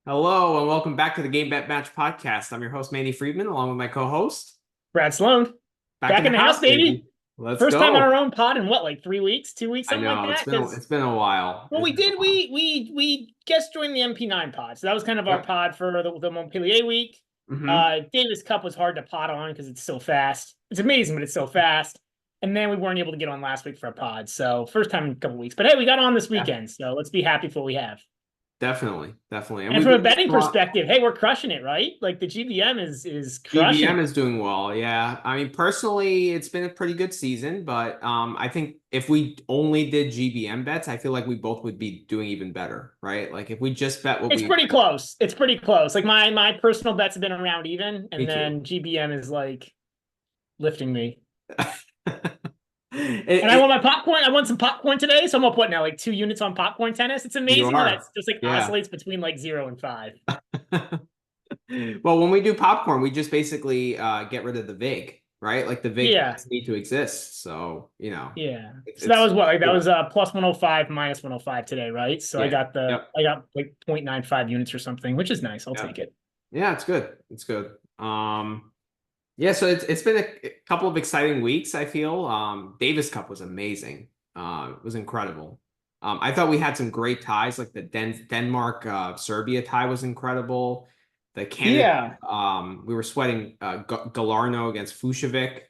Hello and welcome back to the Game Bet Match podcast. I'm your host, Manny Friedman, along with my co-host. Brad Sloan, Back back in in the the house, house, baby. baby. Let's First time on our go. own pod in what, like 3 weeks, 2 weeks, I something like know that. it's been a while. Well, It's we been a did. while. We guest joined the MP9 pod, so that was kind of our Yep. pod for the Montpellier week. Mm-hmm. Davis Cup was hard to pod on because it's so fast. It's amazing, but it's so fast. And then we weren't able to get on last week for a pod, so first time in a couple weeks. But hey, we got on this Yeah, weekend, so let's be happy for what we have. definitely. And And we from a both betting perspective, hey, we're crushing it, right? Like the GBM is crushing GBM it. is doing well. Yeah. I mean, personally, it's been a pretty good season, but I think if we only did GBM bets, I feel like we both would be doing even better, right? Like if we just bet what It's we pretty close. It's pretty close. Like my personal bets have been around even, me and too. then GBM is like lifting me. It, And I want it, my popcorn. I want some popcorn today, so I'm gonna put now like 2 units on popcorn tennis. It's you amazing how are. that's just like Yeah. oscillates between like 0 and 5. Well, when we do popcorn, we just basically get rid of the vig, right? Like the vig Yeah, doesn't need to exist. So, yeah. it's, So that it's was what like that was cool. plus 105 minus 105 today, right? So I Yeah. got the Yep. I got like 0.95 units or something, which is nice. I'll take Yep. it. Yeah, it's good. It's good. Yeah, so it's been a couple of exciting weeks, I feel. Davis Cup was amazing. It was incredible. I thought we had some great ties, like the Denmark Serbia tie was incredible. The Canada, Yeah, we were sweating Galarno against Fušović.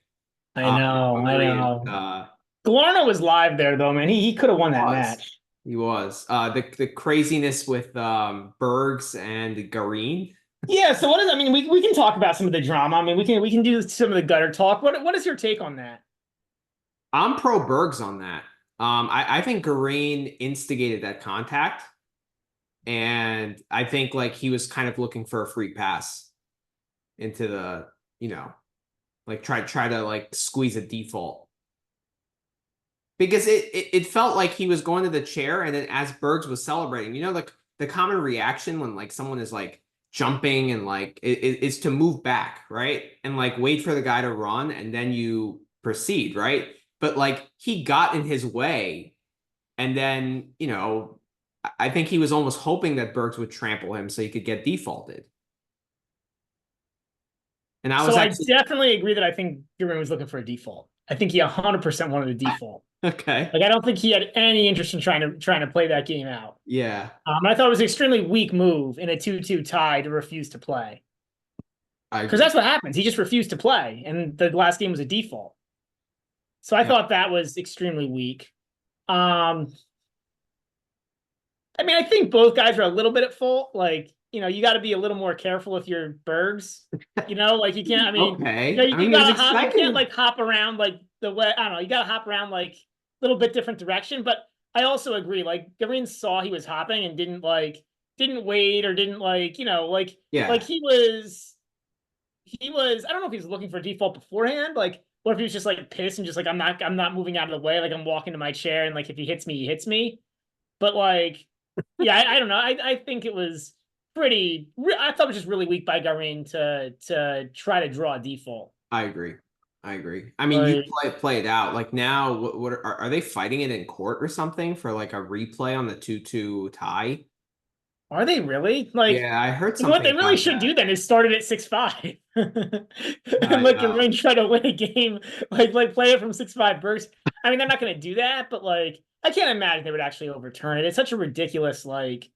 I know, I Hungary and know. Galarno was live there though, man. He could have won that was match. he was the craziness with Bergs and Garin. Yeah, so what is I mean, we can talk about some of the drama. I mean, we can do some of the gutter talk. What is your take on that? I'm pro Bergs on that. I think Garin instigated that contact, and I think like he was kind of looking for a free pass into the, you know, like try to like squeeze a default because it felt like he was going to the chair, and then as Bergs was celebrating, like the common reaction when like someone is like jumping and like is to move back, right? And like wait for the guy to run and then you proceed, right? But like he got in his way, and then, I think he was almost hoping that Bergs would trample him so he could get defaulted. And I was So I actually definitely agree that I think Gurman was looking for a default. I think he 100% wanted a default. okay. Like I don't think he had any interest in trying to play that game out. Yeah, And I thought it was an extremely weak move in a 2-2 tie to refuse to play. I Because agree. that's what happens. He just refused to play, and the last game was a default. So I Yeah, thought that was extremely weak. Um, I mean, I think both guys are a little bit at fault. Like, you got to be a little more careful with your Bergs. Like you can't. I mean, okay. I you mean, it was gotta hop. You can't exciting. like hop around like the way. I don't know. You gotta hop around like a little bit different direction. But I also agree. Like Garin saw he was hopping and didn't wait or didn't like Yeah, he was. I don't know if he was looking for default beforehand. Like, what if he was just like pissed and just like I'm not moving out of the way. Like I'm walking to my chair and like if he hits me, he hits me. But like, yeah, I don't know. I think it was pretty. I thought it was just really weak by Garin to try to draw a default. I agree. I agree. I mean, you Like, play it out. Like now, what are they fighting it in court or something for like a replay on the 2-2 tie? are they really? Like, Yeah, I heard what something they really about should that. do then is start it at 6-5 and I let know. Garin try to win a game, like play it from 6-5 bursts. I mean, they're not going to do that, but like, I can't imagine they would actually overturn it. It's such a ridiculous like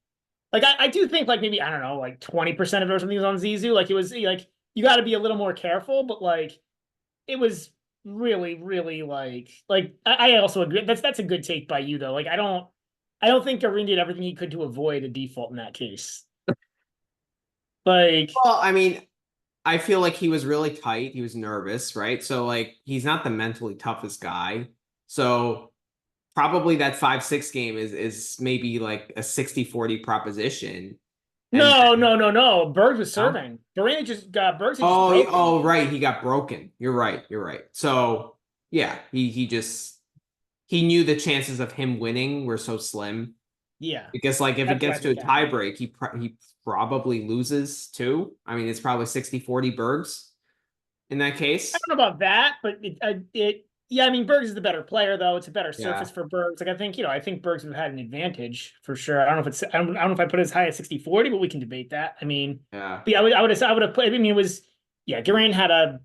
I do think like maybe I don't know like 20% of it or something was on Zizou. Like it was like you got to be a little more careful, but like it was really really like I also agree that's a good take by you though. Like I don't think Garin did everything he could to avoid a default in that case. Like Well, I mean, I feel like he was really tight. He was nervous, right? So like he's not the mentally toughest guy. So probably that 5-6 game is maybe like a 60-40 proposition. And no no no no Bergs was no? serving. Garin just got Bergs had just Oh, broken. oh, right. He got broken. You're right. You're right. So yeah, he knew the chances of him winning were so slim Yeah, because like if it that's what I gets to a think happened. tiebreak, he probably loses too. I mean, it's probably 60-40 Bergs in that I case. don't know about that, but Yeah, I mean, Bergs is the better player, though. It's a better Yeah. surface for Bergs. Like, I think Bergs would have had an advantage for sure. I don't know if it's, I don't know if I put it as high as 60-40, but we can debate that. I mean, Yeah. but yeah, I would have put, I mean, it was, yeah, Geraint had a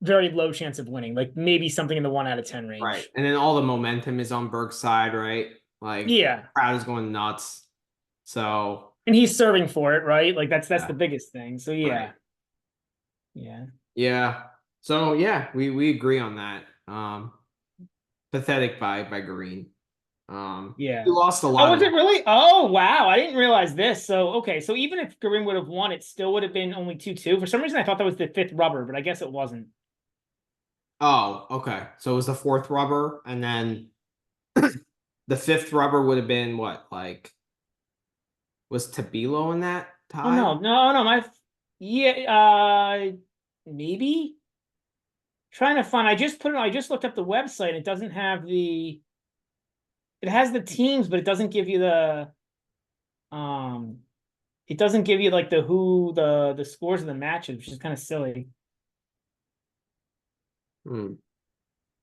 very low chance of winning, like maybe something in the 1 out of 10 Right. range. And then all the momentum is on Berg's side, right? Like Yeah. crowd is going nuts. So And he's serving for it, right? Like, that's yeah, the biggest thing. So, right. yeah. Yeah. Yeah. So yeah, we agree on that. Pathetic by Green. He Yeah. lost a Oh, lot was of it really? Oh, wow. I didn't realize this. So, okay. So even if Garin would have won, it still would have been only 2-2. For some reason, I thought that was the fifth rubber, but I guess it wasn't. Oh, okay. So it was the fourth rubber, and then the fifth rubber would have been what? Like was Tabilo in that Oh, tie? no. No, no. Yeah, maybe. Trying to find, I just looked up the website. It doesn't have it has the teams, but it doesn't give you um, it doesn't give you like the scores of the matches, which is kind of silly. Hmm.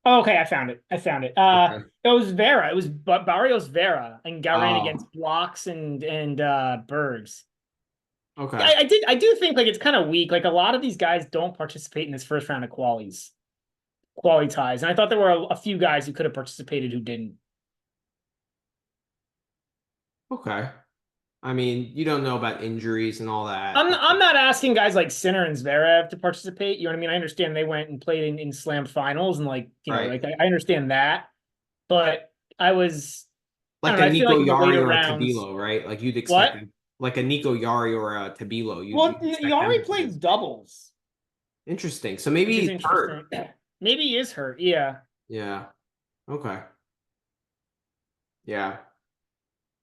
Oh, okay, I found it. I found it. Okay. It was Vera. It was Barrios Vera and Garin Oh, against Blocks and Bergs. Yeah, okay. I do think like it's kind of weak. Like a lot of these guys don't participate in this first round of quali ties, and I thought there were a few guys who could have participated who didn't. Okay. I mean, you don't know about injuries and all that. I'm not asking guys like Sinner and Zverev to participate. You know what I mean? I understand they went and played in slam finals and like you know Right. like I understand that, but I Like don't know. a I feel Nico like in the Yari later or a rounds, Tabilo, right? Like you'd expect what? like a Nico Yari or a Tabilo. Well, You'd expect them Yari to played participate. doubles, Interesting. So which maybe is he's interesting. hurt. Maybe he is hurt. Yeah. Yeah. Okay. Yeah.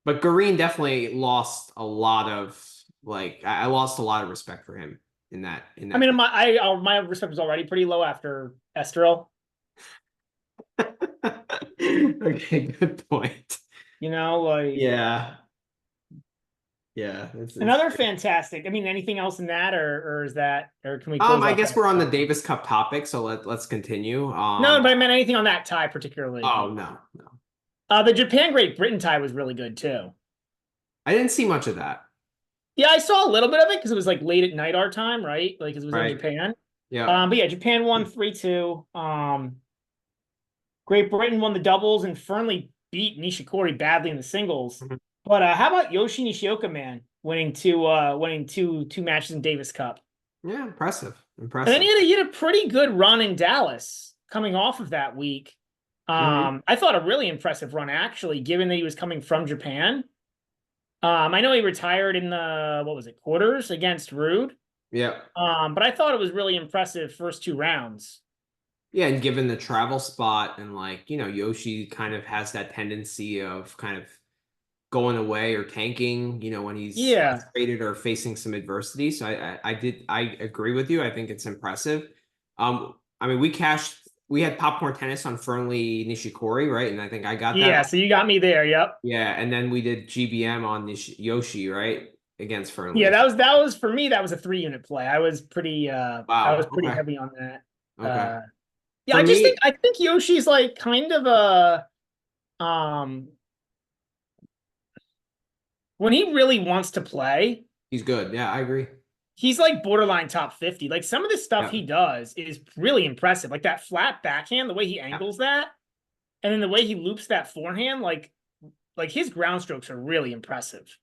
But Green definitely lost a lot of like I lost a lot of respect for him in I that mean, my respect was already pretty low after Estoril. Okay, good point. You know, like Yeah. Yeah, it's another fantastic. I mean, anything else in that, or is that, or can we close I off guess that? we're on the Davis Cup topic, so let's continue. No, but I meant anything on that tie particularly. Oh no, no. The Japan Great Britain tie was really good too. I didn't see much of that. Yeah, I saw a little bit of it because it was like late at night our time, right? Like 'cause it was in Right. Japan. Yeah. But yeah, Japan won 3-2. Great Britain won the doubles and firmly beat Nishikori badly in the singles. Mhm. But how about Yoshi Nishioka, man, winning two matches in Davis Cup? Yeah, impressive. And then Impressive. he had a pretty good run in Dallas coming off of that week. Hmm. I thought a really impressive run actually, given that he was coming from Japan. I know he retired in the what was it quarters against Ruud. Yeah. But I thought it was really impressive first two rounds. Yeah, and given the travel spot and like, Yoshi kind of has that tendency of kind of going away or tanking, when he's Yeah, frustrated or facing some adversity. So I agree with you. I think it's impressive. I mean, we had popcorn tennis on Fernley Nishikori, right? And I think I got that. yeah. So you got me there. Yep. Yeah, and then we did GBM on Yoshi, right? Against Yeah, Fernley. that was for me. That was a 3 unit play. I was Wow. pretty Okay. heavy on that. Okay. Yeah, For me, I think Yoshi's like kind of um when he really wants to play, he's good. Yeah, I agree. he's like borderline top 50. Like some of the stuff Yeah. he does is really impressive. Like that flat backhand, the way he Yeah. angles that, and then the way he loops that forehand, like his ground strokes are really impressive.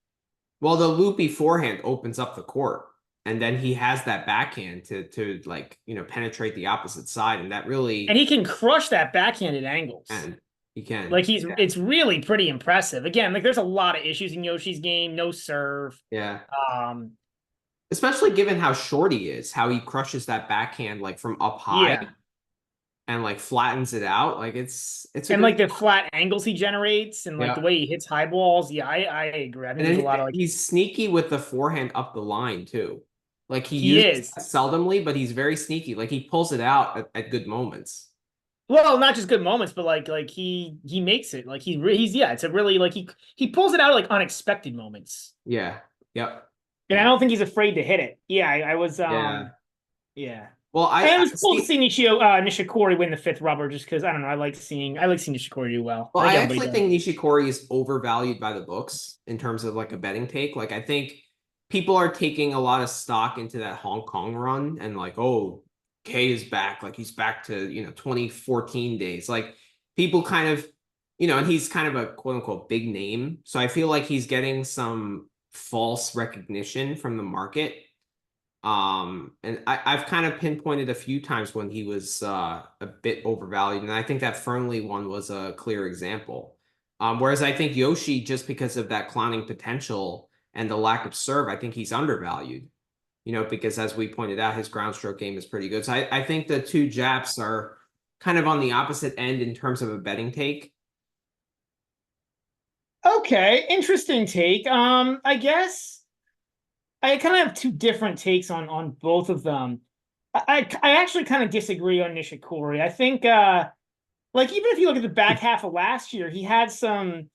Well, the loopy forehand opens up the court, and then he has that backhand to like penetrate the opposite side, and that And really he can crush that backhand at angles. and he can. Like Yeah. it's really pretty impressive. Again, like there's a lot of issues in Yoshi's game, no serve. Yeah. Um, Especially given how short he is, how he crushes that backhand like from up high yeah. and like flattens it out. Like it's a And good like the flat angles he generates and like the yeah. way he hits high balls. Yeah, I agree. I think And there's a then lot of like he's sneaky with the forehand up the line too. Like he he uses is. that seldomly, but he's very sneaky. Like he pulls it out at good moments. Well, not just good moments, but like he makes it. Like he's yeah, it's a really like he pulls it out of like unexpected moments. Yeah. Yep. And I Yeah. don't think he's afraid to hit it. Yeah, I was Yeah. yeah. Well, And it I was cool to see. see Nishikori win the fifth rubber just because I don't know. I like seeing Nishikori do well. Well, I think I everybody actually does. think Nishikori is overvalued by the books in terms of like a betting take. Like I think people are taking a lot of stock into that Hong Kong run and like, oh, K is back. Like he's back to, 2014 days. Like people kind of, and he's kind of a quote unquote big name. So I feel like he's getting some false recognition from the market. And I've kind of pinpointed a few times when he was a bit overvalued, and I think that Fernley one was a clear example. Whereas I think Yoshi, just because of that clowning potential and the lack of serve, I think he's undervalued. Because as we pointed out, his ground stroke game is pretty good. So I think the two Japs are kind of on the opposite end in terms of a betting take. Okay, interesting take. I guess I kind of have two different takes on both of them. I actually kind of disagree on Nishikori. I think like even if you look at the back half of last year, he had some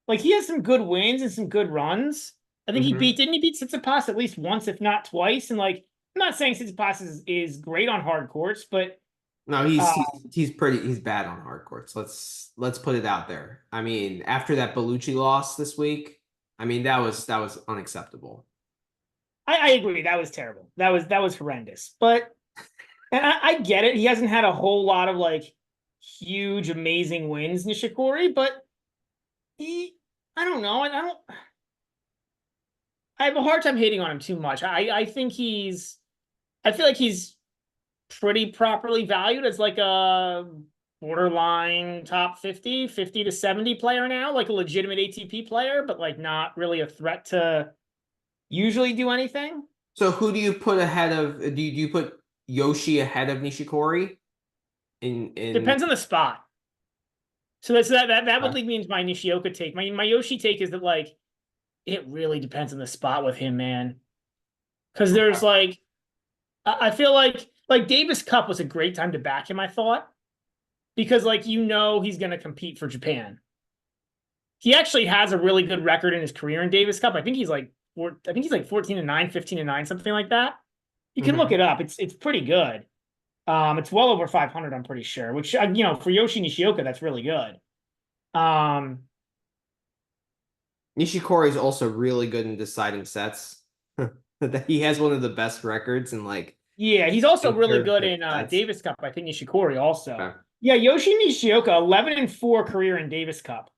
good wins and some good runs. I think Hmm. didn't he beat Tsitsipas at least once, if not twice? And like I'm not saying Tsitsipas is great on hard courts, but No, uh he's bad on hard courts. Let's put it out there. I mean, after that Bellucci loss this week, I mean that was unacceptable. I agree. That was terrible. That was horrendous. But and I get it. He hasn't had a whole lot of like huge, amazing wins, Nishikori, but he I don't know. I have a hard time hating on him too much. I think I feel like he's pretty properly valued as like a borderline top 50 to 70 player now, like a legitimate ATP player, but like not really a threat to usually do anything. So who do you put ahead of do you put Yoshi ahead of Nishikori in Depends on the spot. So that would lead me into my Nishioka take. My Yoshi take is that like it really depends on the spot with him, man. Because there's like I feel like Davis Cup was a great time to back him, I thought. Because like he's gonna compete for Japan. He actually has a really good record in his career in Davis Cup. I think he's like 14-9, 15-9, something like that. You can look Mhm. it up. It's pretty good. It's well over 500, I'm pretty sure, which for Yoshi Nishioka, that's really good. Um, Nishikori is also really good in deciding sets. He has one of the best records in like yeah, he's also in really third good six in sets. Davis Cup. I think Nishikori also. Okay. Yeah, Yoshi Nishioka, 11-4 career in Davis Cup,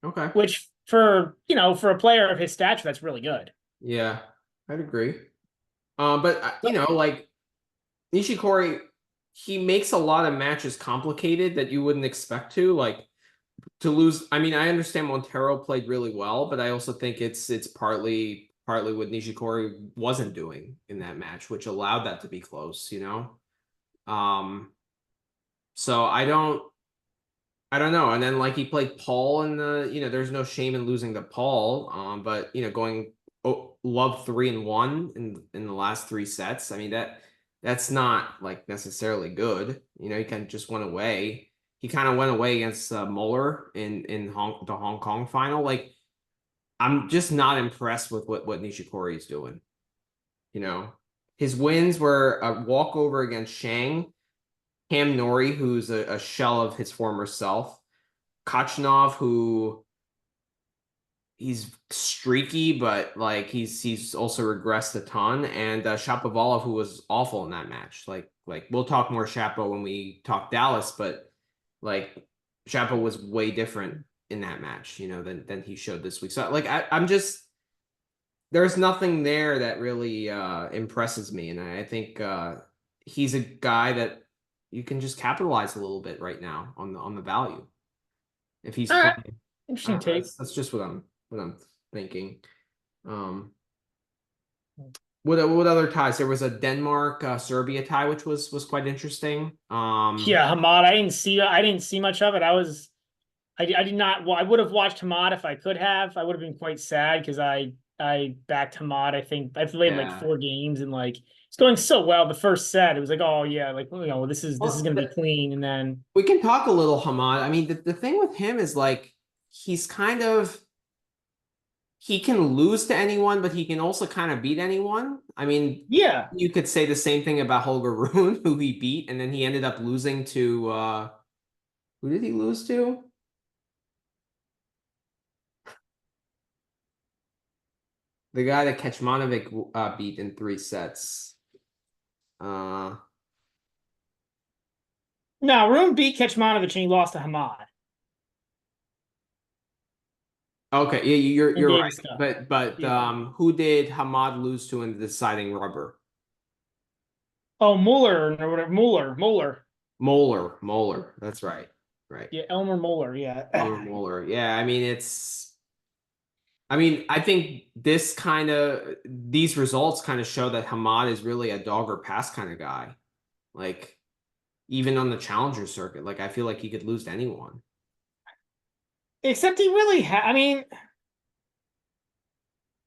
Okay. which for a player of his stature, that's really good. Yeah, I'd agree. But So, like Nishikori, he makes a lot of matches complicated that you wouldn't expect to. Like to lose. I mean, I understand Montero played really well, but I also think it's partly what Nishikori wasn't doing in that match, which allowed that to be close. Um, so I don't know. And then like he played Paul in there's no shame in losing to Paul. But going love 3-1 in the last three sets. I mean that's not like necessarily good. He kind of just went away. He kind of went away against Muller in the Hong Kong final. Like I'm just not impressed with what Nishikori is doing. You know, his wins were a walkover against Shang, Cam Nori, who's a shell of his former self, Kachanov, who he's streaky, but like he's also regressed a ton, and Shapovalov, who was awful in that match. Like we'll talk more Shapo when we talk Dallas, but like Shapo was way different in that match, than he showed this week. So like I'm just there's nothing there that really impresses me, and I think he's a guy that you can just capitalize a little bit right now on the value if he's all right, playing. I interesting don't know. take. That's just what I'm thinking. Um, what other ties? There was a Denmark Serbia tie, which was quite interesting. Yeah, Hamad. I didn't see much of it. I did not. Well, I would have watched Hamad if I could have. I would have been quite sad because I backed Hamad. I think I played like Yeah. 4 games and like it's going so well. The first set, it was like, oh yeah, like this is Well, gonna be clean. And then we can talk a little Hamad. I mean, the thing with him is like he's kind of he can lose to anyone, but he can also kind of beat anyone. I mean, Yeah. you could say the same thing about Holger Rune, who he beat, and then he ended up losing to who did he lose to? The guy that Kecmanovic beat in 3 sets. Uh, No, Rune beat Kecmanovic and he lost to Hamad okay, yeah, in you're right. Davis Cup. But Yeah. who did Hamad lose to in the deciding rubber? Oh, Muller or whatever. Muller. Moeller. That's right. Right. Yeah, Elmer Muller. Elmer Yeah. Moeller. Yeah, I mean I mean, I think these results kind of show that Hamad is really a dog or pass kind of guy. Like even on the challenger circuit, like I feel like he could lose to anyone. Except he really had. I mean,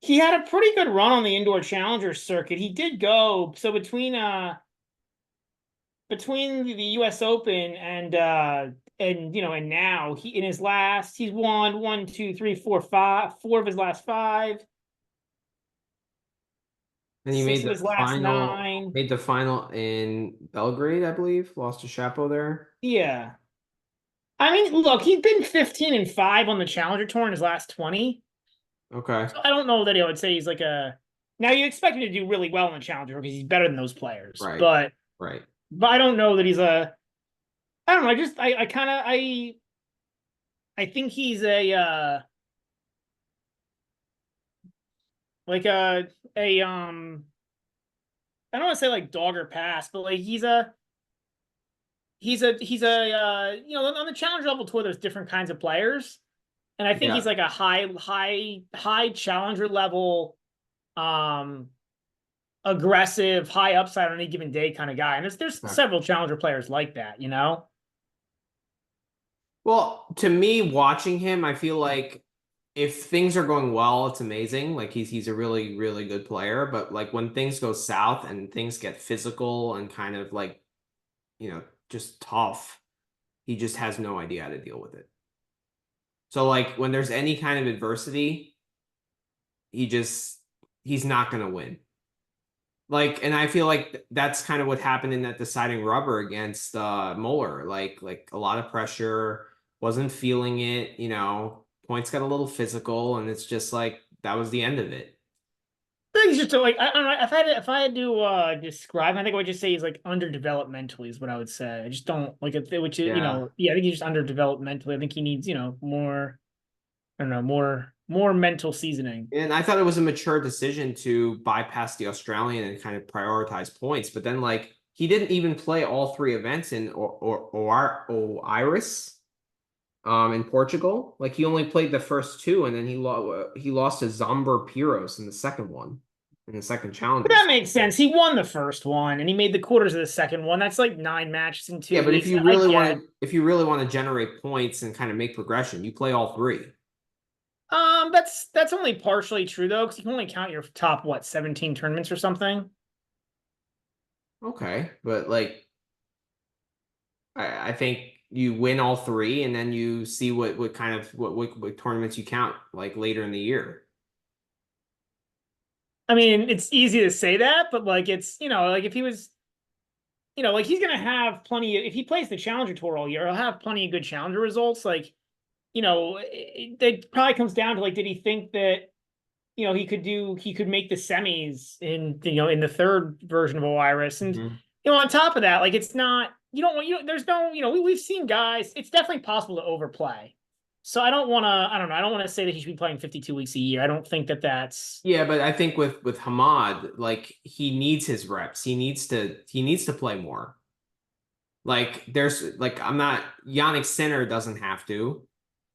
he had a pretty good run on the indoor challenger circuit. He did go so between the U.S. Open and and now he in his last he's won one, two, three, four, five, four of his last five, And he six of his last nine. made the final in Belgrade, I believe. Lost to Chapo there. Yeah. I mean, look, he's been 15-5 on the Challenger Tour in his last 20. Okay. So I don't know that I would say he's like a. Now you expect him to do really well in the Challenger because he's better than those players, Right. but Right. I don't know that he's a. I don't know. I kind of I think he's a like a I don't want to say like dog or pass, but like he's a on the Challenger level tour there's different kinds of players, and I think Yeah. he's like a high Challenger level um aggressive, high upside on any given day kind of guy. And there's Okay. several challenger players like that, you know? Well, to me, watching him, I feel like if things are going well, it's amazing. Like he's a really, really good player. But like when things go south and things get physical and kind of like, just tough, he just has no idea how to deal with it. So like when there's any kind of adversity, he just he's not gonna win. Like, and I feel like that's kind of what happened in that deciding rubber against Muller. Like a lot of pressure, wasn't feeling it, points got a little physical, and it's just like that was the end of it. I think he's just like I don't know if I had to describe, I think I would just say he's like underdeveloped mentally is what I would say. I just don't like it, which is Yeah. yeah, I think he's just underdeveloped mentally. I think he needs more I don't know more mental seasoning. And I thought it was a mature decision to bypass the Australian and kind of prioritize points. But then, like, he didn't even play all 3 events or Iris in Portugal. Like, he only played the first two, and then he lost to Zomber Piros in the second one, in the second But challenger. that makes sense. He won the first one and he made the quarters of the second one. That's like 9 matches in Yeah, two but weeks. I get. if you really want to generate points and kind of make progression, you play all three. That's only partially true though, because you can only count your top 17 tournaments or something. Okay, but like I think you win all three, and then you see what kind of what tournaments you count like later in the year. I mean, it's easy to say that, but like it's like if he was like he's gonna have plenty of, if he plays the Challenger Tour all year, he'll have plenty of good Challenger results. Like it probably comes down to like, did he think that he could make the semis in the third version of Iris, and Mhm. on top of that, like it's not there's no we've seen guys. It's definitely possible to overplay. So I don't know. I don't want to say that he should be playing 52 weeks a year. I don't think that that's. Yeah, but I think with Hamad, like he needs his reps. He needs to play more. Like there's like I'm not Yannick Sinner doesn't have to,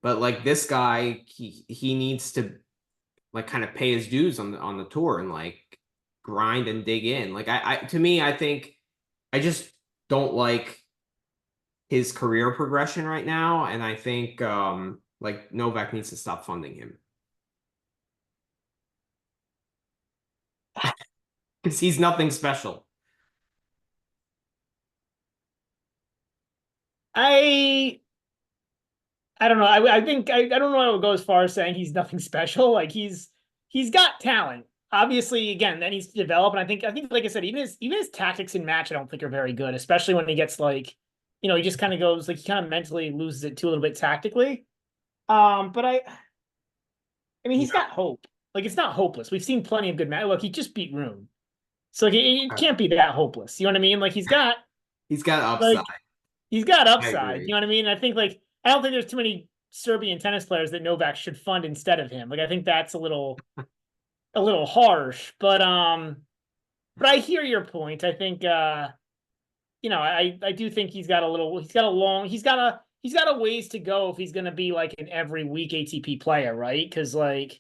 but like this guy, he needs to like kind of pay his dues on the tour and like grind and dig in. Like I to me, I think I just don't like his career progression right now, and I think like Novak needs to stop funding him because he's nothing special. I I don't know. I think I don't know. I would go as far as saying he's nothing special. Like he's got talent. Obviously, again, then he's developed. And I think like I said, even his tactics in match, I don't think are very good, especially when he gets like, he just kind of goes like he kind of mentally loses it too a little bit tactically. But I mean, he's Yeah. got hope. Like it's not hopeless. We've seen plenty of good match. Look, he just beat Rune, so like it can't be that hopeless. You know what I mean? Like He's got upside. like he's got I upside. You agree. know what I mean? I think like I don't think there's too many Serbian tennis players that Novak should fund instead of him. Like I think that's a little harsh, but I hear your point. I think I do think he's got a ways to go if he's going to be like an every week ATP player, right? Because like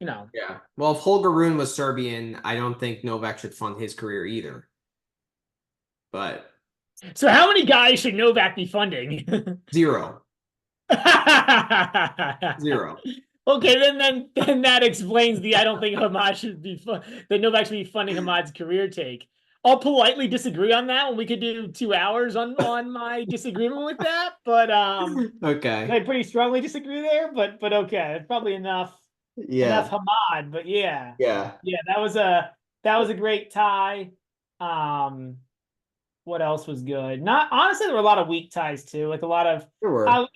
you know. Yeah. Well, if Holger Rune was Serbian, I don't think Novak should fund his career either. But So how many guys should Novak be funding? zero. Zero. Okay, then that explains the I don't think Hamad should be that Novak should be funding Hamad's career take. I'll politely disagree on that when we could do 2 hours on my disagreement with that, but Okay. I pretty strongly disagree there. But okay, it's probably enough Yeah. Hamad. But yeah, Yeah. yeah, that was a great tie. Um, what else was good? Not honestly, there were a lot of weak ties too. Like a lot of There were. how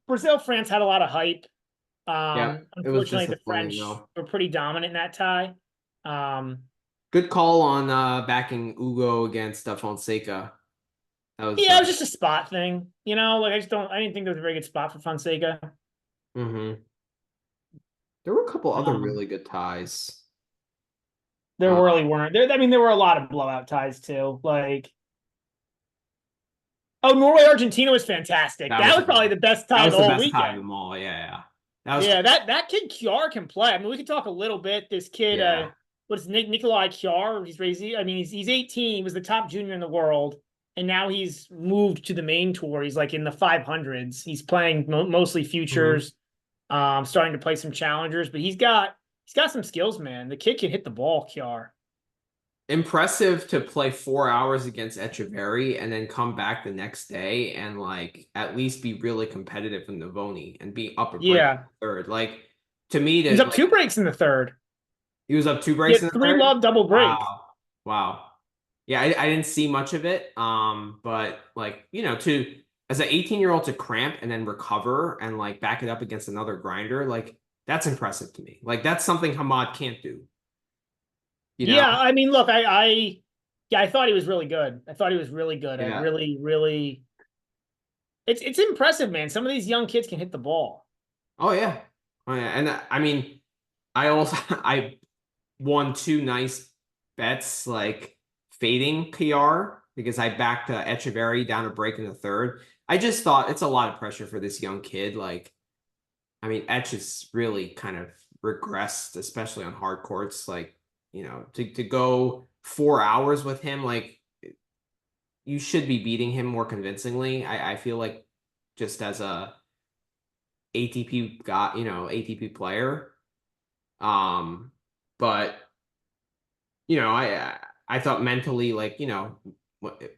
Brazil France had a lot of hype. Yeah. It was Unfortunately, the disappointing French though. were pretty dominant in that tie. Um, Good call on backing Ugo against Fonseca. That was yeah, it was just a spot thing. Like I didn't think there was a very good spot for Fonseca. hmm There were a couple other Um, really good ties. there Uh, really weren't. I mean, there were a lot of blowout ties too. Like, oh, Norway-Argentina was fantastic. that That was was probably the best tie of was the the whole best tie of weekend. them all. Yeah, yeah. That was Yeah, that kid Kjær can play. I mean, we could talk a little bit. This kid, yeah. what's Nikolai Kjær? He's crazy. I mean, he's 18. He was the top junior in the world, and now he's moved to the main tour. He's like in the 500s. He's playing mostly Mhm. futures, starting to play some challengers. But he's got some skills, man. The kid can hit the ball, Kjær. Impressive to play 4 hours against Echeverry and then come back the next day and like at least be really competitive in Navoni and be up a break in Yeah, the third. Like to me, he's to up like 2 breaks in the third. he was up two He breaks in had the three third. love double break. Wow, wow. Yeah, I didn't see much of it. But like to as an 18-year-old to cramp and then recover and like back it up against another grinder, like that's impressive to me. Like that's something Hamad can't do. You know? Yeah, I mean, look, yeah, I thought he was really good. I thought he was really good. I Yeah. really, really, it's impressive, man. Some of these young kids can hit the ball. Oh yeah. Oh yeah. And I mean, I also I won two nice bets like fading PR because I backed Echeverry down a break in the third. I just thought it's a lot of pressure for this young kid. Like, I mean, Etch is really kind of regressed, especially on hard courts. Like, to go 4 hours with him, like you should be beating him more convincingly. I feel like just as a ATP got, ATP player. But I thought mentally, like,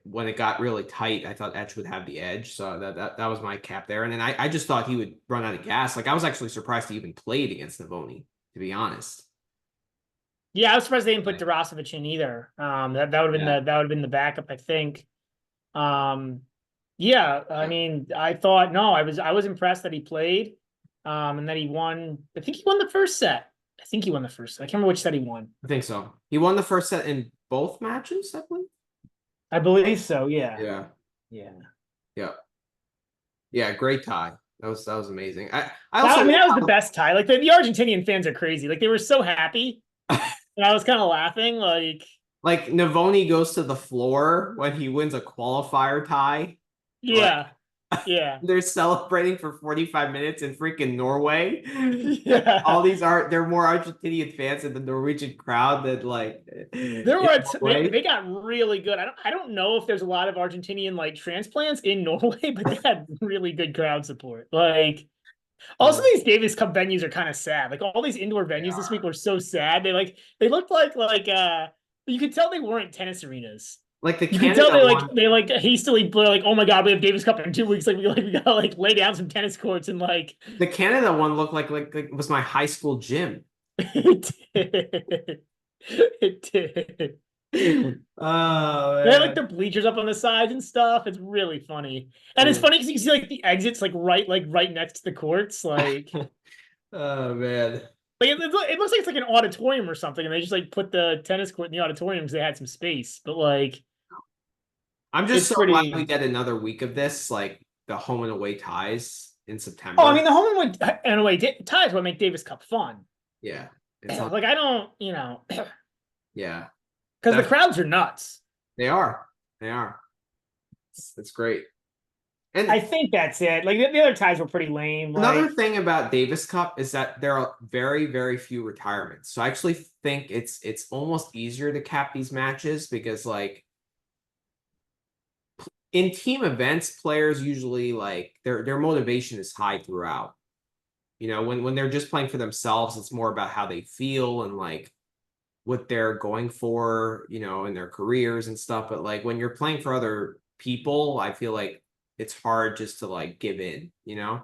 when it got really tight, I thought Etch would have the edge. So that was my cap there. And then I just thought he would run out of gas. Like I was actually surprised he even played against Navoni, to be honest. Yeah, I was surprised they didn't put Like, Darasovic in either. That would have been yeah. the backup, I think. Yeah, I Yeah. mean, I thought no, I was impressed that he played, and that he won. I think he won the first set. I think he won the first set. I can't remember which set he won. I think so. He won the first set in both matches, I believe. I believe so. Yeah, Yeah. yeah. Yeah. Yeah. Great tie. That was amazing. I also I mean, like that was the best tie. Like the Argentinian fans are crazy. Like they were so happy, and I was kind of laughing. like Navoni goes to the floor when he wins a qualifier tie. Like Yeah, yeah, they're celebrating for 45 minutes in freaking Norway. yeah. They're more Argentinian fans in the Norwegian crowd than like There in were Norway. they got really good. I don't know if there's a lot of Argentinian like transplants in Norway, but they had really good crowd support. Like also Uh, these Davis Cup venues are kind of sad. Like all these indoor they venues this week are. were so sad. They looked like you could tell they weren't tennis arenas. Like the You can tell Canada one, they like hastily put like, oh my god, we have Davis Cup in 2 weeks. We gotta like lay down some tennis courts and like the Canada one looked like it was my high school gym. it did. It did. Oh They had like man. the bleachers up on the sides and stuff. It's really funny. And it's Mm. funny because you can see like the exits like right next to the courts. Oh man. It looks like it's like an auditorium or something, and they just like put the tennis court in the auditorium because they had some space. But like I'm just it's so glad we pretty. get another week of this, like the home and away ties in Oh, I September. mean the home and away ties what make Davis Cup fun. Yeah. It's on. Like I don't, Yeah. because the That crowds are nuts. they are. They are. It's great. I And think that's it. Like the other ties were pretty lame. another Like thing about Davis Cup is that there are very, very few retirements. So I actually think it's almost easier to cap these matches because like in team events, players usually like their motivation is high throughout. You know, when they're just playing for themselves, it's more about how they feel and like what they're going for, you know, in their careers and stuff. But like when you're playing for other people, I feel like it's hard just to like give in, you know?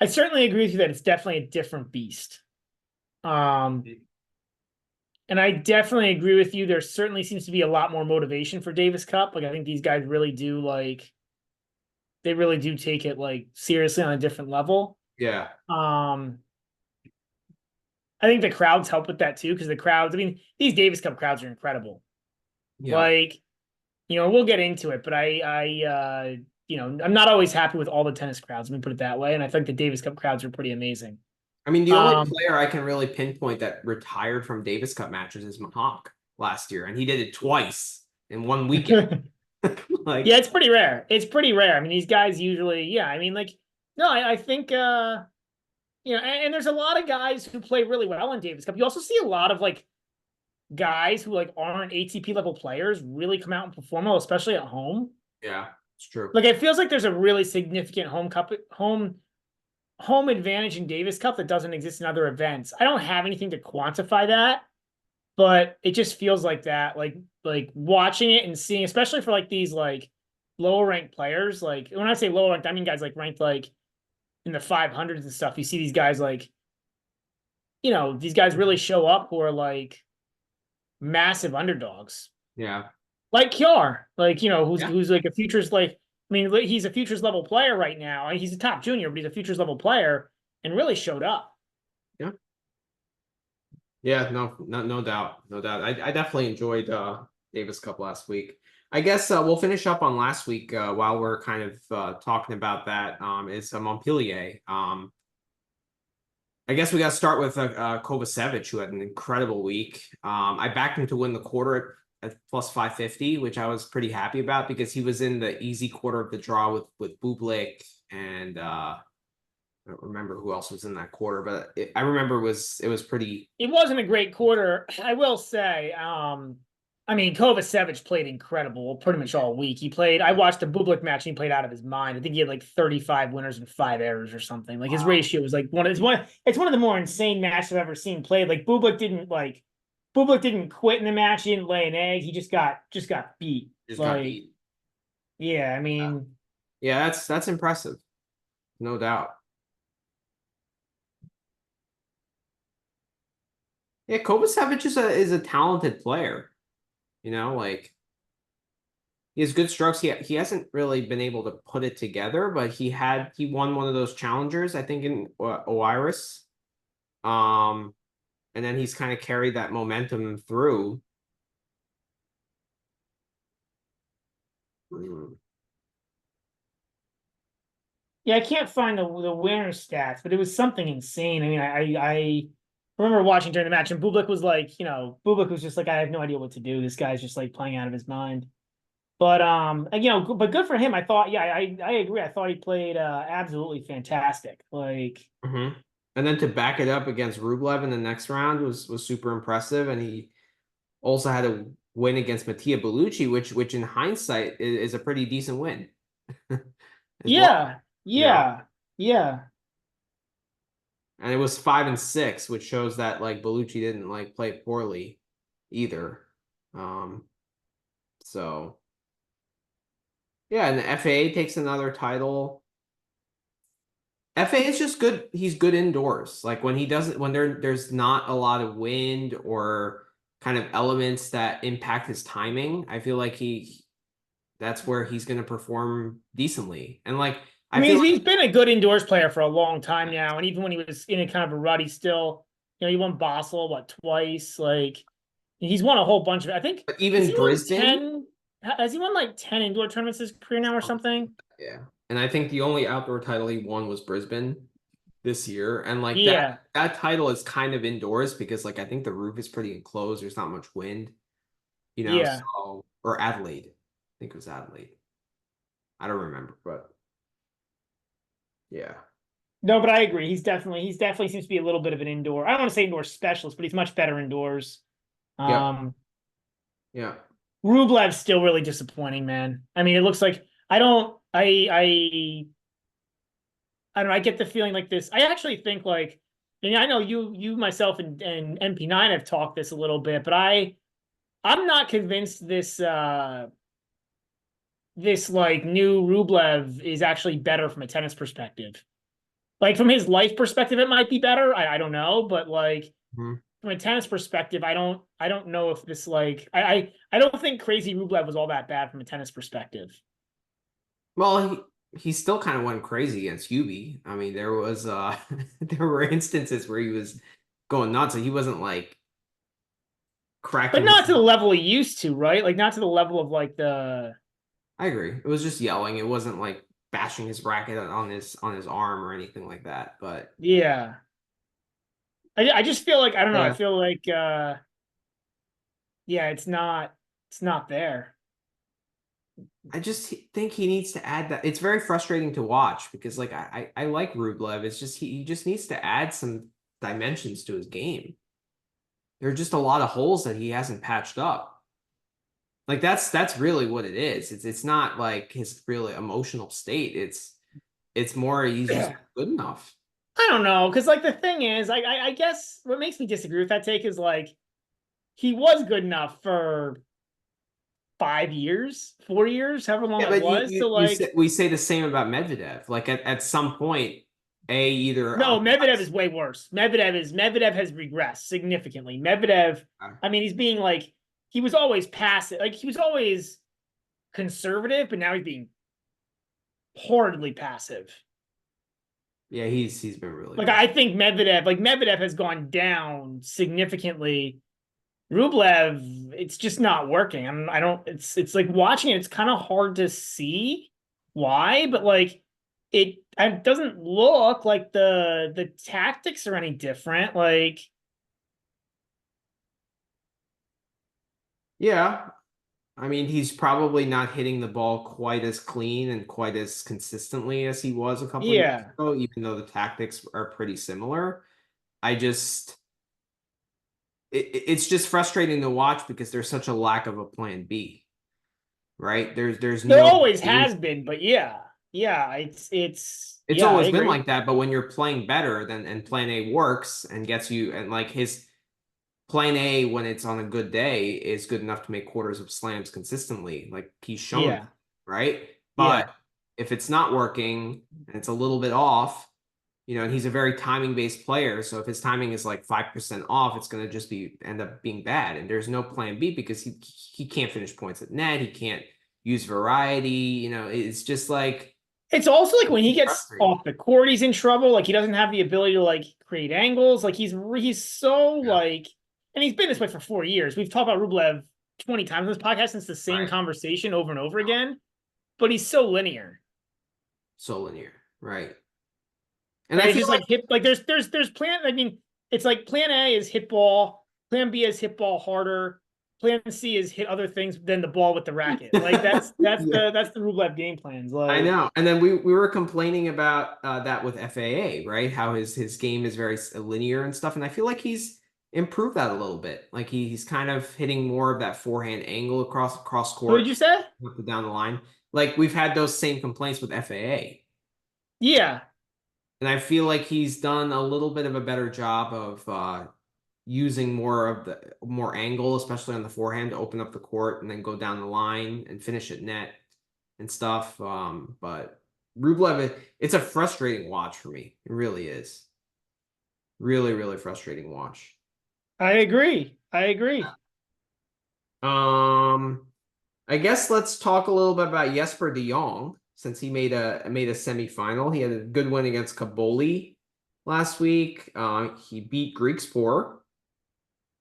I certainly agree with you that it's definitely a different beast. Um, and I definitely agree with you. There certainly seems to be a lot more motivation for Davis Cup. Like I think these guys really do they really do take it like seriously on a different level. Yeah. Um, I think the crowds help with that too, because the crowds, I mean, these Davis Cup crowds are incredible. Yeah. Like, we'll get into it, but I'm not always happy with all the tennis crowds. Let me put it that way. And I think the Davis Cup crowds are pretty amazing. I mean, the only Um, player I can really pinpoint that retired from Davis Cup matches is Mahawk last year, and he did it twice in one weekend. yeah, Like, it's pretty rare. It's pretty rare. I mean, these guys usually, yeah, I mean, like, no, I think, and there's a lot of guys who play really well in Davis Cup. You also see a lot of like guys who like aren't ATP level players really come out and perform well, especially at home. yeah, it's true. Like, it feels like there's a really significant home advantage in Davis Cup that doesn't exist in other events. I don't have anything to quantify that, but it just feels like that. Like watching it and seeing, especially for like these like lower ranked players. Like when I say lower ranked, I mean guys like ranked like in the 500s and stuff. You see these guys like, these guys really show up who are like massive underdogs. Yeah. Like Kjær, like, Yeah. who's like a futures like, I mean, he's a futures level player right now. He's a top junior, but he's a futures level player and really showed up. Yeah. Yeah, no doubt. No doubt. I definitely enjoyed Davis Cup last week. I guess we'll finish up on last week while we're kind of talking about that. Is Montpellier. I guess we got to start with Kovacevic, who had an incredible week. I backed him to win the quarter at plus 550, which I was pretty happy about because he was in the easy quarter of the draw with Bublik and I don't remember who else was in that quarter, but I remember it was pretty. It wasn't a great quarter, I will say. I mean, Kovacevic played incredible pretty much all week. I watched the Bublik match and he played out of his mind. I think he had like 35 winners and 5 errors or something. Like his Wow. ratio was like it's one of the more insane matches I've ever seen played. Like Bublik didn't quit in the match, he didn't lay an egg. He just got beat. Just got Like, beat. yeah, I mean, Yeah, that's impressive, no doubt. Yeah, Kovacevic is a talented player. You know, like he has good strokes. He hasn't really been able to put it together, but he won one of those challengers, I think, in Oiris. Um, and then he's kind of carried that momentum through. Mm. yeah, I can't find the winner stats, but it was something insane. I mean, I remember watching during the match, and Bublik was like, Bublik was just like, I have no idea what to do. This guy's just like playing out of his mind. But but good for him. I thought, yeah, I agree. I thought he played absolutely fantastic. Like, Mm-hmm. And then to back it up against Rublev in the next round was super impressive, and he also had a win against Mattia Bellucci, which in hindsight is a pretty decent win as well. yeah, You know, yeah. and it was 5-6, which shows that like Bellucci didn't like play poorly either. Um, so yeah, and the FAA takes another title. FA is just good. He's good indoors. Like when he doesn't, when there's not a lot of wind or kind of elements that impact his timing, I feel like that's where he's going to perform decently. And like I I feel mean, like, he's been a good indoors player for a long time now, and even when he was in a kind of a rut, he's still, he won Basel twice. Like he's won a whole bunch of. I think has even he won Brisbane. 10? Has he won like 10 indoor tournaments his career now or something? Yeah, and I think the only outdoor title he won was Brisbane this year, and like Yeah, that title is kind of indoors because like I think the roof is pretty enclosed. There's not much wind, yeah. So or Adelaide, I think it was Adelaide. I don't remember, but yeah. No, but I agree. He's definitely seems to be a little bit of an indoor. I don't want to say indoor specialist, but he's much better indoors. Yep. Um, Yeah. Rublev's still really disappointing, man. I mean, it looks like I don't know. I get the feeling like this. I actually think like, and I know you myself and MP9 have talked this a little bit, but I'm not convinced this like new Rublev is actually better from a tennis perspective. Like from his life perspective, it might be better. I don't know, but like Mhm. from a tennis perspective, I don't know if this like I don't think Crazy Rublev was all that bad from a tennis perspective. Well, he still kind of went crazy against Hubie. I mean, there was there were instances where he was going nuts, and he wasn't like But cracking his. not to the level he used to, right? Like not to the level of like the I agree. It was just yelling. It wasn't like bashing his racket on his arm or anything like that. But yeah. I just feel like I don't know. I yeah, feel like yeah, it's not there. I just think he needs to add that. It's very frustrating to watch because like I like Rublev. It's just he just needs to add some dimensions to his game. There are just a lot of holes that he hasn't patched up. Like that's really what it is. It's not like his really emotional state. It's more he's just Yeah. not good enough. I don't know, because like the thing is, like I guess what makes me disagree with that take is like he was good enough for 5 years, 4 years, however long Yeah, it but was. So like we say the same about Medvedev. Like at some point, either no, Medvedev is way worse. Medvedev has regressed significantly. Medvedev, I mean, he's being like he was always passive, like he was always conservative, but now he's being horribly passive. yeah, he's been really Like bad. I think Medvedev has gone down significantly. Rublev, it's just not working. I don't. It's like watching it. It's kind of hard to see why, but like it doesn't look like the tactics are any different. Like Yeah, I mean, he's probably not hitting the ball quite as clean and quite as consistently as he was a couple years yeah, ago, even though the tactics are pretty similar. I just it's just frustrating to watch because there's such a lack of a plan B, right? There's there no always game. has been, but yeah, it's It's yeah, I always been agree. like that, but when you're playing better than and plan A works and gets you and like his plan A when it's on a good day is good enough to make quarters of slams consistently. Like he's shown Yeah, that, right? yeah, But if it's not working and it's a little bit off, and he's a very timing based player. So if his timing is like 5% off, it's going to just end up being bad. And there's no plan B because he can't finish points at net. He can't use variety. It's just like it's also like when he gets frustrating. off the court, he's in trouble. Like he doesn't have the ability to like create angles. Like he's so Yeah. like, and he's been this way for 4 years. We've talked about Rublev 20 times in this podcast, and it's the same Right. conversation over and over again. But he's so linear, So linear. Right. And right? I It's feel just like hit like there's plan. I mean, it's like plan A is hit ball, plan B is hit ball harder, plan C is hit other things than the ball with the racket. Like like, yeah. that's the Rublev game plans. I Like know. And then we were complaining about that with FAA, right? How his game is very linear and stuff. And I feel like he's improved that a little bit. Like he's kind of hitting more of that forehand angle across what did court you say? up and down the line. Like we've had those same complaints with FAA. Yeah. And I feel like he's done a little bit of a better job of using more angle, especially on the forehand, to open up the court and then go down the line and finish at net and stuff. But Rublev, it's a frustrating watch for me. It really is. Really, really frustrating watch. I agree. I guess let's talk a little bit about Jesper de Jong, since he made a semifinal. He had a good win against Kaboli last week. He beat Griekspoor,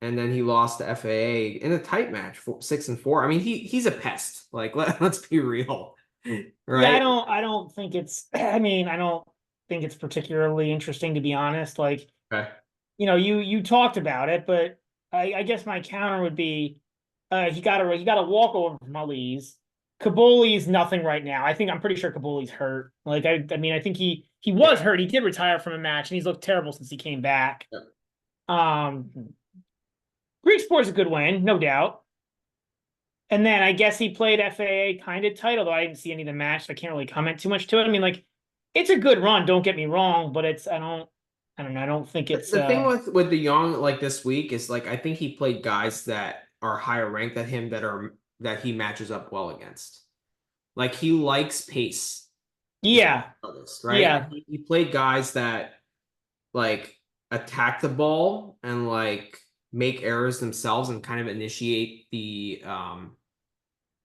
and then he lost to FAA in a tight match, 6-4. I mean, he's a pest. Like, let's be real, right? Yeah, I don't think it's. I mean, I don't think it's particularly interesting, to be honest. Like, Okay. you talked about it, but I guess my counter would be, he got a walkover from Malise. Kaboli's nothing right now. I'm pretty sure Kaboli's hurt. Like, I mean, I think he was hurt. He did retire from a match, and he's looked terrible since he came back. Yeah. Griekspoor's a good win, no doubt. And then I guess he played FAA kind of tight, although I didn't see any of the match, so I can't really comment too much to it. I mean, like, it's a good run, don't get me wrong, but I don't know. I don't think it's the thing with de Jong like this week is, like, I think he played guys that are higher ranked than him that he matches up well against. Like, he likes pace. Yeah. Right? Yeah. He played guys that, like, attack the ball and, like, make errors themselves and kind of initiate the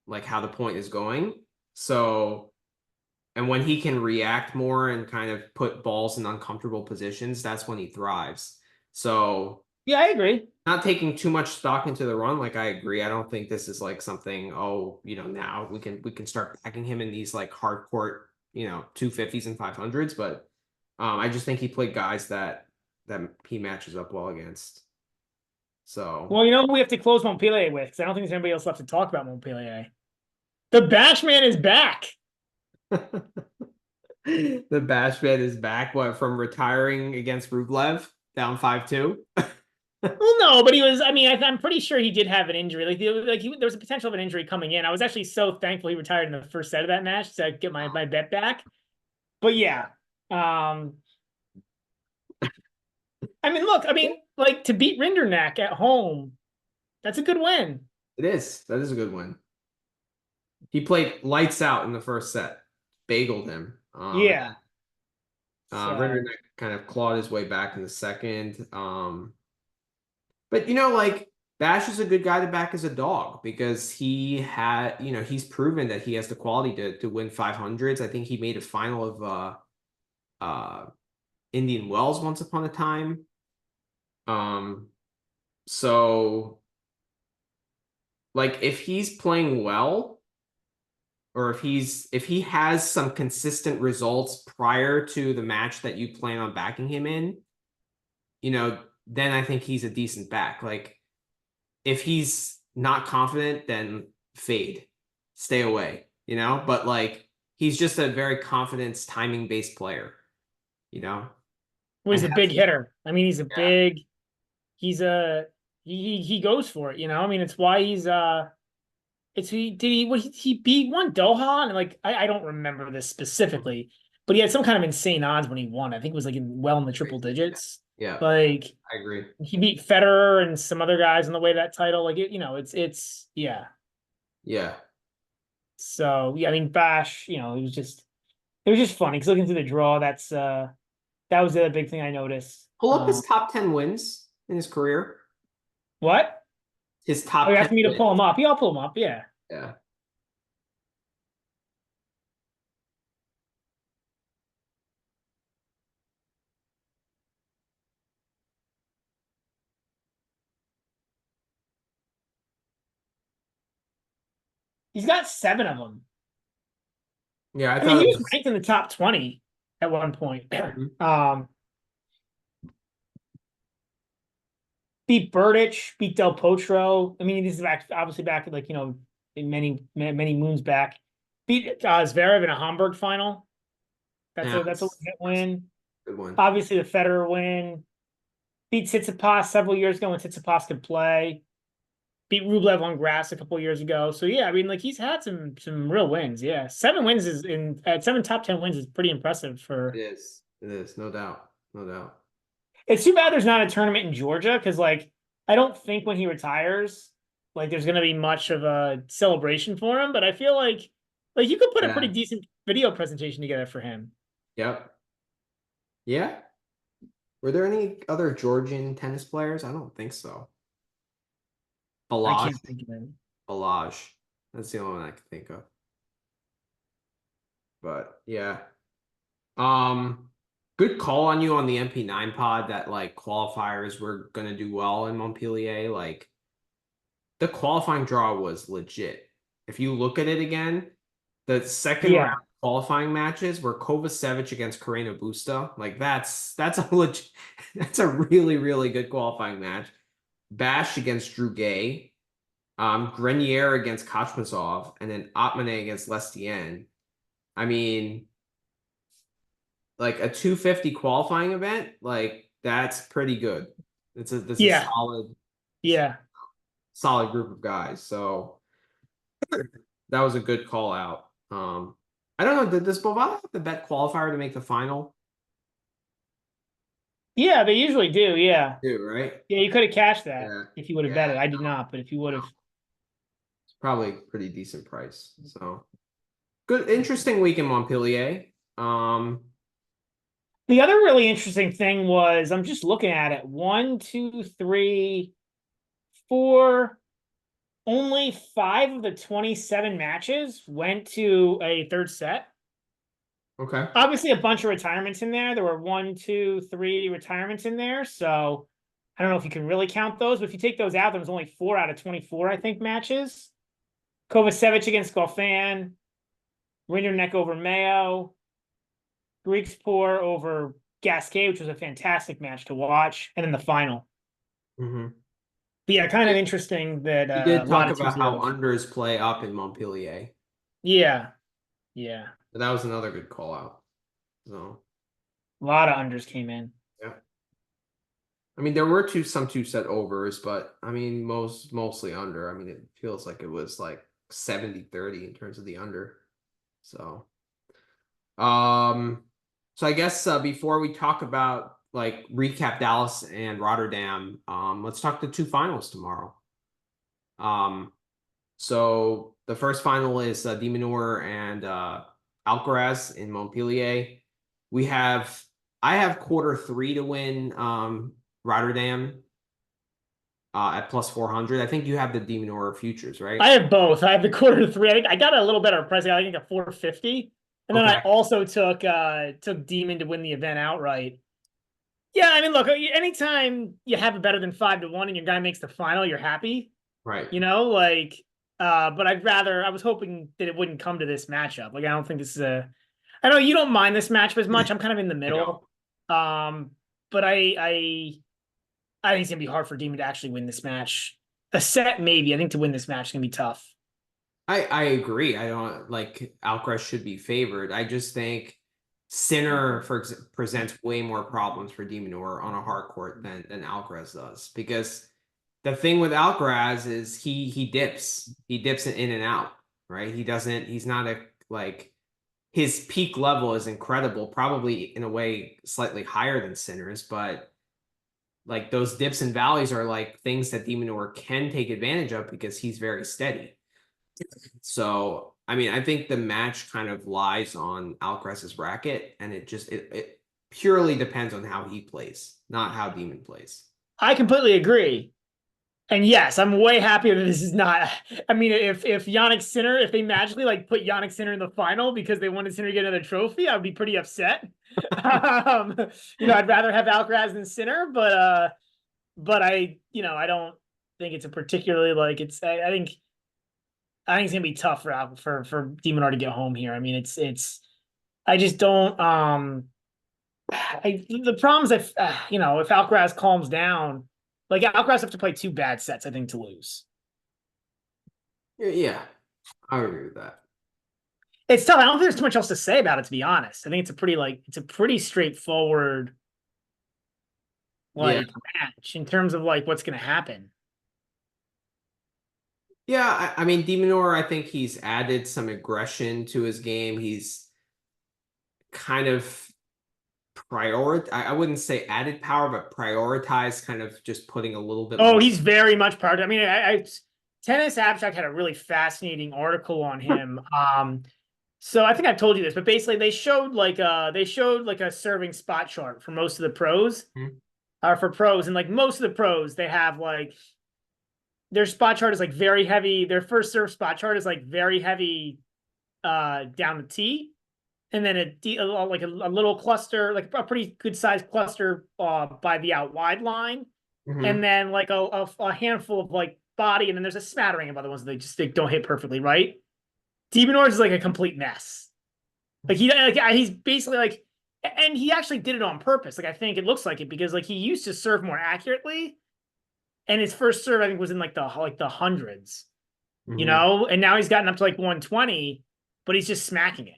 like how the point is going. So, and when he can react more and kind of put balls in uncomfortable positions, that's when he thrives. So yeah, I agree. Not taking too much stock into the run, like, I agree. I don't think this is like something, now we can start backing him in these like hard court, 250s and 500s, but I just think he played guys that he matches up well against. So, well, we have to close Montpellier with, because I don't think there's anybody else left to talk about Montpellier. The Bashman is back. the Bashman is back. What, from retiring against Rublev down 5-2? Well, no, but he was. I mean, I'm pretty sure he did have an injury. There was a potential of an injury coming in. I was actually so thankful he retired in the first set of that match, so I could get my bet back. But yeah, I mean, look, like, to beat Rinderknecht at home, that's a good win. It is. That is a good win. He played lights out in the first set, bageled him. Yeah. Rinderknecht kind of clawed his way back in the second. But like, Bash is a good guy to back as a dog, because he's proven that he has the quality to win 500s. I think he made a final of Indian Wells once upon a time. So, like, if he's playing well, or if he has some consistent results prior to the match that you plan on backing him in, then I think he's a decent back. Like, if he's not confident, then fade, stay away, but, like, he's just a very confidence timing based player, Well, he's a big hitter. I mean, he goes for it, I mean, it's why he's he beat one Doha, and, like, I don't remember this specifically, but he had some kind of insane odds when he won. I think it was like in the triple digits. Yeah, like, I agree. He beat Federer and some other guys on the way to that title. Like, it's yeah. Yeah. So yeah, I mean, Bash, it was just funny, because looking through the draw, that was the other big thing I noticed. Pull up his top 10 wins in his career. What? His top. You asked me to pull him up. Yeah, I'll pull him up. Yeah. Yeah. He's got 7 of them. Yeah, I mean, he was ranked in the top 20 at one point. Beat Berdych, beat Del Potro. I mean, this is obviously back, like, in many moons back. Beat Zverev in a Hamburg final. That's a legit win. Good one. Obviously, the Federer win. Beat Tsitsipas several years ago when Tsitsipas could play. Beat Rublev on grass a couple years ago. So yeah, I mean, like, he's had some real wins. Yeah, 7 wins at 7 top 10 wins is pretty impressive for. It is, no doubt. It's too bad there's not a tournament in Georgia, because, like, I don't think when he retires, like there's gonna be much of a celebration for him, but I feel like you could put a pretty Yeah. decent video presentation together for him. Yep. Yeah. Were there any other Georgian tennis players? I don't think so. I Balazs. can't think of him. Balazs. That's the only one I can think of. But yeah. Um, Good call on you on the MP9 pod that like qualifiers were gonna do well in Montpellier. Like the qualifying draw was legit. If you look at it again, the second Yeah. round qualifying matches were Kovacevic against Carreño Busta. Like that's a legit, that's a really, really good qualifying match. Bash against Drew Gay, Grenier against Kachmazov, and then Otmane against Lestien. I mean, like a 250 qualifying event, like that's pretty good. This is Yeah. Yeah. solid group of guys. So that was a good call out. I don't know. Does Bovada have the bet qualifier to make the final? Yeah, they usually do. Yeah. Do right? Yeah, you could have cashed that Yeah, if you would have bet yeah. it. I did not, but if you would have. It's probably a pretty decent price. So good, interesting week in Montpellier. Um, The other really interesting thing was I'm just looking at it. One, two, three, four. Only 5 of the 27 matches went to a third set. okay. Obviously, a bunch of retirements in there. There were 1, 2, 3 retirements in there. So I don't know if you can really count those, but if you take those out, there was only 4 out of 24, I think, matches. Kovacevic against Goffin, Rinderknecht over Mayo, Griekspoor over Gasquet, which was a fantastic match to watch, and then the final. Mm-hmm. But yeah, kind of interesting that You a did lot talk of about how 2-0s. unders play up in Montpellier. Yeah, yeah. But that was another good call out. So A lot of unders came in. yeah. I mean, there were some two set overs, but I mean, mostly under. I mean, it feels like it was like 70-30 in terms of the under. So, um, so I guess before we talk about like recap Dallas and Rotterdam, let's talk the two finals tomorrow. Um, so the first final is De Minaur and Alcaraz in Montpellier. I have quarter three to win Rotterdam at plus 400. I think you have the De Minaur futures, right? I have both. I have the quarter 3. I think I got a little better price. I think a 450. And then I Okay. also took Demon to win the event outright. Yeah, I mean, look, anytime you have it better than 5-1 and your guy makes the final, you're happy. Right. Like but I was hoping that it wouldn't come to this matchup. Like I don't think this is I know you don't mind this matchup as much. I'm kind of in the I don't. middle. But I think it's gonna be hard for Demon to actually win this match. A set, maybe. I think to win this match is gonna be tough. I agree. I don't like Alcaraz should be favored. I just think Sinner presents way more problems for De Minaur on a hard court than Alcaraz does, because the thing with Alcaraz is he dips. He dips in and out, right? He's not a like his peak level is incredible, probably in a way slightly higher than Sinner's, but like those dips and valleys are like things that De Minaur can take advantage of because he's very steady. So, I mean, I think the match kind of lies on Alcaraz's racket, and it purely depends on how he plays, not how Demon plays. I completely agree. And yes, I'm way happier that this is not. I mean, if Yannick Sinner, if they magically like put Yannick Sinner in the final because they wanted Sinner to get another trophy, I would be pretty upset. I'd rather have Alcaraz than Sinner, but I don't think it's a particularly like it's. I think it's gonna be tough for De Minaur to get home here. I mean, it's. I just don't. The problem is if Alcaraz calms down, like Alcaraz have to play 2 bad sets, I think, to lose. Yeah, I agree with that. It's tough. I don't think there's too much else to say about it, to be honest. I think it's a pretty straightforward Yeah. match in terms of like what's gonna happen. Yeah, I mean, De Minaur, I think he's added some aggression to his game. He's kind of I wouldn't say added power, but prioritize kind of just putting a little bit Oh, more. he's very much part. I mean, Tennis Abstract had a really fascinating article on him. So I think I've told you this, but basically they showed like a serving spot chart for most of the pros, or for pros, and like most of the pros, they have like their spot chart is like very heavy. Their first serve spot chart is like very heavy down the tee, and then like a little cluster, like a pretty good sized cluster by the out wide line, and then like a handful of like body, and then there's a smattering of other ones that they don't hit perfectly right. De Minaur is like a complete mess. Like he's basically like, and he actually did it on purpose. Like I think it looks like it because like he used to serve more accurately, and his first serve I think was in like the hundreds, you know, and now he's gotten up to like 120, but he's just smacking it.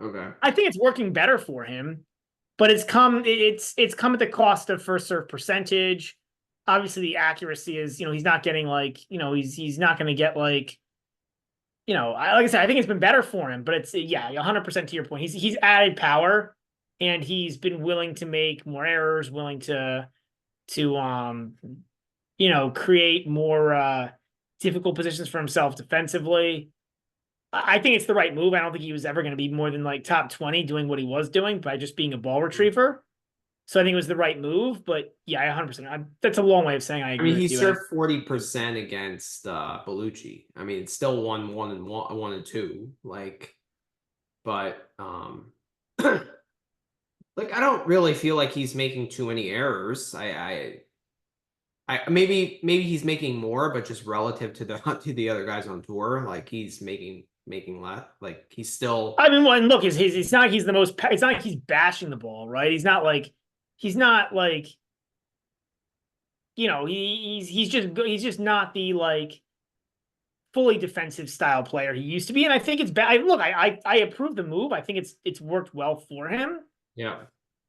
Okay. I think it's working better for him, but it's come at the cost of first serve percentage. Obviously, the accuracy is, you know, he's not getting like, you know, he's not going to get like, you know, like I said, I think it's been better for him, but it's 100% to your point. He's added power, and he's been willing to make more errors, willing to you know, create more difficult positions for himself defensively. I think it's the right move. I don't think he was ever going to be more than like top 20 doing what he was doing by just being a ball retriever. So I think it was the right move, but yeah, 100%. That's a long way of saying I agree mean, he with you. served 40% against Bellucci. I mean, it's still 1 and 2. Like, but like I don't really feel like he's making too many errors. I maybe he's making more, but just relative to the other guys on tour, like he's making less. Like he's still. I mean, well, and look, it's not like he's the most. It's not like he's bashing the ball, right? He's not like you know he's just not the like fully defensive style player he used to be. And I think it's bad. Look, I approve the move. I think it's worked well for him. Yeah.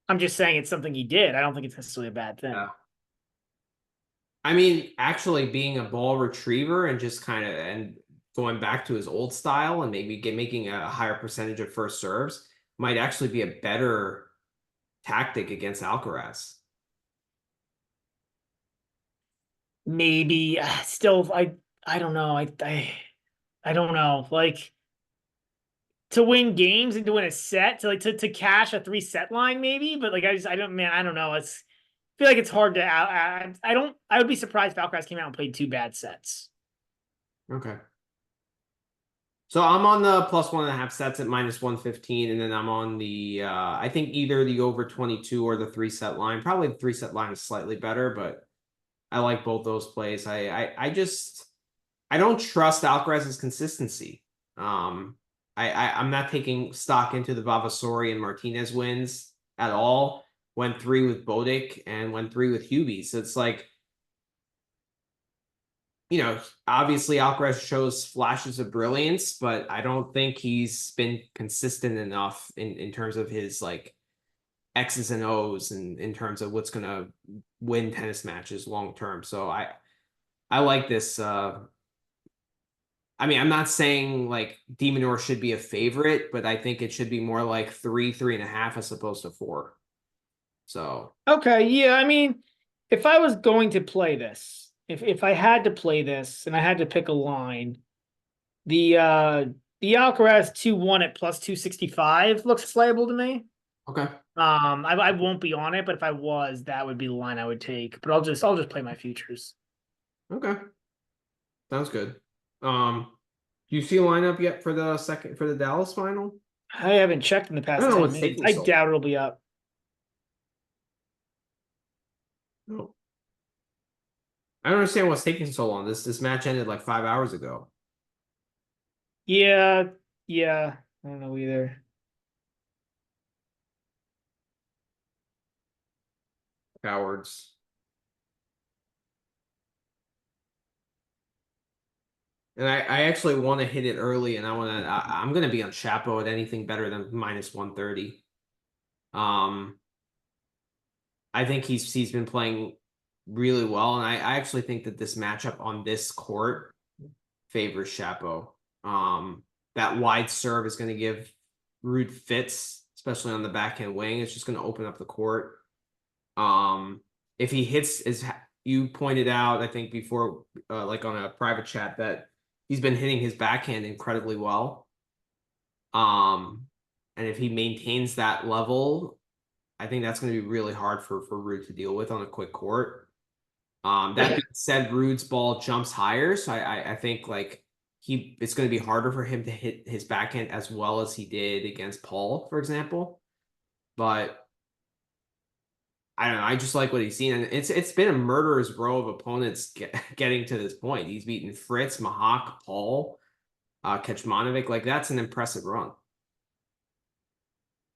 I'm just saying it's something he did. I don't think it's necessarily a bad thing. Yeah. I mean, actually being a ball retriever and just kind of and going back to his old style and maybe making a higher percentage of first serves might actually be a better tactic against Alcaraz. Maybe still, I don't know. I don't know. Like to win games and to win a set, to cash a 3-set line, maybe. But like I don't know. I feel like it's hard to. I would be surprised if Alcaraz came out and played 2 bad sets. Okay. So I'm on the +1.5 sets at -115, and then I'm on the I think either the over 22 or the 3-set line. Probably the 3-set line is slightly better, but I like both those plays. I don't trust Alcaraz's consistency. I'm not taking stock into the Vavasori and Martinez wins at all. Went 3 with Bodic and went 3 with Hubie. So it's like, you know, obviously Alcaraz shows flashes of brilliance, but I don't think he's been consistent enough in terms of his like X's and O's and in terms of what's going to win tennis matches long term. So I like this. I mean, I'm not saying like De Minaur should be a favorite, but I think it should be more like 3.5 as opposed to 4. So okay, yeah. I mean, if I was going to play this, if I had to play this and I had to pick a line, the Alcaraz 2-1 at +265 looks playable to me. okay. I won't be on it, but if I was, that would be the line I would take. But I'll just play my futures. Okay. Sounds good. Do you see a lineup yet for the Dallas final? I haven't checked in the past I don't know 10 what's minutes. taking I so doubt it'll be up. No. I don't understand what's taking so long. This match ended like 5 hours ago. Yeah, I don't know either. Cowards. And I actually want to hit it early, and I'm gonna be on Chapo at anything better than -130. I think he's been playing really well, and I actually think that this matchup on this court favors Chapo. That wide serve is going to give Ruud fits, especially on the backhand wing. It's just going to open up the court. If he hits, as you pointed out, I think before, like on a private chat, that he's been hitting his backhand incredibly well. And if he maintains that level, I think that's going to be really hard for Ruud to deal with on a quick court. That being said, Ruud's ball jumps higher, so I think like it's going to be harder for him to hit his backhand as well as he did against Paul, for example. But I don't know. I just like what he's seen, and it's been a murderer's row of opponents getting to this point. He's beaten Fritz, Mahak, Paul, Kecmanovic. Like that's an impressive run.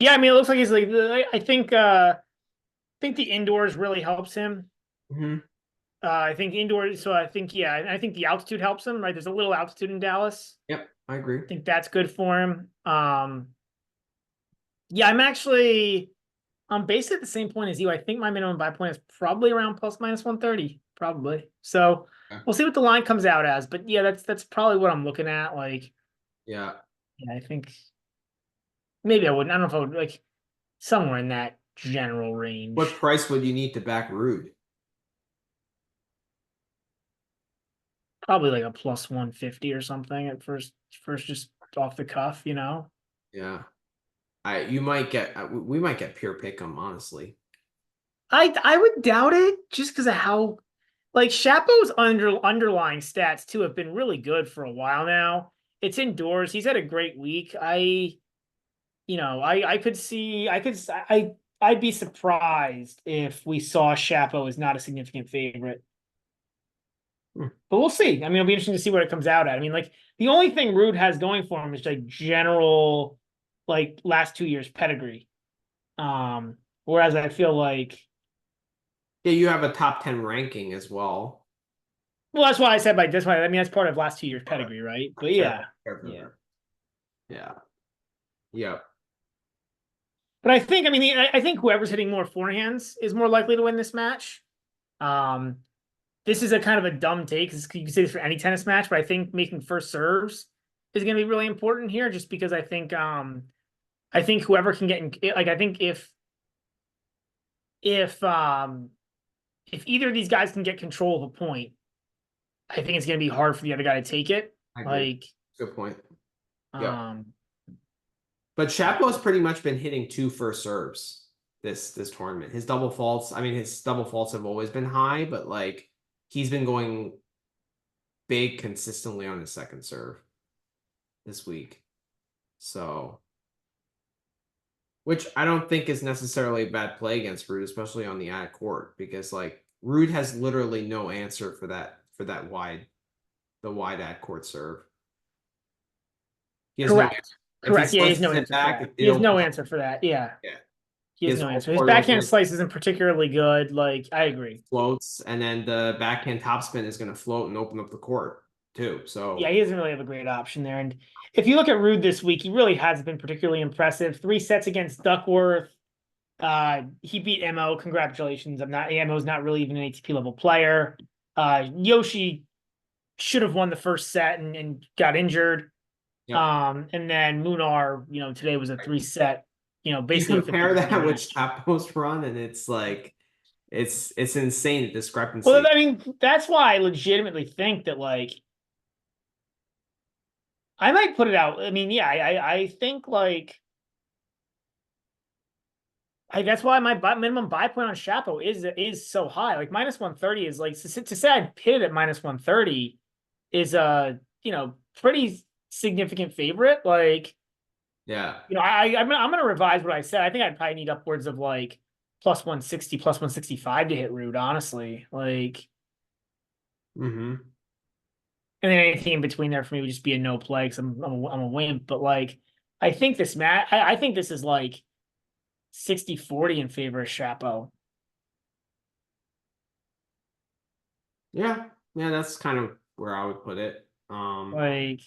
Yeah, I mean, it looks like he's like. I think the indoors really helps him. Mm-hmm. I think indoors. So I think I think the altitude helps him. Right, there's a little altitude in Dallas. Yep, I agree. I think that's good for him. Yeah, I'm basically at the same point as you. I think my minimum buy point is probably around plus minus 130, probably. So we'll see what the line comes out as. But yeah, that's probably what I'm looking at. Like, yeah, I think maybe I wouldn't. I don't know if I would like somewhere in that general range. What price would you need to back Ruud? Probably like a plus 150 or something at first just off the cuff, you know? Yeah. We might get pure pick'em, honestly. I would doubt it just because of how like Shapo's underlying stats too have been really good for a while now. It's indoors. He's had a great week. I'd be surprised if we saw Shapo as not a significant favorite. But we'll see. I mean, it'll be interesting to see what it comes out at. I mean, like the only thing Ruud has going for him is like general, like last 2 years pedigree. Whereas I feel like, yeah, you have a top 10 ranking as well. Well, that's why I said like this one. I mean, that's part of last 2 years pedigree, right? But yeah, yeah. But I think, I think whoever's hitting more forehands is more likely to win this match. This is a kind of a dumb take because you can say this for any tennis match, but I think making first serves is going to be really important here, just because I think whoever can get in, like I think if either of these guys can get control of a point, I think it's going to be hard for the other guy to take it. Like, good point. Yeah. But Shapo's pretty much been hitting 2 first serves this tournament. His double faults have always been high, but like he's been going big consistently on his second serve this week. So, which I don't think is necessarily a bad play against Ruud, especially on the ad court, because like Ruud has literally no answer for that wide ad court serve. He has correct. Correct. Yeah, he has no answer. He has no answer for that. Yeah. Yeah. He has no answer. His backhand slice isn't particularly good. Like, I agree. Floats, and then the backhand topspin is going to float and open up the court too. So yeah, he doesn't really have a great option there. And if you look at Ruud this week, he really has been particularly impressive. 3 sets against Duckworth. He beat Mo. Congratulations. Mo's not really even an ATP level player. Yoshi should have won the first set and got injured. Yep. And then Munar, today was a 3-set. Basically you compare that with Chapo's run, and it's like it's insane, the discrepancy. Well, I mean, that's why I legitimately think that like I might put it out. I mean, yeah, I think like that's why my minimum buy point on Shapo is so high. Like minus 130 is like to say I'd pit it at minus 130 is a pretty significant favorite. Like, yeah, I'm gonna revise what I said. I think I'd probably need upwards of like plus 160, plus 165 to hit Ruud, honestly. Like, and then anything in between there for me would just be a no play because I'm a wimp. But like, I think this match, I think this is like 60-40 in favor of Shapo. Yeah, that's kind of where I would put it. Like,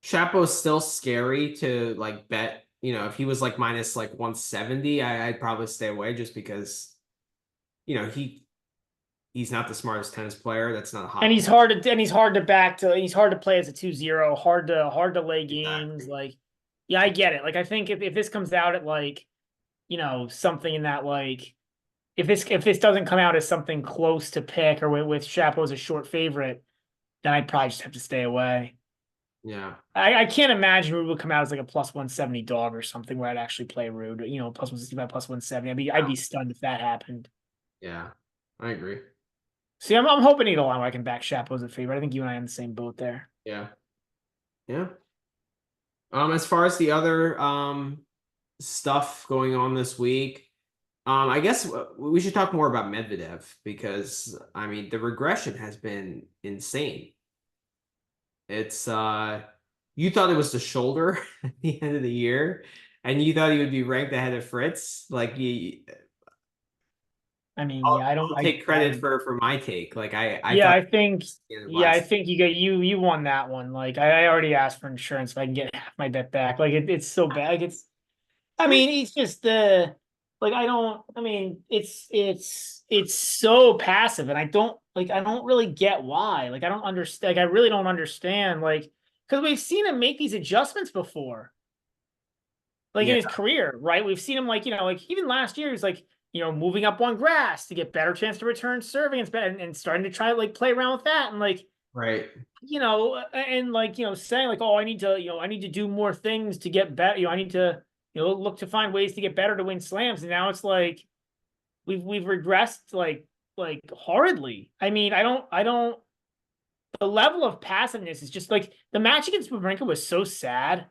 Shapo's still scary to like bet. If he was like minus like 170, I'd probably stay away just because, he's not the smartest tennis player. That's not a hot. And he's hard to back to. He's hard to play as a 2-0. Hard to lay games. Exactly. Like, Yeah, I get it. Like, I think if this comes out at like, something in that like, if this doesn't come out as something close to pick or with Chapo as a short favorite, then I'd probably just have to stay away. Yeah. I can't imagine Ruud would come out as like a plus 170 dog or something where I'd actually play Ruud, plus 165, plus 170. I'd be stunned if that happened. Yeah. I agree. See, I'm hoping either line I can back Chapo as a favorite. I think you and I are in the same boat there. Yeah. Yeah. As far as the other stuff going on this week, I guess we should talk more about Medvedev because I mean the regression has been insane. It's you thought it was the shoulder at the end of the year, and you thought he would be ranked ahead of Fritz. Like I mean, yeah, I don't. I'll take credit for my take. Like I Yeah, thought I think. Yeah, I last. think you won that one. Like, I already asked for insurance if I can get half my bet back. Like, it's so bad. Like, it's. I mean, he's just the. Like, I don't. I mean, it's so passive, and I don't really get why. Like, I don't understand. Like, I really don't understand. Like, because we've seen him make these adjustments before. Like in Yeah, his career, right? We've seen him like even last year, he's like, moving up on grass to get better chance to return serving and starting to try to like play around with that. And like, right. and like, saying like, oh, I need to do more things to get better. I need to, look to find ways to get better to win slams. And now it's like we've regressed like horridly. I mean, I don't the level of passiveness is just like the match against Wawrinka was so sad.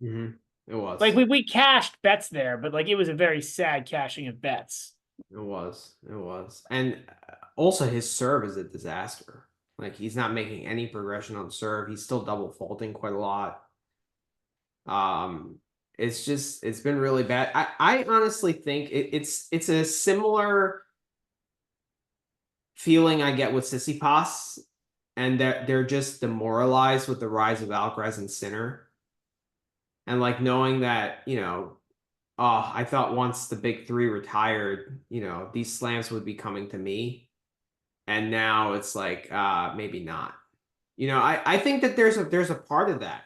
Mm-hmm. It Like was. we cashed bets there, but like it was a very sad cashing of bets. It was. It was. And also his serve is a disaster. Like he's not making any progression on serve. He's still double faulting quite a lot. Um, it's been really bad. I honestly think it's a similar feeling I get with Sissipas, and they're just demoralized with the rise of Alcaraz and Sinner. And like knowing that, I thought once the big three retired, these slams would be coming to me. And now it's like, maybe not. I think that there's a part of that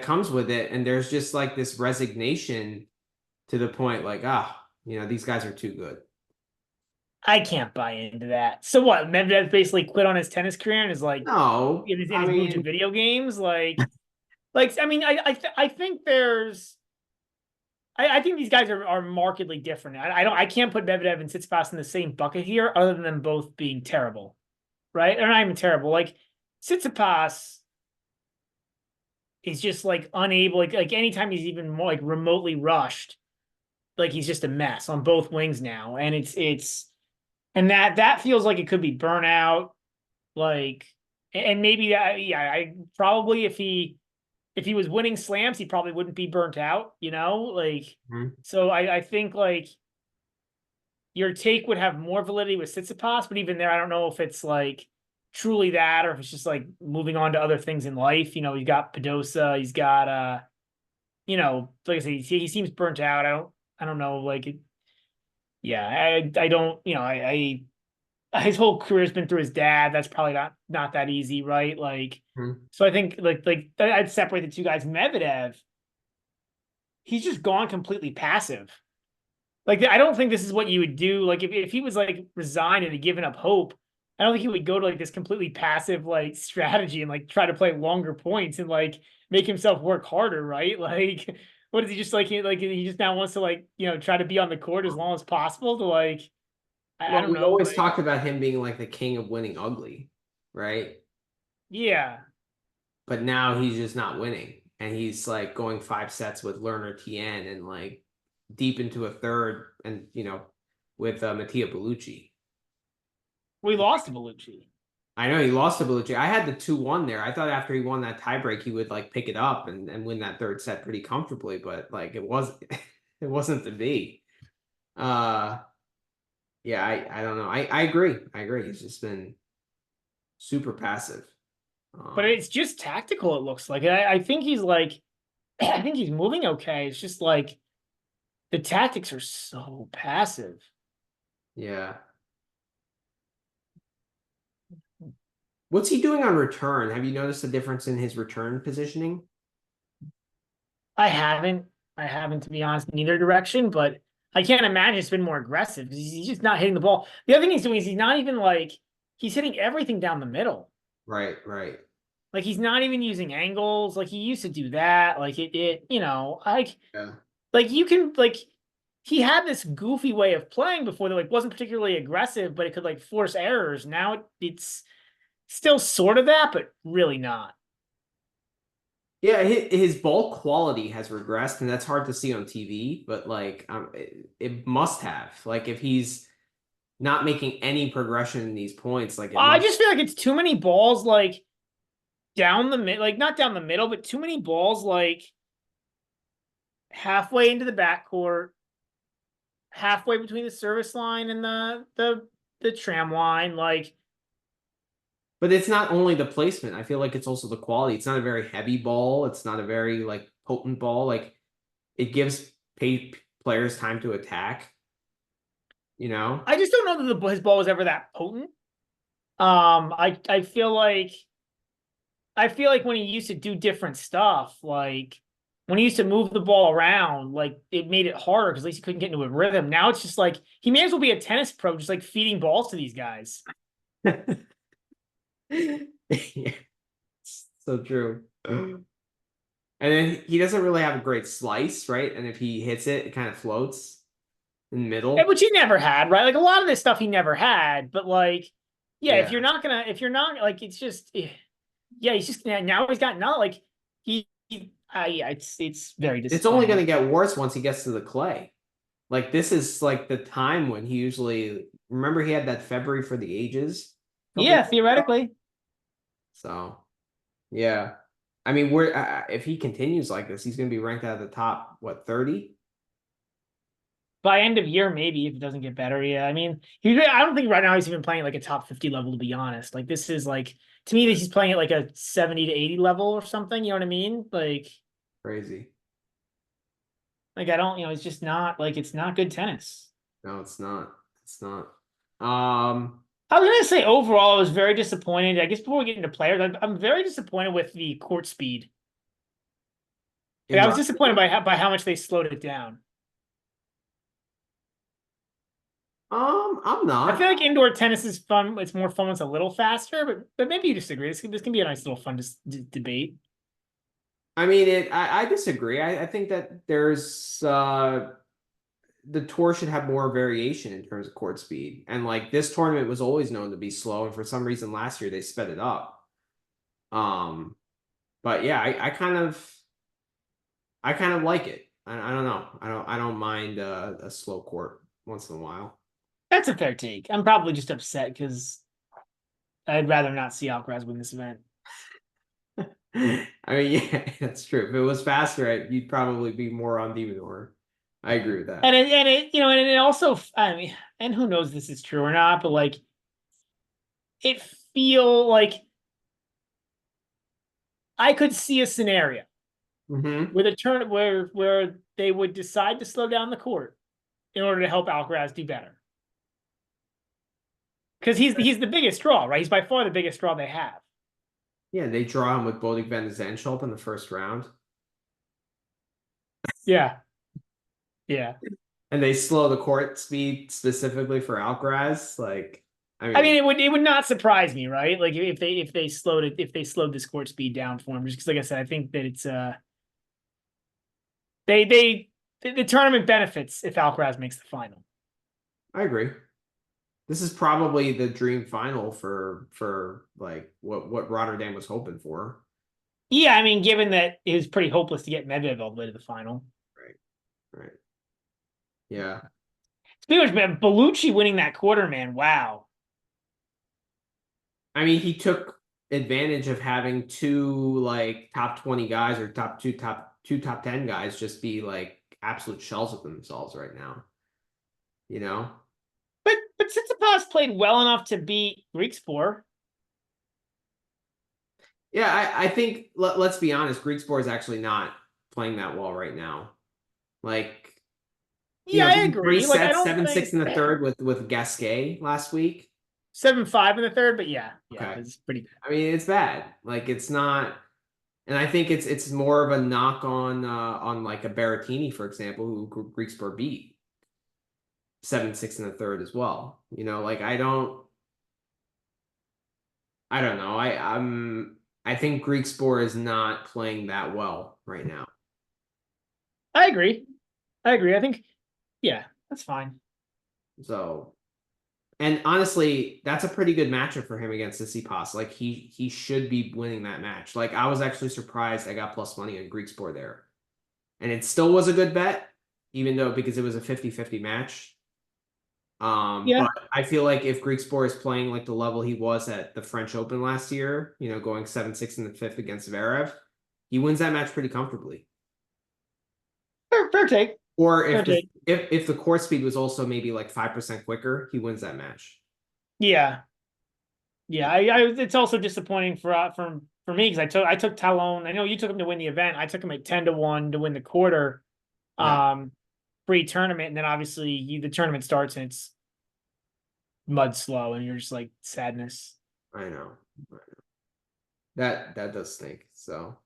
comes with it. And there's just like this resignation to the point like, these guys are too good. I can't buy into that. So what? Medvedev basically quit on his tennis career and is like No, and I he's moved to mean, video games. Like I mean, I think there's I think these guys are markedly different. I can't put Medvedev and Tsitsipas in the same bucket here, other than them both being terrible, right? They're not even terrible. Like Tsitsipas is just like unable. Like anytime he's even more like remotely rushed, like he's just a mess on both wings now, and it's and that feels like it could be burnout. Like, and maybe yeah, I probably if he was winning slams, he probably wouldn't be burnt out. Like mhm. so I think like your take would have more validity with Tsitsipas, but even there, I don't know if it's like truly that or if it's just like moving on to other things in life. He's got Padosa, he's got like I said, he seems burnt out. I don't know, like yeah, I don't, his whole career's been through his dad. That's probably not that easy, right? Like, Mhm. so I think like I'd separate the two guys. Medvedev, he's just gone completely passive. Like, I don't think this is what you would do. Like, if he was like resigned and had given up hope, I don't think he would go to like this completely passive like strategy and like try to play longer points and like make himself work harder, right? Like, what is he just like he just now wants to like try to be on the court as long as possible to like I Well, don't we know, always like talked about him being like the king of winning ugly, right? yeah. But now he's just not winning. And he's like going 5 sets with Lerner Tien and like deep into a third and with Mattia Bellucci. We lost to Bellucci. I know he lost to Bellucci. I had the 2-1 there. I thought after he won that tiebreak, he would like pick it up and win that third set pretty comfortably, but like it was it wasn't to be. Uh yeah, I don't know. I agree. I agree. He's just been super passive. But it's just tactical, it looks like. I think he's like I think he's moving okay. It's just like the tactics are so passive. Yeah. What's he doing on return? Have you noticed a difference in his return positioning? I haven't. I haven't, to be honest, in either direction, but I can't imagine it's been more aggressive because he's just not hitting the ball. The other thing he's doing is he's not even like he's hitting everything down the middle. Right, right. Like he's not even using angles. Like he used to do that. Like Yeah. like you can like he had this goofy way of playing before that like wasn't particularly aggressive, but it could like force errors. Now it's still sort of that, but really not. Yeah, his ball quality has regressed, and that's hard to see on TV, but like it must have. Like if he's not making any progression in these points, like it I must. just feel like it's too many balls like down the mid, like not down the middle, but too many balls like halfway into the backcourt, halfway between the service line and the tram line. Like But it's not only the placement. I feel like it's also the quality. It's not a very heavy ball. It's not a very like potent ball. Like it gives players time to attack. You know. I just don't know that his ball was ever that potent. I feel like when he used to do different stuff, like when he used to move the ball around, like it made it harder because at least he couldn't get into a rhythm. Now it's just like he may as well be a tennis pro, just like feeding balls to these guys. Yeah, so true. And then he doesn't really have a great slice, right? And if he hits it, it kind of floats in the middle. Which he never had, right? Like a lot of this stuff he never had, but like, yeah, Yeah. if you're not like, it's just, yeah, he's just now he's got not like yeah, it's very It's only going disappointing. to get worse once he gets to the clay. Like this is like the time when he usually remember he had that February for the ages a couple Yeah, years ago. theoretically, So yeah, I mean we're if he continues like this, he's going to be ranked out of the top what 30. by end of year, maybe if it doesn't get better. Yeah, I mean, I don't think right now he's even playing like a top 50 level. To be honest, like this is like to me, he's playing at like a 70 to 80 level or something. You know what I mean? Crazy. I don't, it's just not like it's not good tennis. No, it's not. It's not. Um, I was gonna say overall, I was very disappointed. I guess before we get into players, I'm very disappointed with the court speed. Like, in I was disappointed by how much they slowed it down. I'm I feel not. like indoor tennis is fun. It's more fun when it's a little faster, but maybe you disagree. This can be a nice little fun debate. I mean it. I disagree. I think that there's the tour should have more variation in terms of court speed. And like this tournament was always known to be slow, and for some reason last year they sped it up. Um, but yeah, I kind of like it. I don't know. I don't mind a slow court once in a while. That's a fair take. I'm probably just upset because I'd rather not see Alcaraz win this event. I mean, yeah, that's true. If it was faster, you'd probably be more on Minaur. I agree with that. And it also, I mean, and who knows if this is true or not, but like it feel like I could see a scenario Mm-hmm. where the turn where they would decide to slow down the court in order to help Alcaraz do better. Because he's the biggest draw, right? He's by far the biggest draw they have. Yeah, they draw him with Bodig van de Zandschulp in the first round. Yeah. Yeah. And they slow the court speed specifically for Alcaraz. Like, I I mean, mean, it would not surprise me, right? Like if they slowed this court speed down for him, just because like I said, I think that it's they the tournament benefits if Alcaraz makes the final. I agree. This is probably the dream final for like what Rotterdam was hoping for. Yeah, I mean, given that it was pretty hopeless to get Medvedev all the way to the final. Right. Right. Yeah. Speaking of man, Bellucci winning that quarter, man, wow. I mean, he took advantage of having two like top 20 guys or top 10 guys just be like absolute shells of themselves right now. You know? But Tsitsipas played well enough to beat Griekspoor. Yeah, I think let's be honest, Griekspoor is actually not playing that well right now. Like, Yeah, I three agree. Like I sets, don't 7-6 think in the third with Gasquet last week. 7-5 in the third, but yeah, Okay. it's pretty bad. I mean, it's bad. Like, it's not. And I think it's more of a knock on like a Berrettini, for example, who Griekspoor beat 7-6 in the third as well. Like I don't know. I think Griekspoor is not playing that well right now. I agree. I think, yeah, that's fine. So, and honestly, that's a pretty good matchup for him against Tsitsipas. Like he should be winning that match. Like I was actually surprised I got plus money on Griekspoor there. And it still was a good bet, even though because it was a 50-50 match. Yeah. But I feel like if Griekspoor is playing like the level he was at the French Open last year, going 7-6 in the fifth against Zverev, he wins that match pretty comfortably. Fair take. Or Fair if the take. if the court speed was also maybe like 5% quicker, he wins that match. Yeah. Yeah. It's also disappointing for me because I took Talon. I know you took him to win the event. I took him at 10-1 to win the quarter. Yeah, Pre-tournament, and then obviously the tournament starts and it's mud slow, and you're just like sadness. I know. That does stink. So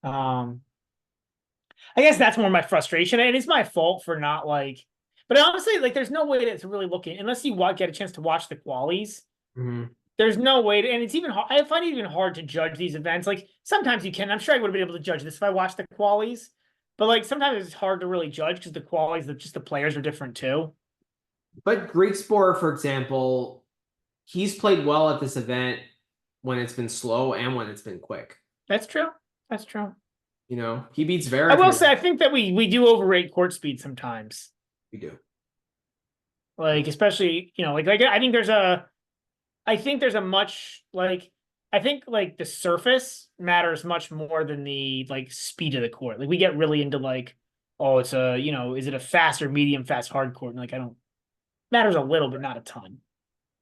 Um, I guess that's more my frustration, and it's my fault for not like. But honestly, like, there's no way to really look in unless you get a chance to watch the qualies. mhm. There's no way to, and it's even hard. I find it even hard to judge these events. Like sometimes you can. I'm sure I would have been able to judge this if I watched the qualies, but like sometimes it's hard to really judge because the qualies, just the players are different too. But Griekspoor, for example, he's played well at this event when it's been slow and when it's been quick. That's true. That's true. He beats I Zverev will here. say I think that we do overrate court speed sometimes. We do. Like especially, like I think there's a much like I think like the surface matters much more than the like speed of the court. Like we get really into like, oh, it's is it a fast or medium fast hard court? And like I don't matters a little, but not a ton.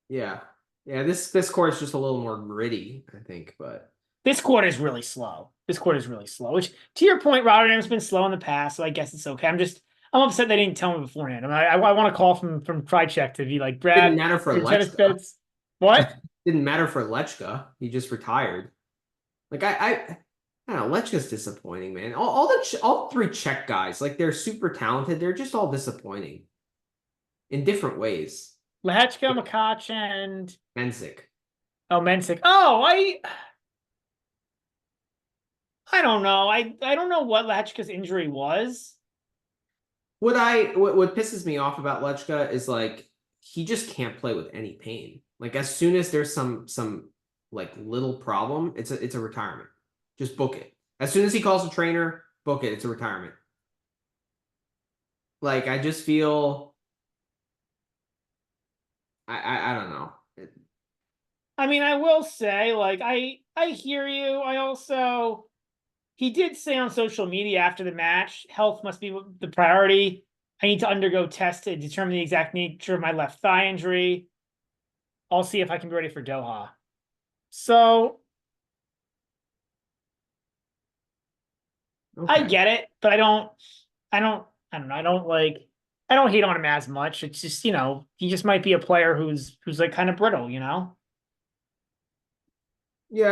Yeah. Yeah, this court is just a little more gritty, I think, but This court is really slow. This court is really slow. Which to your point, Rotterdam's been slow in the past, so I guess it's okay. I'm upset they didn't tell me beforehand. I mean, I want to call from TriCheck to be like, didn't Brad, matter for your tennis Lechka. bets. What? Didn't matter for Lechka. He just retired. Like I don't know, Lechka's disappointing, man. All three Czech guys, like they're super talented. They're just all disappointing in different ways. Lehechka, Hurkacz, and Menzik. Mensik. Oh, I don't know. I don't know what Lehechka's injury was. What pisses me off about Lechka is like he just can't play with any pain. Like as soon as there's some like little problem, it's a retirement. Just book it. As soon as he calls a trainer, book it. It's a retirement. Like I just feel I don't know. I mean, I will say, like, I hear you. He did say on social media after the match, health must be the priority. I need to undergo tests to determine the exact nature of my left thigh injury. I'll see if I can be ready for Doha. So Okay. I get it, but I don't know. I don't hate on him as much. It's just, he just might be a player who's like kind of brittle, Yeah,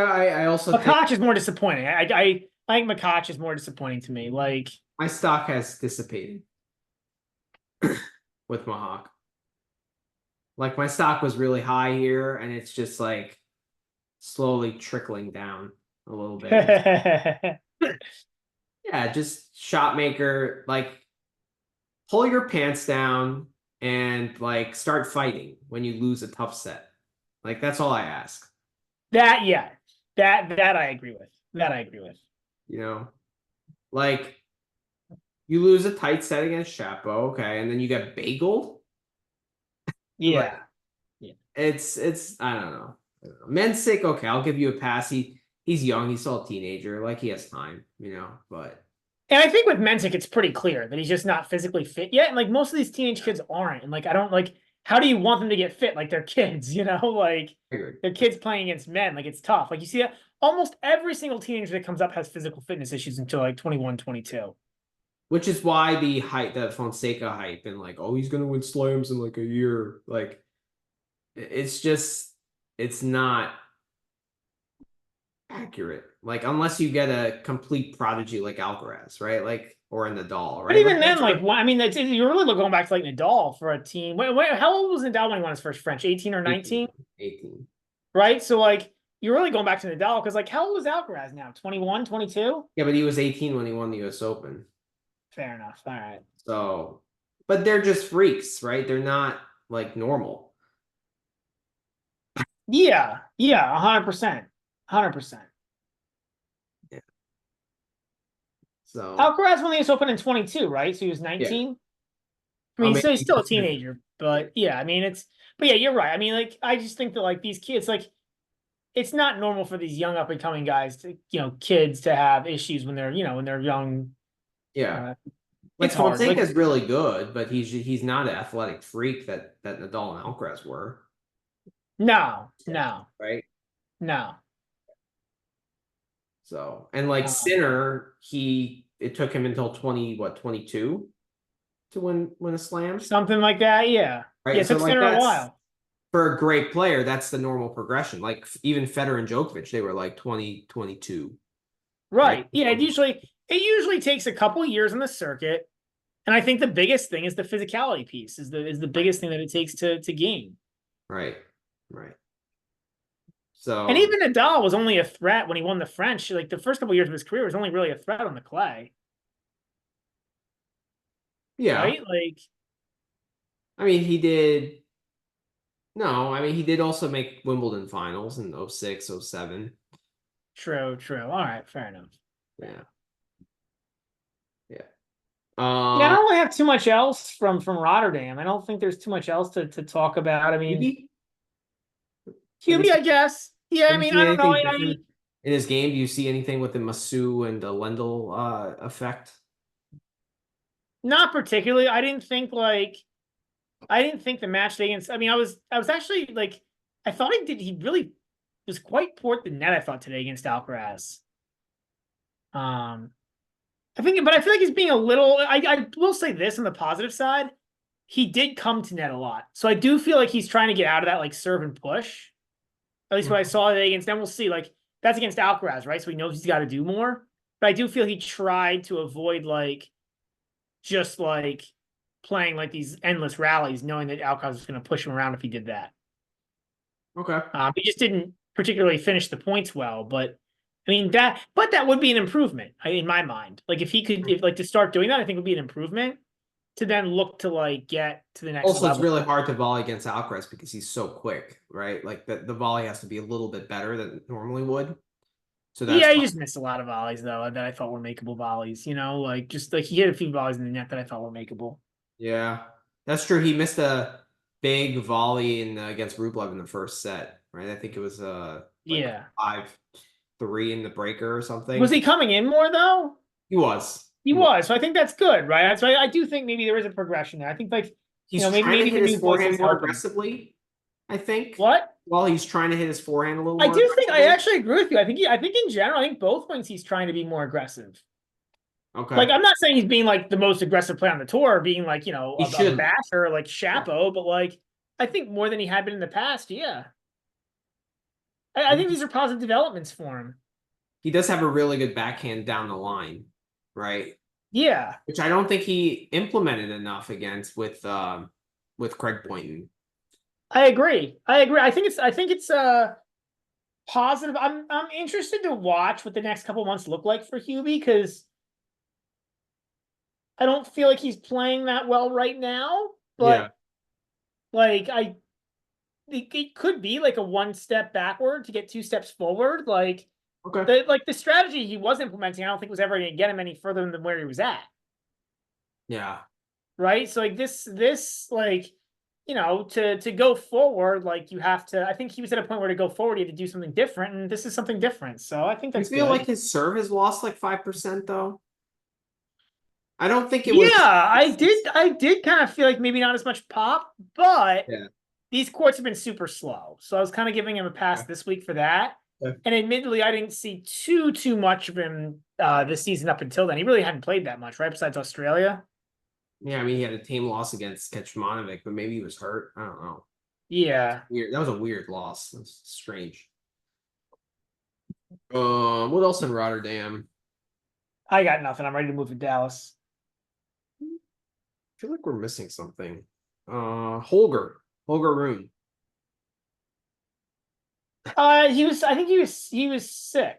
I also think Hurkacz is more disappointing. I think Hurkacz is more disappointing to me. Like my stock has dissipated with Mahawk. Like my stock was really high here, and it's just like slowly trickling down a little bit. Yeah, just shot maker, like pull your pants down and like start fighting when you lose a tough set. Like that's all I ask. that yeah. That I agree with. That I agree with. Like you lose a tight set against Chapo, okay, and then you get bageled. Like Yeah. Yeah. it's I don't know. Mensick, okay, I'll give you a pass. He's young, he's still a teenager, like he has time, but And I think with Mensik, it's pretty clear that he's just not physically fit yet. And like most of these teenage kids aren't. And like I don't like how do you want them to get fit? Like they're kids, like they're kids playing against men. Like it's tough. Like you see that almost every single teenager that comes up has physical fitness issues until like 21, 22. which is why the Fonseca hype and like, oh, he's gonna win slams in like a year. Like it's just it's not accurate. Like unless you get a complete prodigy like Alcaraz, right? Like or a Nadal, But right? even Like then, that's like, what I mean, you're really going back to like Nadal for a team. How old was Nadal when he won his first French? 18 or 19? 18. Right? So, like, you're really going back to Nadal because, like, how old is Alcaraz now? 21, 22? Yeah, but he was 18 when he won the US Open. Fair enough. All right. So, but they're just freaks, right? They're not like normal. Yeah. Yeah. 100%. 100%. Yeah. So, Alcaraz won the US Open in 22, right? So he was yeah. 19. I I mean, mean, so he's still a teenager, but yeah, I mean, but yeah, you're right. I mean, like, I just think that, like, these kids, like, it's not normal for these young up and coming guys to, kids to have issues when they're, when they're young. yeah. Uh, Like it's hard. Like, Fonseca's really good, but he's not an athletic freak that Nadal and Alcaraz were. no, Yeah. no, Right. no. So, and like Um, Sinner, it took him until 22 to win a slam, Something like that. Yeah. Yeah. right? It So took like Sinner a that's while. for a great player, that's the normal progression. Like even Federer and Djokovic, they were like 22, right? Right. Yeah. It usually takes a couple years on the circuit. And I think the biggest thing is the physicality piece is the biggest thing that it takes to gain. Right. Right. And So even Nadal was only a threat when he won the French. Like the first couple of years of his career was only really a threat on the clay. yeah, Right? Like, I mean he did no, I mean he did also make Wimbledon finals in 06, 07. true, true. All right, fair enough. Yeah. Yeah. Yeah, I Um don't really have too much else from Rotterdam. I don't think there's too much else to talk about. I mean, maybe Hubie, I guess. Yeah, have I you mean, seen I don't know. anything different in his game? Do you see anything with the Masu and the Lendl effect? Not particularly. I didn't think the match day against. I mean, I was actually like, I thought he did. He really was quite poor at the net. I thought today against Alcaraz. Um, but I feel like he's being a little. I will say this on the positive side, he did come to net a lot, so I do feel like he's trying to get out of that like serve and push. At least what I saw today against. Then we'll see. Like that's against Alcaraz, right? So he knows he's got to do more. But I do feel he tried to avoid like just like playing like these endless rallies, knowing that Alcaraz was going to push him around if he did that. Okay. He just didn't particularly finish the points well, but I mean that would be an improvement in my mind. Like if he could, if like to start doing that, I think would be an improvement to then look to like get to the next Also, it's level. really hard to volley against Alcaraz because he's so quick, right? Like the volley has to be a little bit better than it normally would. So that's Yeah, he just missed a lot of volleys though that I thought were makeable volleys. Like just like he hit a few volleys in the net that I thought were makeable. yeah, that's true. He missed a big volley against Rublev in the first set, right? I think it was like Yeah. 5-3 in the breaker or Was something. he coming in more though? He was. He was. So I think that's good, right? So I do think maybe there is a progression there. I think like He's maybe trying to maybe the hit his new forehand voices more help him. aggressively, I think. What? While he's trying to hit his forehand a little I more do think I aggressively. actually agree with you. I think in general, I think both wings he's trying to be more aggressive. Okay. Like I'm not saying he's being like the most aggressive player on the tour, being like He a should. basher like Yeah. Chapo, but like I think more than he had been in the past. Yeah, I think these are positive developments for him. He does have a really good backhand down the line, right? Yeah, Which I don't think he implemented enough against with Craig Boynton. I agree. I think it's positive. I'm interested to watch what the next couple months look like for Hubie because I don't feel like he's playing that well right now. Yeah. But like it could be like a one step backward to get two steps forward. Like Okay. the strategy he was implementing, I don't think was ever going to get him any further than where he was at. Yeah. Right. So like this like to go forward, like you have to. I think he was at a point where to go forward, you had to do something different, and this is something different. So I think You that's feel good. like his serve has lost like 5% though? I don't think it Yeah, was. I did kind of feel like maybe not as much pop, but Yeah. these courts have been super slow. So I was kind of giving him a pass this week for that. Okay. And admittedly, I didn't see too much of him this season up until then. He really hadn't played that much, right? Besides Australia. Yeah, I mean he had a tame loss against Kecmanovic, but maybe he was hurt. I don't know. Yeah. Weird. That was a weird loss. That's strange. What else in Rotterdam? I got nothing. I'm ready to move to Dallas. I feel like we're missing something. Holger Rune. I think he was sick.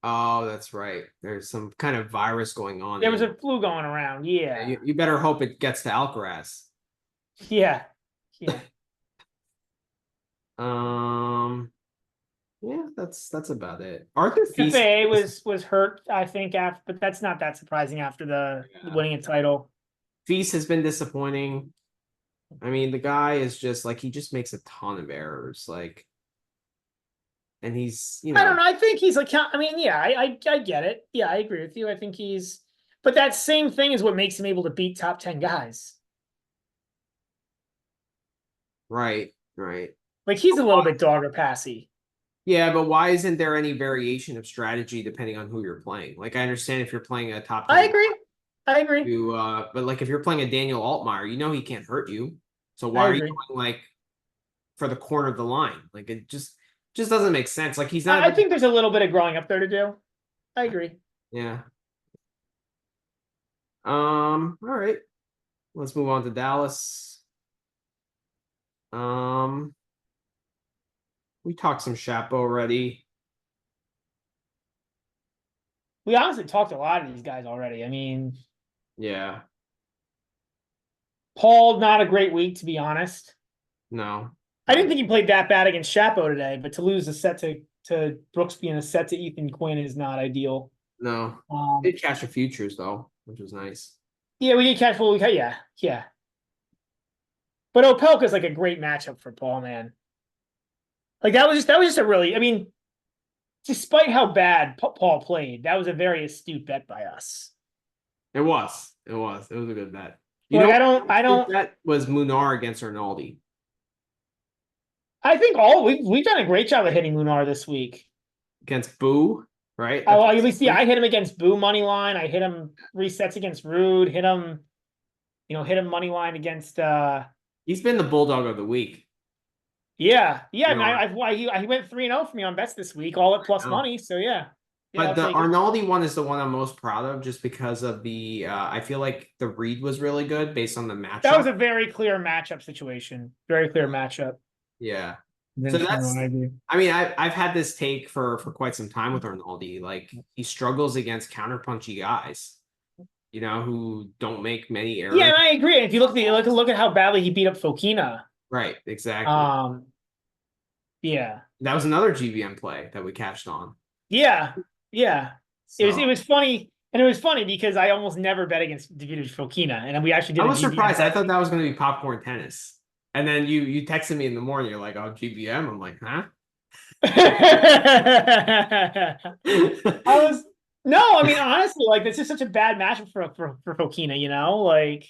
Oh, that's right. There's some kind of virus going on There was in. a flu going around. Yeah, Yeah. you better hope it gets to Alcaraz. Yeah. Yeah. Um, yeah, that's about it. Arthur Feast. FAA was hurt, I think, after, but that's not that surprising after the Yeah. winning a title. Feast has been disappointing. I mean, the guy is just like he just makes a ton of errors, like, and he's I don't know. I think he's like, I mean, yeah, I get it. Yeah, I agree with you. I think but that same thing is what makes him able to beat top 10 guys. right. Like he's a little bit dog or passy. Yeah, but why isn't there any variation of strategy depending on who you're playing? Like, I understand if you're playing a top I 10, agree. I agree. but like if you're playing a Daniel Altmaier, you know he can't hurt you. So I why are you agree. going like for the corner of the line? Like it just doesn't make sense. Like he's not. I think there's a little bit of growing up there to do. I agree. Yeah. All right. Let's move on to Dallas. Um, we talked some Chapo already. We honestly talked a lot of these guys already. I mean, Yeah. Paul, not a great week, to be honest. No. I didn't think he played that bad against Chapo today, but to lose a set to Brooksby and a set to Ethan Quinn is not ideal. No. Did cash a futures though, which was nice. Yeah, we did catch full. Yeah, yeah. But Opelka's like a great matchup for Paul, man. Like that was just a really. I mean, despite how bad Paul played, that was a very astute bet by us. It was. It was a good bet. You Like know, I don't. that was Munar against Arnaldi. I think we've done a great job of hitting Munar this week. Against Boo, right? Oh, at least yeah, I hit him against Boo money line. I hit him resets against Ruud. Hit him, hit him money line against. He's been the bulldog of the week. Yeah. I Munar. mean, he went 3-0 for me on bets this week, all at plus money. So yeah. But the Arnaldi one is the one I'm most proud of just because of the I feel like the read was really good based on the matchup. That was a very clear matchup situation. Very clear matchup. Yeah. So that's I mean, I've had this take for quite some time with Arnaldi. Like he struggles against counterpunchy guys, who don't make many errors. Yeah, and I agree. If you look at how badly he beat up Fokina. Right, exactly. Yeah. That was another GBM play that we cashed on. Yeah. So. It was funny. And it was funny because I almost never bet against David Fokina. And we actually did. I was surprised. I thought that was going to be popcorn tennis. And then you texted me in the morning. You're like, oh, GBM. I'm like, huh? No, I mean, honestly, like, this is such a bad matchup for Fokina, like.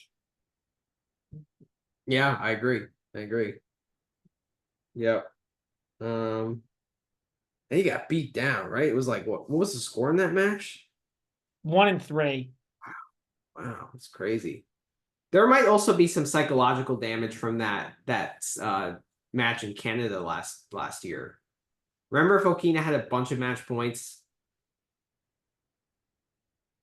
Yeah, I agree. Yep. He got beat down, right? It was like, what was the score in that match? 1-3. Wow, that's crazy. There might also be some psychological damage from that match in Canada last year. Remember, Fokina had a bunch of match points.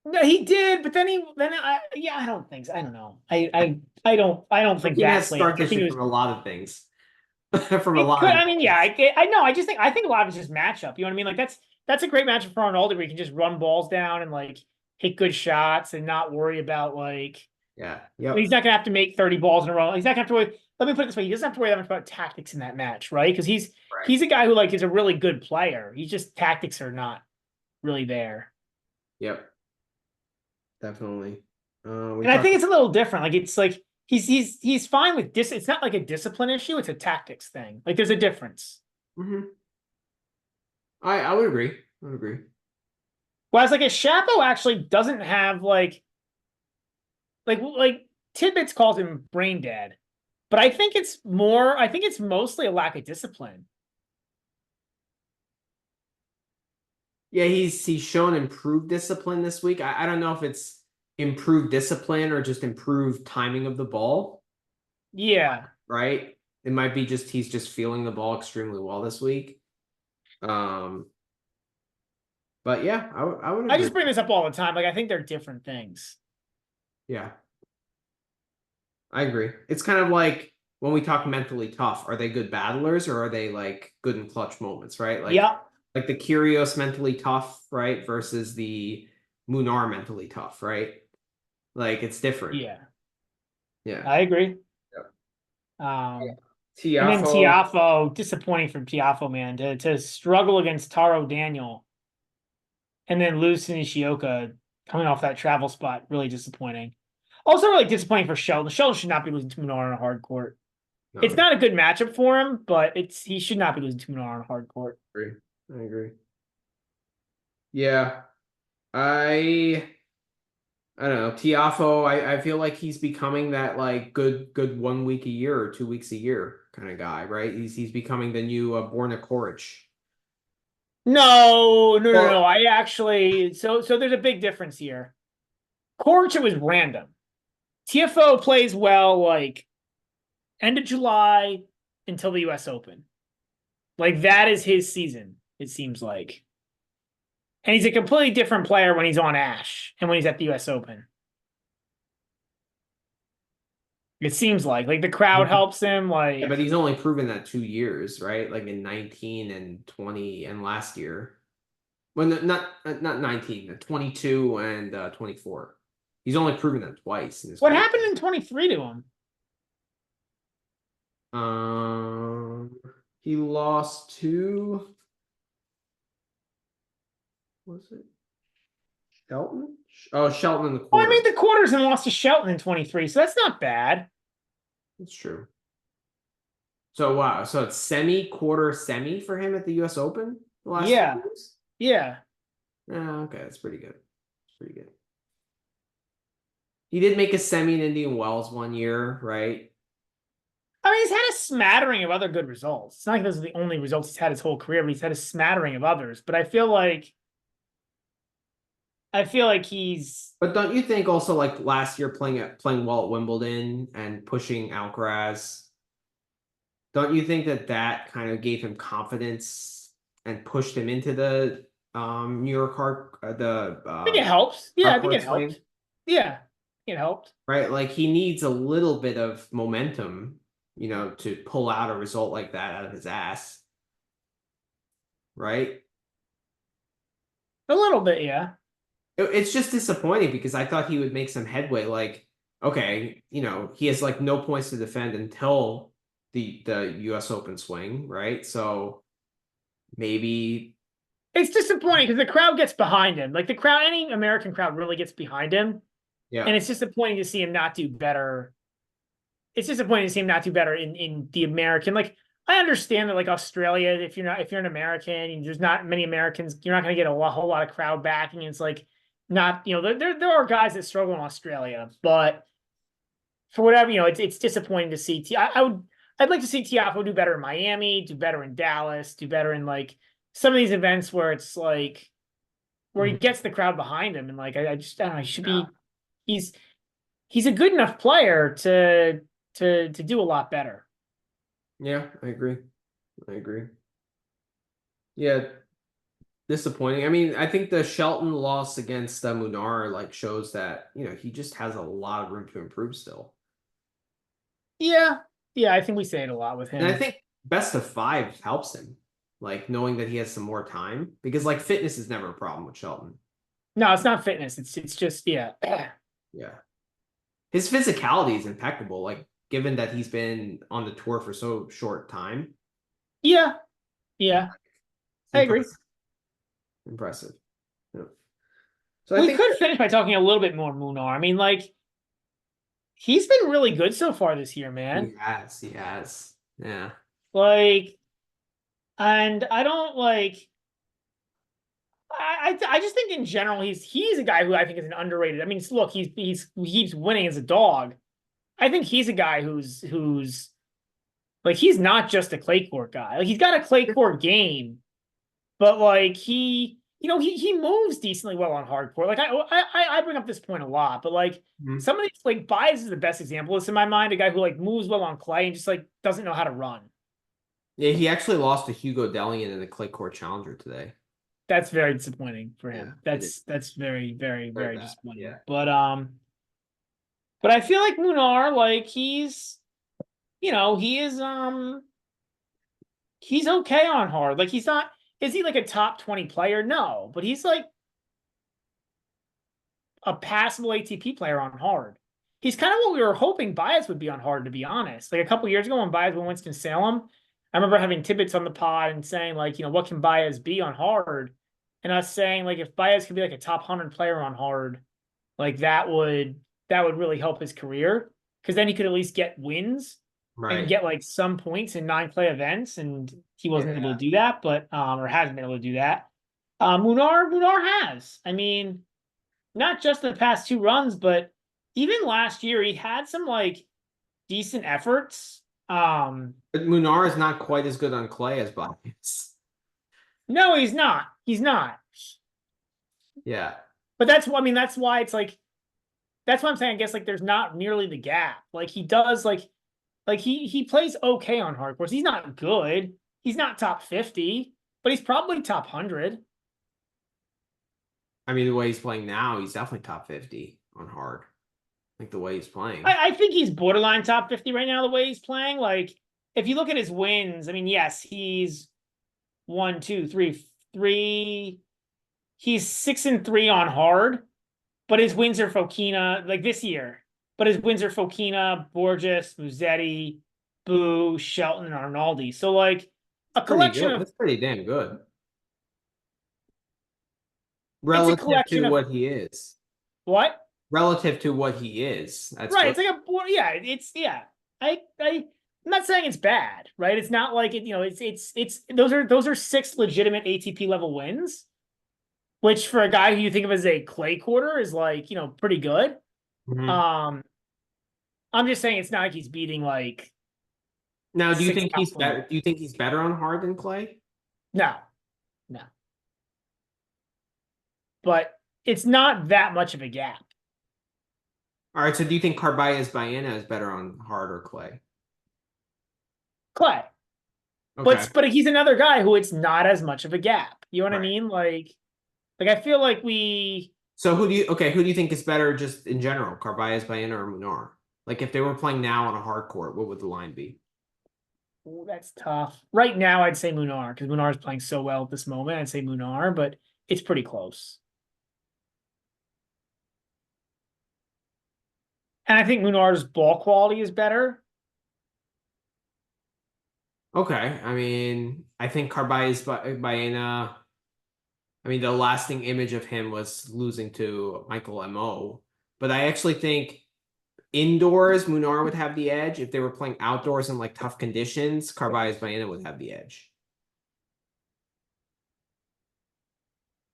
No, he did, but then I don't think so. I don't know. I don't think that start from a lot of things. I mean, yeah, I know. I think a lot of it's just matchup. You know what I mean? Like that's a great matchup for Arnaldo where you can just run balls down and like hit good shots and not worry about like. Yeah. He's not gonna have to make 30 balls in a row. He's not gonna have to worry. Let me put it this way: he doesn't have to worry that much about tactics in that match, right? Because he's a guy who like is a really good player. He's just tactics are not really there. Yep. Definitely. And I think it's a little different. Like it's like he's fine with this. It's not like a discipline issue. It's a tactics thing. Like there's a difference. Mm-hmm. I would agree. Whereas like a Chapo actually doesn't have like Tidbits calls him brain dead, but I think it's mostly a lack of discipline. Yeah, he's shown improved discipline this week. I don't know if it's improved discipline or just improved timing of the ball. Yeah. Right? It might be he's just feeling the ball extremely well this week. But yeah, I would I agree. just bring this up all the time. Like, I think they're different things. Yeah, I agree. It's kind of like when we talk mentally tough, are they good battlers or are they like good in clutch moments, right? Yeah. Like the Kyrgios mentally tough, right? Versus the Munar mentally tough, right? Like it's different. Yeah. Yeah. I agree. Yep. Um, and then Tiafo. Tiafo, disappointing from Tiafo, man, to struggle against Taro Daniel and then lose to Nishioka coming off that travel spot, really disappointing. Also, really disappointing for Sheldon. Sheldon should not be losing to Munar on a hard court. It's No, not a good matchup for him, but he should not be losing to Munar on a hard court. I agree. I agree. Yeah. I I don't know. Tiafo, I feel like he's becoming that like good 1 week a year or 2 weeks a year kind of guy, right? He's becoming the new Borna Koric. No, no, no, Or no. I actually so there's a big difference here. Korch, was random. TFO plays well like end of July until the US Open. Like that is his season, it seems like. And he's a completely different player when he's on Ash and when he's at the US Open. It seems like the crowd helps him. yeah, Like but he's only proven that 2 years, right? Like in 19 and 20 and last year. Well, not 19, 22 and 24. He's only proven that twice in his what career. happened in 23 to him? Um, he lost to was it Shelton? Oh, Shelton in the Oh, I made quarters. the quarters and lost to Shelton in 23, so that's not bad. That's true. So wow, so it's semi, quarter, semi for him at the U.S. Open the last few Yeah. years. Yeah. Okay, that's pretty good. That's pretty good. He did make a semi in Indian Wells 1 year, right? I mean, he's had a smattering of other good results. It's not like those are the only results he's had his whole career, but he's had a smattering of others. But I feel like he's But don't you think also like last year playing well at Wimbledon and pushing Alcaraz, don't you think that kind of gave him confidence and pushed him into the New York I think it helps. Yeah, I hard think court it swing, helped. Yeah, it helped. right? Like he needs a little bit of momentum, to pull out a result like that out of his ass, right? A little bit, yeah. It's just disappointing because I thought he would make some headway. Like, okay, he has like no points to defend until the U.S. Open swing, right? So maybe, It's disappointing because the crowd gets behind him. Like the crowd, any American crowd really gets behind him. yeah, And it's disappointing to see him not do better. It's disappointing to see him not do better in the American. Like I understand that like Australia, if you're an American and there's not many Americans, you're not going to get a whole lot of crowd backing. It's like not, there are guys that struggle in Australia, but for whatever, it's disappointing to see. I'd like to see Tiafoe do better in Miami, do better in Dallas, do better in like some of these events where it's like where he Mhm. gets the crowd behind him, and like I just I don't know, he should Yeah, be. He's he's a good enough player to do a lot better. yeah, I agree. I agree. Yeah, disappointing. I mean, I think the Shelton loss against Munar like shows that he just has a lot of room to improve still. Yeah, yeah, I think we say it a lot with And I him. think best of five helps him, like knowing that he has some more time because like fitness is never a problem with Shelton. No, it's not fitness. It's just yeah. Yeah. His physicality is impeccable, like given that he's been on the tour for so short time. Yeah, yeah, It's I agree. impressive. Impressive. Yeah. So I We think could finish by talking a little bit more Munar. I mean, like he's been really good so far this year, man. he has. Yeah. Like, and I don't like. I just think in general he's a guy who I think is an underrated. I mean, look, he keeps winning as a dog. I think he's a guy who's like he's not just a clay court guy. Like he's got a clay court game, but like he moves decently well on hard court. Like I bring up this point a lot, but like Mhm. some of these like Bias is the best example of this in my mind. A guy who like moves well on clay and just like doesn't know how to run. Yeah, he actually lost to Hugo Dellien in the clay court challenger today. That's very disappointing for him. Yeah, That's very, very, very bad. disappointing. Yeah. But I feel like Munar, like he's he's okay on hard. Like he's not, is he like a top 20 player? No, but he's like a passable ATP player on hard. He's kind of what we were hoping Baez would be on hard, to be honest. Like a couple years ago when Baez went Winston-Salem, I remember having Tibbets on the pod and saying, like, what can Baez be on hard? And us saying, like, if Baez could be like a top 100 player on hard, like that would really help his career, because then he could at least get wins and get like some points in 9-play events, and he wasn't able to do that, but or hasn't been able to do that. Munar has. I mean, not just the past 2 runs, but even last year he had some like decent efforts. But Munar is not quite as good on clay as Baez. No, he's not. He's not. Yeah. But that's why it's like, that's what I'm saying. I guess like there's not nearly the gap. Like he does like he plays okay on hard course. He's not good. He's not top 50, but he's probably top 100. I mean, the way he's playing now, he's definitely top 50 on hard. Like the way he's playing. I think he's borderline top 50 right now, the way he's playing. Like, if you look at his wins, I mean, yes, he's 1, 2, 3, 3. He's 6-3 on hard, but his wins are Fokina, like this year. But his wins are Fokina, Borges, Musetti, Boo, Shelton, and Arnaldi. So, like, a collection of... That's pretty damn good. Relative to what he is. What? Relative to what he is. That's right. good. It's like I'm not saying it's bad, right? It's not like it's those are 6 legitimate ATP level wins, which for a guy who you think of as a clay quarter is like, pretty good. Mm-hmm. I'm just saying it's not like he's beating like. Now, do you think he's better? Do you think he's better on hard than clay? No. But it's not that much of a gap. All right. So, do you think Baena is better on hard or clay? Clay. Okay. But he's another guy who it's not as much of a gap. You know what I mean? Like I feel like we. So who do you think is better just in general, Baena or Munar? Like if they were playing now on a hard court, what would the line be? Oh, that's tough. Right now, I'd say Munar, because Munar is playing so well at this moment. I'd say Munar, but it's pretty close. And I think Munar's ball quality is better. Okay. I mean, I think Baena, I mean, the lasting image of him was losing to Michael Mo. But I actually think indoors, Munar would have the edge. If they were playing outdoors in like tough conditions, Baena would have the edge.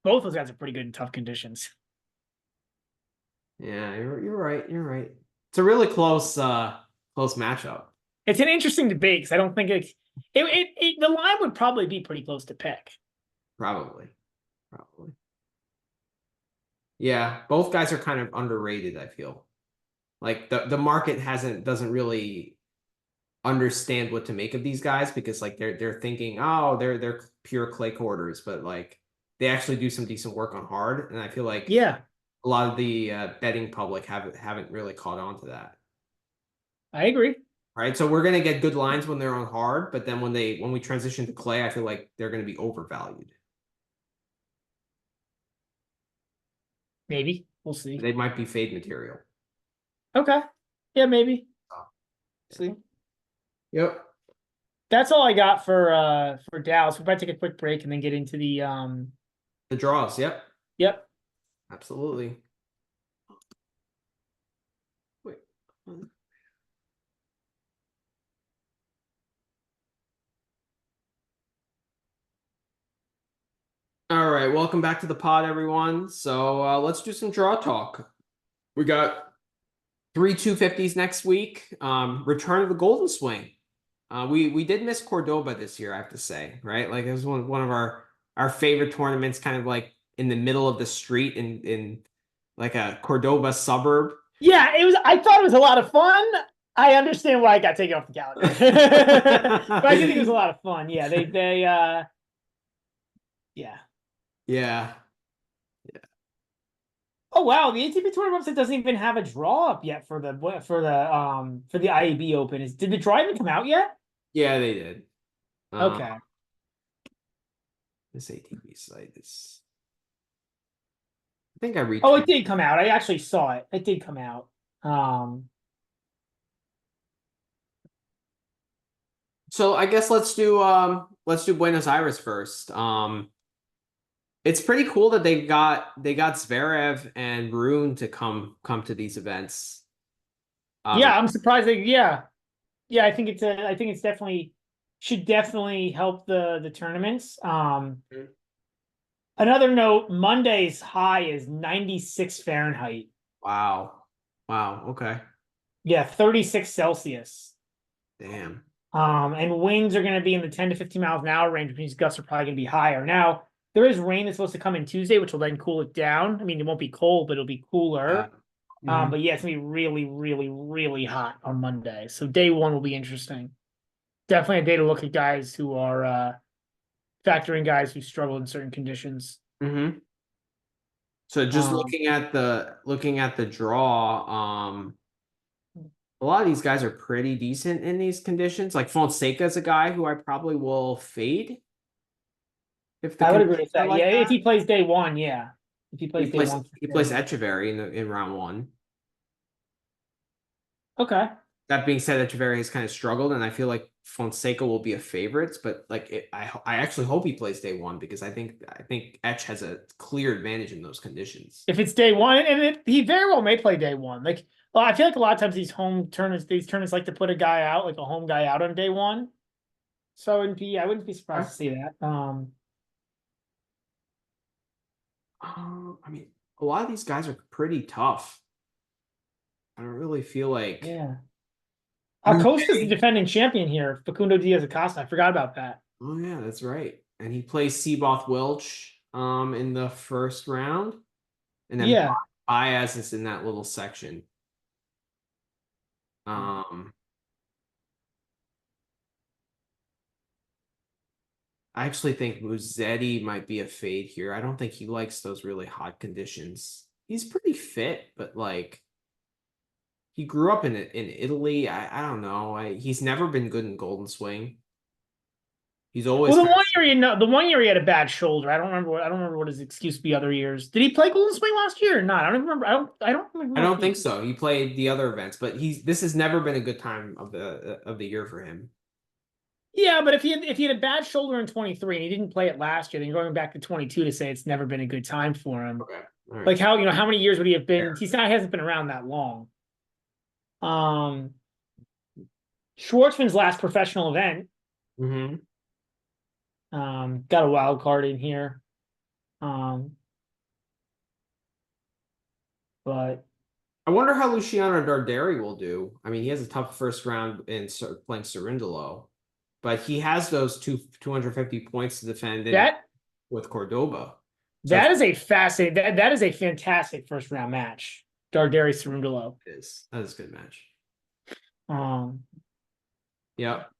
Both those guys are pretty good in tough conditions. Yeah, you're right. You're right. It's a really close matchup. It's an interesting debate because I don't think the line would probably be pretty close to pick. Probably. Yeah, both guys are kind of underrated, I feel. Like the market doesn't really understand what to make of these guys, because like they're thinking, oh, they're pure clay quarters, but like they actually do some decent work on hard, and I feel like a lot of the betting public haven't really caught on to that. I agree. Right, so we're gonna get good lines when they're on hard, but then when we transition to clay, I feel like they're gonna be overvalued. Maybe. We'll see. They might be fade material. Okay. Yeah, maybe. See. Yep. That's all I got for Dallas. We'll probably take a quick break and then get into the draws. Yep. Yep. Absolutely. Wait. All right, welcome back to the pod, everyone. So let's do some draw talk. We got 3 250s next week. Return of the Golden Swing. We did miss Cordoba this year, I have to say, right? Like it was one of our favorite tournaments, kind of like in the middle of the street in like a Cordoba suburb. Yeah, I thought it was a lot of fun. I understand why it got taken off the calendar. But I do think it was a lot of fun. Yeah, they yeah. Yeah. Oh wow, the ATP Tour website doesn't even have a draw up yet for the IAB Open. Did the draw even come out yet? Yeah, they did. Okay. This ATP site is. I think I Oh, it retweeted. did come out. I actually saw it. It did come out. So I guess let's do Buenos Aires first. It's pretty cool that they got Zverev and Rune to come to these events. Yeah, I'm surprised yeah, I think it's definitely should definitely help the tournaments. Another note, Monday's high is 96 Fahrenheit. Wow. Wow. Okay. Yeah, 36 Celsius. Damn. And winds are going to be in the 10 to 15 miles an hour range, which means gusts are probably going to be higher. Now, there is rain that's supposed to come in Tuesday, which will then cool it down. I mean, it won't be cold, but it'll be cooler. Mhm. But yeah, it's gonna be really, really, really hot on Monday. So day one will be interesting. Definitely a day to look at guys who are factoring guys who struggle in certain conditions. Mhm. So just Um, looking at the draw, a lot of these guys are pretty decent in these conditions. Like Fonseca is a guy who I probably will fade if the I would agree with conditions are that. Yeah, like if that. he plays day one, yeah. If he He plays day plays one for he plays sure. Echeverry in round one. Okay. That being said, Echeverry has kind of struggled, and I feel like Fonseca will be a favorite. But like, I actually hope he plays day one because I think Etch has a clear advantage in those conditions. If it's day one, and he very well may play day one. Like, well, I feel like a lot of times these tournaments like to put a guy out, like a home guy out on day one. So I wouldn't be surprised Okay. to see that. I mean, a lot of these guys are pretty tough. I don't really feel like Yeah. Ruud. Acosta's the defending champion here. Facundo Diaz Acosta. I forgot about that. Oh yeah, that's right. And he plays Seaboth Welch in the first round, and then Yeah. Baez is in that little section. Um, I actually think Musetti might be a fade here. I don't think he likes those really hot conditions. He's pretty fit, but like he grew up in Italy. I don't know. He's never been good in Golden Swing. He's always Well, kind the one year he had a bad shoulder. I don't remember what his excuse be other years. Did he play Golden Swing last year or not? I don't remember. I don't I remember if don't he. think so. He played the other events, but this has never been a good time of the year for him. Yeah, but if he had a bad shoulder in 23 and he didn't play it last year, then you're going back to 22 to say it's never been a good time for him. Okay. All right. Like how many years would he have been? Fair. He hasn't been around that long. Um, Schwartzman's last professional event, Mm-hmm. got a wild card in here. Um, but I wonder how Luciano Darderi will do. I mean, he has a tough first round in playing Cerundolo, but he has those 250 points to defend in that with Cordoba. So I that think is a fascinating that is a fantastic first round match. Darderi Cerundolo. that is a good match. Um, Yep.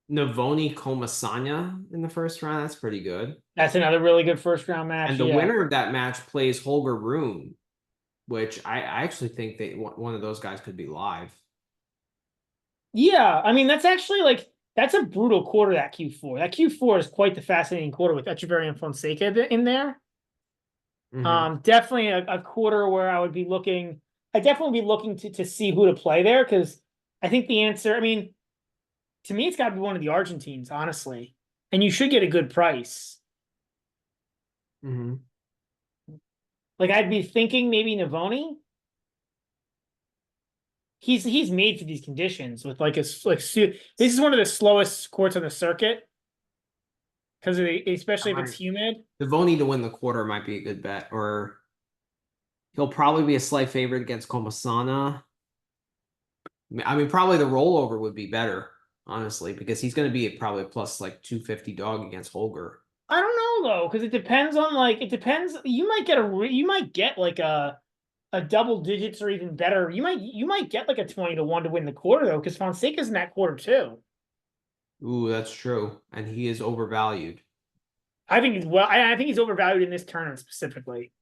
Navoni Komasanya in the first round. That's pretty good. that's another really good first round match. And the Yeah. winner of that match plays Holger Rune, which I actually think one of those guys could be live. Yeah, I mean that's actually like that's a brutal quarter, that Q4. That Q4 is quite the fascinating quarter with Echeverry and Fonseca in there. Mm-hmm. Definitely a quarter where I definitely be looking to see who to play there because I think the answer, I mean, to me, it's got to be one of the Argentines, honestly, and you should get a good price. Mm-hmm. Like I'd be thinking maybe Navoni. He's made for these conditions with like this is one of the slowest courts on the circuit because especially if it's humid. Devoni to win the quarter might be a good bet, or he'll probably be a slight favorite against Komasana. I mean, probably the rollover would be better, honestly, because he's going to be probably plus like 250 dog against Holger. I don't know though, because it depends on like it depends. You might get like a double digits or even better. You might get like a 20 to 1 to win the quarter though, because Fonseca's in that quarter too. Ooh, that's true. And he is overvalued. I think I think he's overvalued in this tournament specifically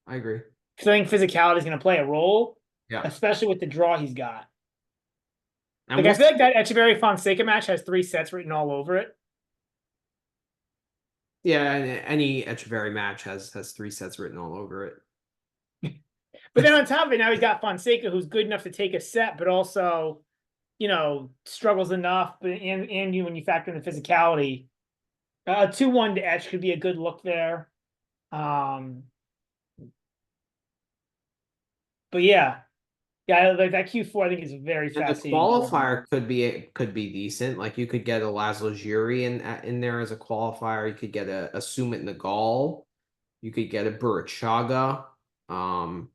I agree. because I think physicality is going to play a role, Yeah. especially with the draw he's got. And Like I we'll feel like that Echeverry Fonseca match has 3 sets written all over it. yeah, any Echeverry match has 3 sets written all over it. But then on top of it, now he's got Fonseca, who's good enough to take a set, but also, struggles enough. And when you factor in the physicality, 2-1 to Etch could be a good look there. But yeah, like that Q4, I think is a very And the fascinating tournament. qualifier could be decent. Like you could get a Laszlo Jiri in there as a qualifier. You could get a Sumit Nagal. You could get a Burruchaga. Um,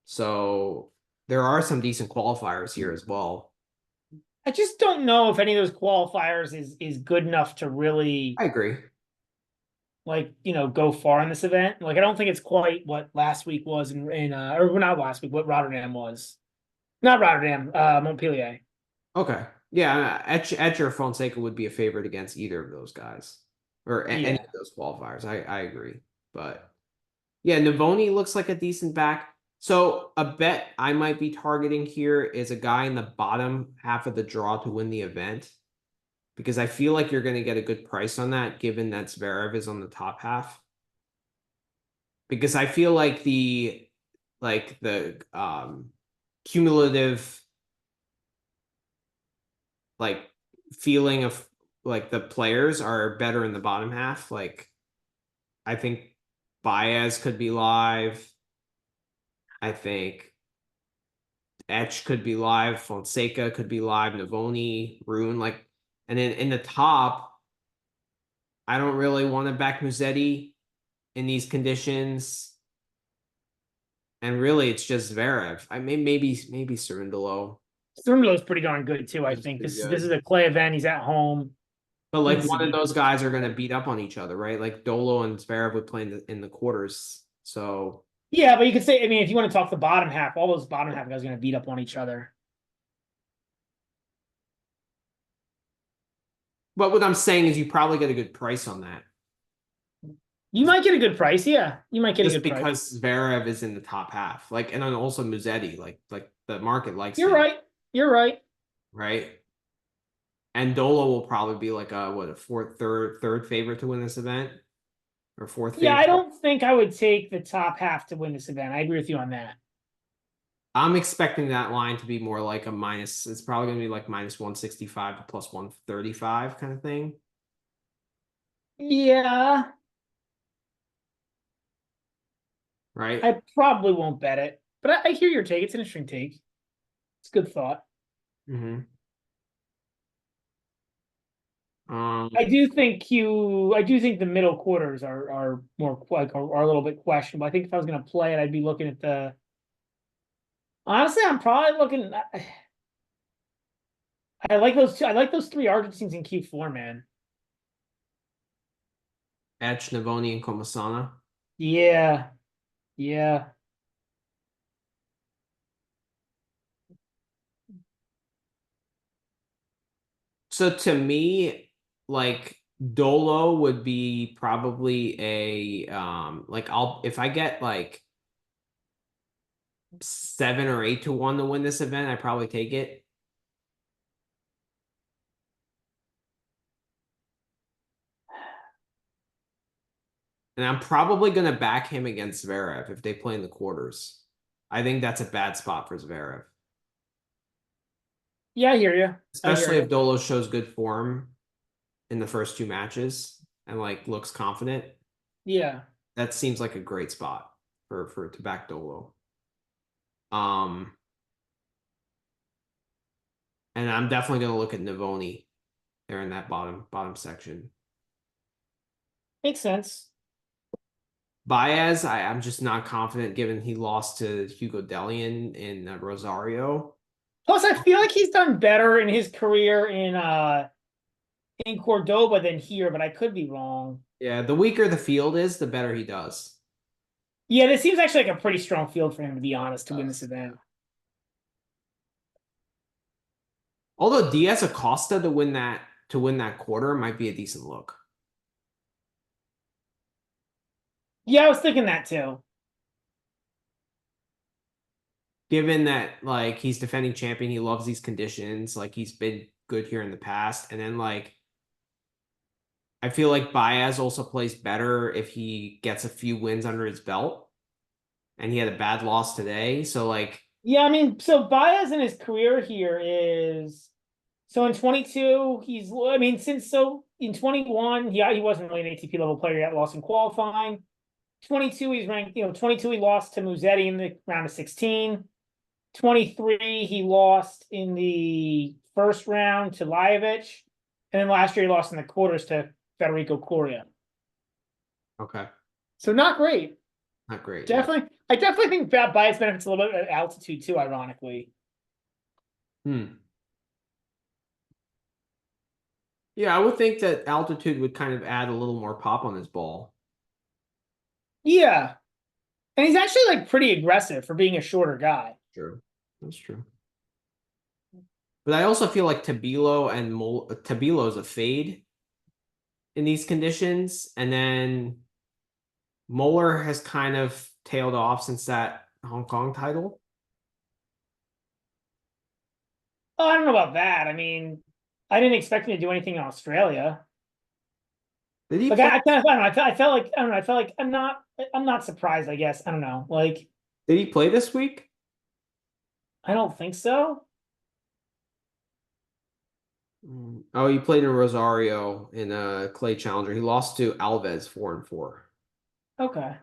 so there are some decent qualifiers here as well. I just don't know if any of those qualifiers is good enough to really I agree. go far in this event. Like I don't think it's quite what last week was or not last week, what Rotterdam was. Not Rotterdam, Montpellier. Okay. Yeah, Etch or Fonseca would be a favorite against either of those guys or any Yeah. of those qualifiers. I agree. But yeah, Navoni looks like a decent back. So a bet I might be targeting here is a guy in the bottom half of the draw to win the event because I feel like you're going to get a good price on that given that Zverev is on the top half. Because I feel like the cumulative like feeling of like the players are better in the bottom half. Like I think Baez could be live. I think Etch could be live. Fonseca could be live. Navoni, Rune, like, and then in the top, I don't really want to back Musetti in these conditions. And really, it's just Zverev. I mean, maybe Cerundolo. Cerundolo's pretty darn good too, I That's think. pretty This is good. a clay event. He's at home. But like Needs to one of be. those guys are going to beat up on each other, right? Like Dolo and Zverev would play in the quarters. So, Yeah, but you could say, I mean, if you want to talk the bottom half, all those bottom half guys are going to beat up on each other. but what I'm saying is you probably get a good price on that You might get a good price. Yeah, you might get a just good price. because Zverev is in the top half. Like, and then also Musetti, like the market likes You're him, right. You're right. right? And Dolo will probably be like a fourth, third favorite to win this event or fourth Yeah, I favorite. don't think I would take the top half to win this event. I agree with you on that. I'm expecting that line to be more like a minus. It's probably going to be like minus 165 to plus 135 kind of thing. Yeah, Right? I probably won't bet it, but I hear your take. It's an interesting take. It's a good thought. Mm-hmm. I do think the middle quarters are more like are a little bit questionable. I think if I was going to play it, I'd be looking at the. Honestly, I'm probably looking. I like those two. I like those 3 Argentines in Q4, man. Etch, Navoni, and Comasana. Yeah, yeah. So to me, like Dolo would be probably a like I'll if I get like 7 or 8 to 1 to win this event, I probably take it. And I'm probably gonna back him against Zverev if they play in the quarters. I think that's a bad spot for Zverev. Yeah, I hear you. I hear Especially you. if Dolo shows good form in the first 2 matches and like looks confident. Yeah. That seems like a great spot for to back Dolo. Um, and I'm definitely gonna look at Navoni there in that bottom section. Makes sense. Baez, I'm just not confident given he lost to Hugo Dellien in Rosario. Plus, I feel like he's done better in his career in Cordoba than here, but I could be wrong. Yeah, the weaker the field is, the better he does. Yeah, this seems actually like a pretty strong field for him, to be honest, to win this event. Although Diaz Acosta to win that to win that quarter might be a decent look. Yeah, I was thinking that too. Given that like he's defending champion, he loves these conditions, like he's been good here in the past, and then like I feel like Baez also plays better if he gets a few wins under his belt, and he had a bad loss today, so like Yeah, I mean, so Baez in his career here is so in 22, he's I mean, since so in 21, he wasn't really an ATP level player yet, lost in qualifying. 22, he's ranked, 22, he lost to Musetti in the round of 16. 23, he lost in the first round to Lajovic. And then last year, he lost in the quarters to Federico Coria. okay, So not great. not great. Definitely. I definitely think that Baez benefits a little bit of altitude too, ironically. Yeah, I would think that altitude would kind of add a little more pop on his ball. Yeah. And he's actually like pretty aggressive for being a shorter guy. True. That's true. But I also feel like Tabilo's a fade in these conditions, and then Moeller has kind of tailed off since that Hong Kong title. Oh, I don't know about that. I mean, I didn't expect him to do anything in Australia. Did he Like play? I kind of I don't know. I felt like I don't know. I felt like I'm not surprised, I guess. I don't know. Like Did he play this week? I don't think so. Oh, he played in Rosario in a clay challenger. He lost to Alves 4-4. Okay.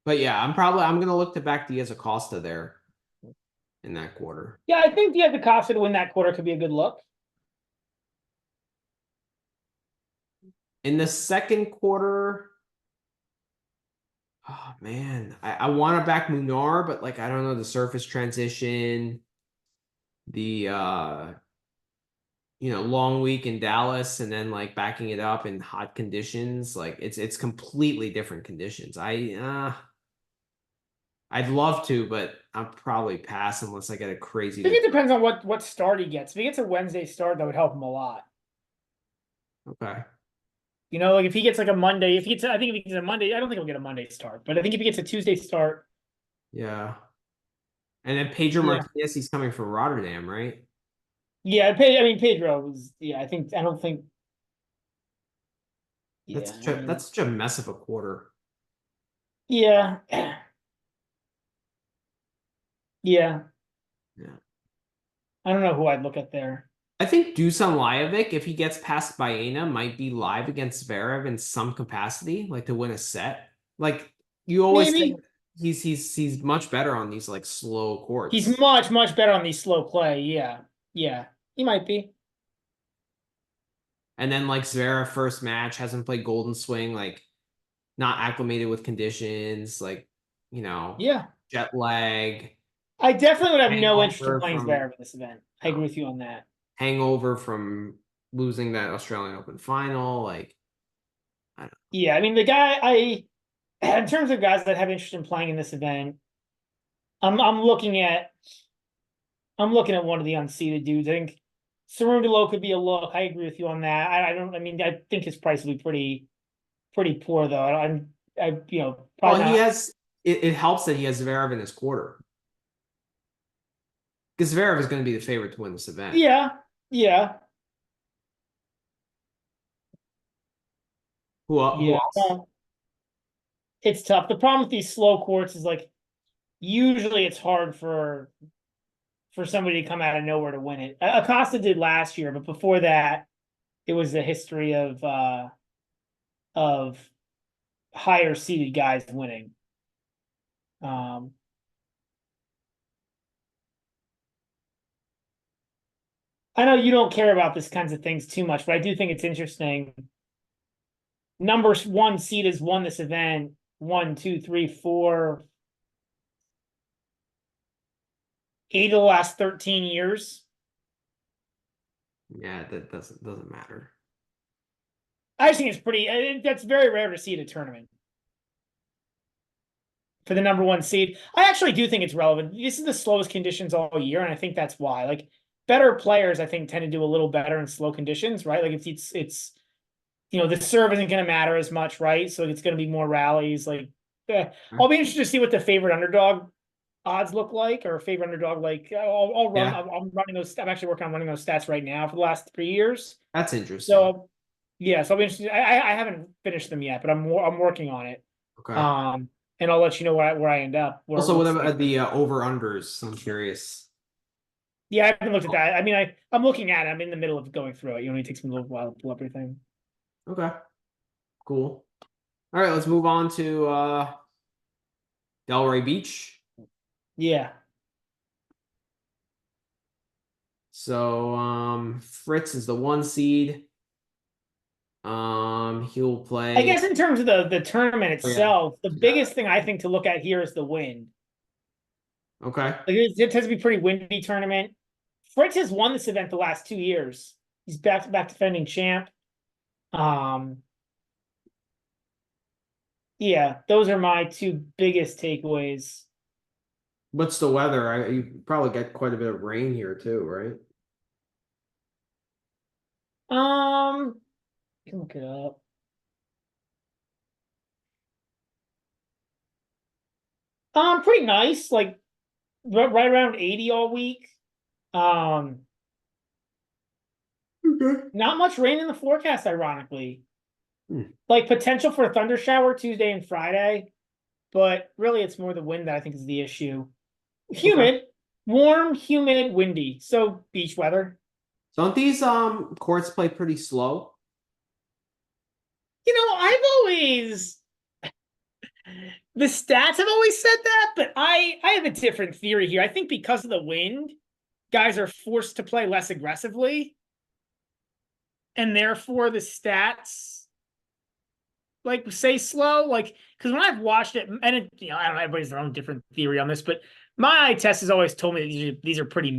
But yeah, I'm gonna look to back Diaz Acosta there in that quarter. Yeah, I think the Costa to win that quarter could be a good look. In the second quarter, oh man, I want to back Munar, but like I don't know the surface transition, the long week in Dallas, and then like backing it up in hot conditions. Like it's completely different conditions. I'd love to, but I'll probably pass unless I get a crazy. I think it depends on what start he gets. If he gets a Wednesday start, that would help him a lot. Okay. Like if he gets like a Monday, I think if he gets a Monday, I don't think he'll get a Monday start, but I think if he gets a Tuesday start. Yeah. And then Pedro Martinez, he's coming from Rotterdam, right? Yeah, I mean Pedro was. Yeah, I don't think. That's Yeah, that's such a mess of a quarter. yeah, yeah. Yeah. I don't know who I'd look at there. I think Dusan Lajovic, if he gets past Baena, might be live against Zverev in some capacity, like to win a set. Like you always Maybe think he's much better on these like slow courts. he's much better on these slow play. Yeah, yeah, he might be. And then like Zverev first match hasn't played Golden Swing, like not acclimated with conditions, like Yeah, jet lag, I definitely would have no interest in hangover playing from Zverev in this event. I agree with you on that. hangover from losing that Australian Open final. Like I don't Yeah, I mean the guy in terms of guys that have interest in playing in this event, I'm looking at one of the unseeded dudes. I think Cerundolo could be a look. I agree with you on that. I mean I think his price will be pretty poor though. Probably Well, he not. has it helps that he has Zverev in his quarter. Because Zverev is going to be the favorite to win this event. Yeah, yeah, Who yeah. else? It's tough. The problem with these slow courts is like usually it's hard for somebody to come out of nowhere to win it. Acosta did last year, but before that, it was a history of higher seeded guys winning. I know you don't care about this kinds of things too much, but I do think it's interesting. Number one seed has won this event 1, 2, 3, 4, 8 of the last 13 years. Yeah, that doesn't matter. I just think it's pretty. That's very rare to see at a tournament for the number one seed. I actually do think it's relevant. This is the slowest conditions all year, and I think that's why. Like better players, I think, tend to do a little better in slow conditions, right? Like it's the serve isn't going to matter as much, right? So it's going to be more rallies. Like, I'll be interested to see what the favorite underdog odds look like, or favorite underdog. Like, I'll run. Yeah, I'm running those. I'm actually working on running those stats right now for the last 3 years. that's interesting. So yeah, so I'll be interested. I haven't finished them yet, but I'm working on it. Okay. And I'll let you know where I end up. Also, what about the over-unders? I'm curious. Yeah, I haven't looked at that. I mean, I'm looking at it. I'm in the middle of going through it. It takes me a little while to pull up everything. Okay, cool. All right, let's move on to Delray Beach. Yeah. So Fritz is the 1 seed. He'll play. I guess in terms of the tournament itself, the Yeah. biggest thing I think to look at here is the wind. Okay. Like it tends to be a pretty windy tournament. Fritz has won this event the last 2 years. He's back defending champ. Yeah, those are my two biggest takeaways. What's the weather? You probably get quite a bit of rain here too, right? I can look it up. Pretty nice. Like right around 80 all week. Um, Not much rain in the forecast, ironically. Like potential for a thunder shower Tuesday and Friday, but really it's more the wind that I think is the issue. Humid, warm, humid, windy. So beach weather. Don't these courts play pretty slow? I've always the stats have always said that, but I have a different theory here. I think because of the wind, guys are forced to play less aggressively, and therefore the stats like say slow. Like, because when I've watched it, and I don't know, everybody's their own different theory on this, but my eye test has always told me that these are pretty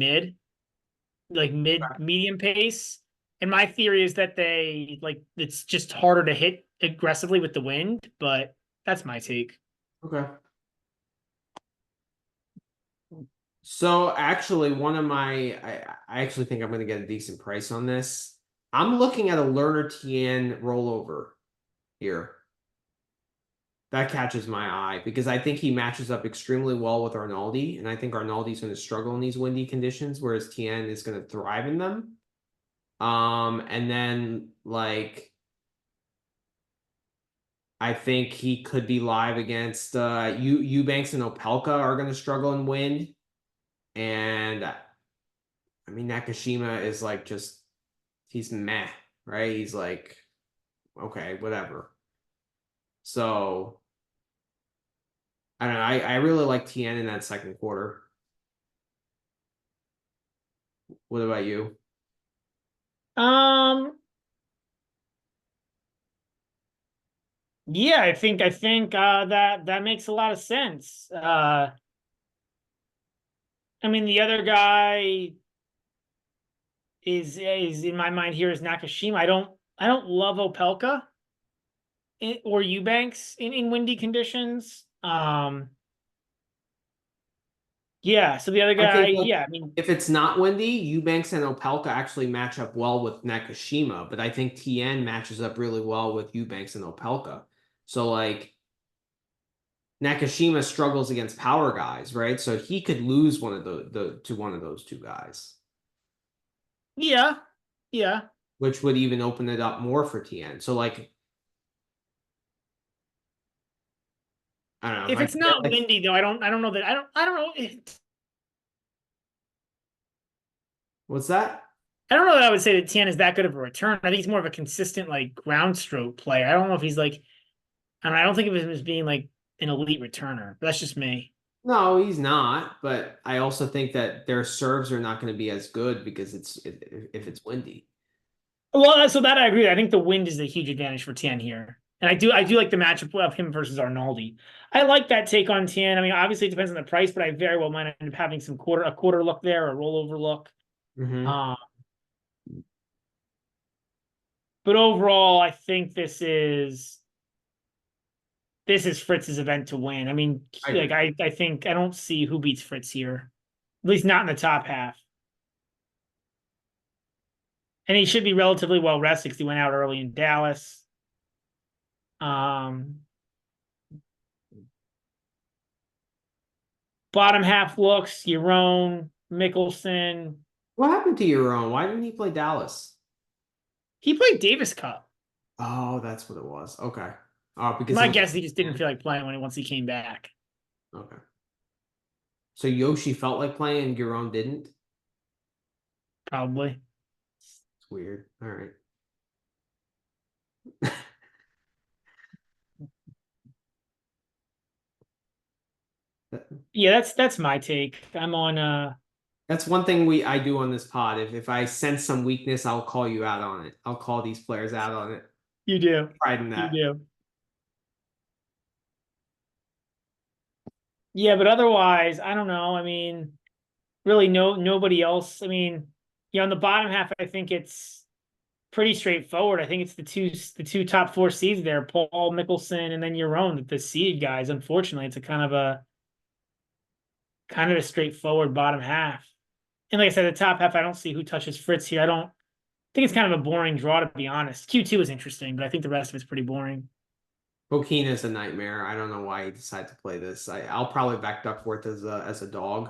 medium pace. And my theory is that it's just harder to hit aggressively with the wind, but that's my take. Okay. So actually, I actually think I'm going to get a decent price on this. I'm looking at a Lerner Tien rollover here. That catches my eye because I think he matches up extremely well with Arnaldi, and I think Arnaldi's going to struggle in these windy conditions, whereas Tien is going to thrive in them. And then I think he could be live against Eubanks and Opelka are going to struggle in wind. And I mean, Nakashima is he's meh, right? He's like, okay, whatever. So I don't know. I really like Tien in that second quarter. What about you? Yeah, I think that makes a lot of sense. I mean, the other guy is in my mind here is Nakashima. I don't love Opelka or Eubanks in windy conditions. Yeah, so the other guy, I mean, if it's not windy, Eubanks and Opelka actually match up well with Nakashima, but I think Tien matches up really well with Eubanks and Opelka. So Nakashima struggles against power guys, right? So he could lose one of one of those two guys. Yeah. Which would even open it up more for Tien. So I don't know. If it's not windy though, I don't know that I don't know. What's that? I don't know that I would say that Tien is that good of a return. I think he's more of a consistent ground stroke player. I don't know if he's I don't think of him as being an elite returner. But that's just me. No, he's not. But I also think that their serves are not going to be as good because if it's windy. Well, so that I agree. I think the wind is a huge advantage for Tien here. And I do like the matchup of him versus Arnaldi. I like that take on Tien. I mean, obviously it depends on the price, but I very well might end up having a quarter look there, or a rollover look. But overall, I think this is Fritz's event to win. I mean, I think I don't see who beats Fritz here, at least not in the top half. And he should be relatively well rested because he went out early in Dallas. Bottom half looks, Yaron, Mickelson. What happened to Euron? Why didn't he play Dallas? He played Davis Cup. Oh, that's what it was. Okay. Oh, because it My was guess he just didn't feel like playing once he came back. okay. So Yoshi felt like playing and Giron didn't? Probably. It's weird. All right. Yeah, that's my take. I'm on That's one thing I do on this pod. If I sense some weakness, I'll call you out on it. I'll call these players out on it. you do. Pride in You that. do. Yeah, but otherwise, I don't know. I mean, really nobody else. I mean, on the bottom half, I think it's pretty straightforward. I think it's the two top four seeds there, Paul, Mickelson, and then your own, the seed guys. Unfortunately, it's a kind of a straightforward bottom half. And like I said, the top half, I don't see who touches Fritz here. I don't think it's kind of a boring draw, to be honest. Q2 is interesting, but I think the rest of it's pretty boring. Bokina is a nightmare. I don't know why he decided to play this. I'll probably back Duckworth as a dog.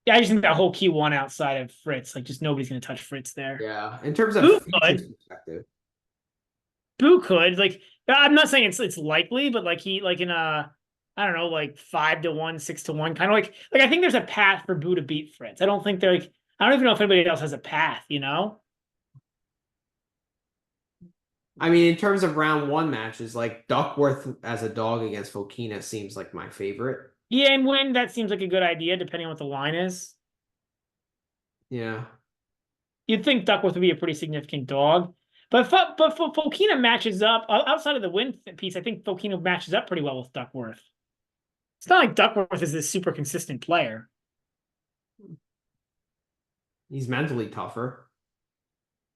Yeah, I just think that whole Q1 outside of Fritz, like just nobody's going to touch Fritz there. Yeah. In terms of Boo futures could. perspective. Boo could. Like, I'm not saying it's likely, but like he like in a I don't know, like 5-1, 6-1, kind of like I think there's a path for Boo to beat Fritz. I don't think they're like I don't even know if anybody else has a path, you know? I mean, in terms of round one matches, like Duckworth as a dog against Fokina seems like my favorite. Yeah, and win, that seems like a good idea, depending on what the line is. Yeah. You'd think Duckworth would be a pretty significant dog. But Fokina matches up outside of the win piece. I think Fokina matches up pretty well with Duckworth. It's not like Duckworth is this super consistent player. He's mentally tougher.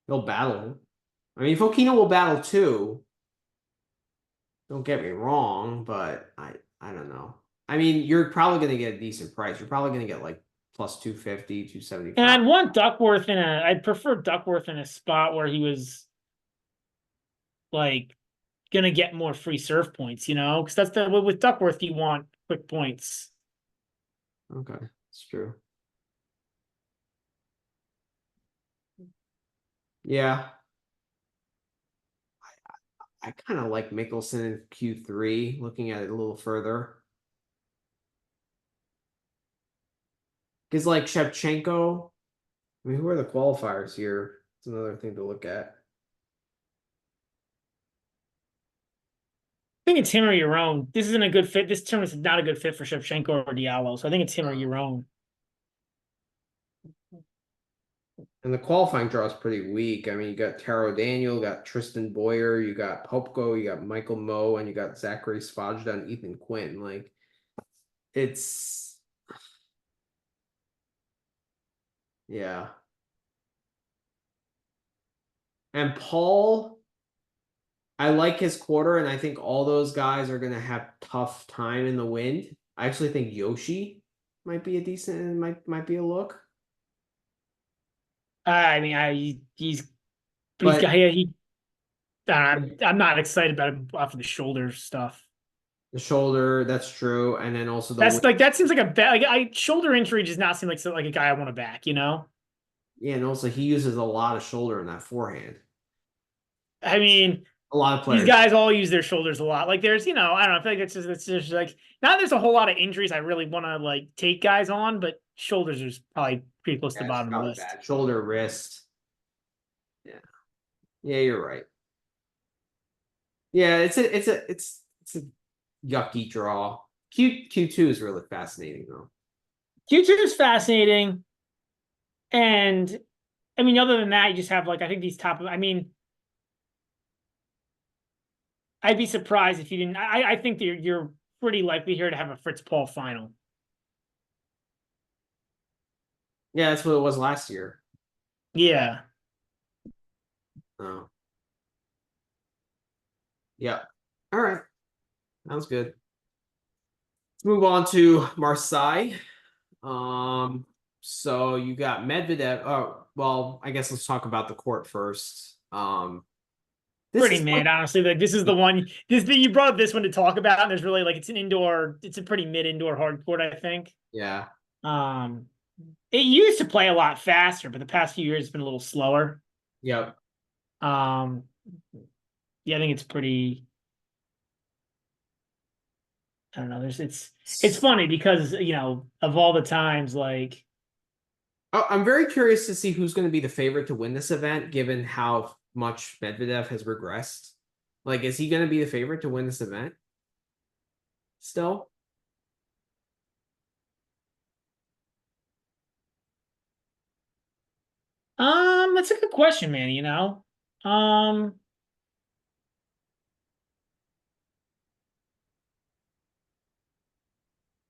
He'll battle. I mean, Fokina will battle too. Don't get me wrong, but I don't know. I mean, you're probably going to get a decent price. You're probably going to get like plus 250, 275. And I'd want Duckworth I'd prefer Duckworth in a spot where he was like gonna get more free serve points, because that's with Duckworth you want quick points. Okay, it's true. Yeah. I kind of like Mickelson in Q3, looking at it a little further. Because like Shevchenko, I mean, who are the qualifiers here? It's another thing to look at. I think it's him or your own. This isn't a good fit. This tournament is not a good fit for Shevchenko or Diallo. So I think it's him or your own. And the qualifying draw is pretty weak. I mean, you got Taro Daniel, you got Tristan Boyer, you got Popko, you got Michael Moe, and you got Zachary Spajda and Ethan Quinn. Like, it's yeah. And Paul, I like his quarter, and I think all those guys are gonna have tough time in the wind. I actually think Yoshi might be a decent, might be a look. I mean, he's But I'm not excited about him off of the shoulder stuff. the shoulder, that's true, and then also the That's wind. like that seems like a bad shoulder injury does not seem like a guy I want to back. Yeah, and also he uses a lot of shoulder in that forehand. I mean, A lot of players. these guys all use their shoulders a lot. Like there's, I don't know, I feel like it's just like not there's a whole lot of injuries I really want to like take guys on, but shoulders is probably pretty close to the bottom of the list. Bad. Shoulder, wrist. Yeah. Yeah, you're right. Yeah, it's a yucky draw. Q2 is really fascinating though. Q2 is fascinating. And I mean, other than that, you just have like I think these top I mean, I'd be surprised if you didn't. I think that you're pretty likely here to have a Fritz Paul final. Yeah, that's what it was last year. Yeah. Oh. Yeah. All right. Sounds good. Let's move on to Marseille. So you got Medvedev. Oh, well, I guess let's talk about the court first. This Pretty is like, mid, honestly. Like this is the one. This you brought up this one to talk about, and there's really like it's an indoor. It's a pretty mid indoor hard court, I think. yeah, Um, it used to play a lot faster, but the past few years it's been a little slower. yep. Um, yeah, I think it's pretty. I don't know. It's funny because of all the times like I'm very curious to see who's going to be the favorite to win this event, given how much Medvedev has regressed. Like, is he going to be the favorite to win this event still? that's a good question, man. Um,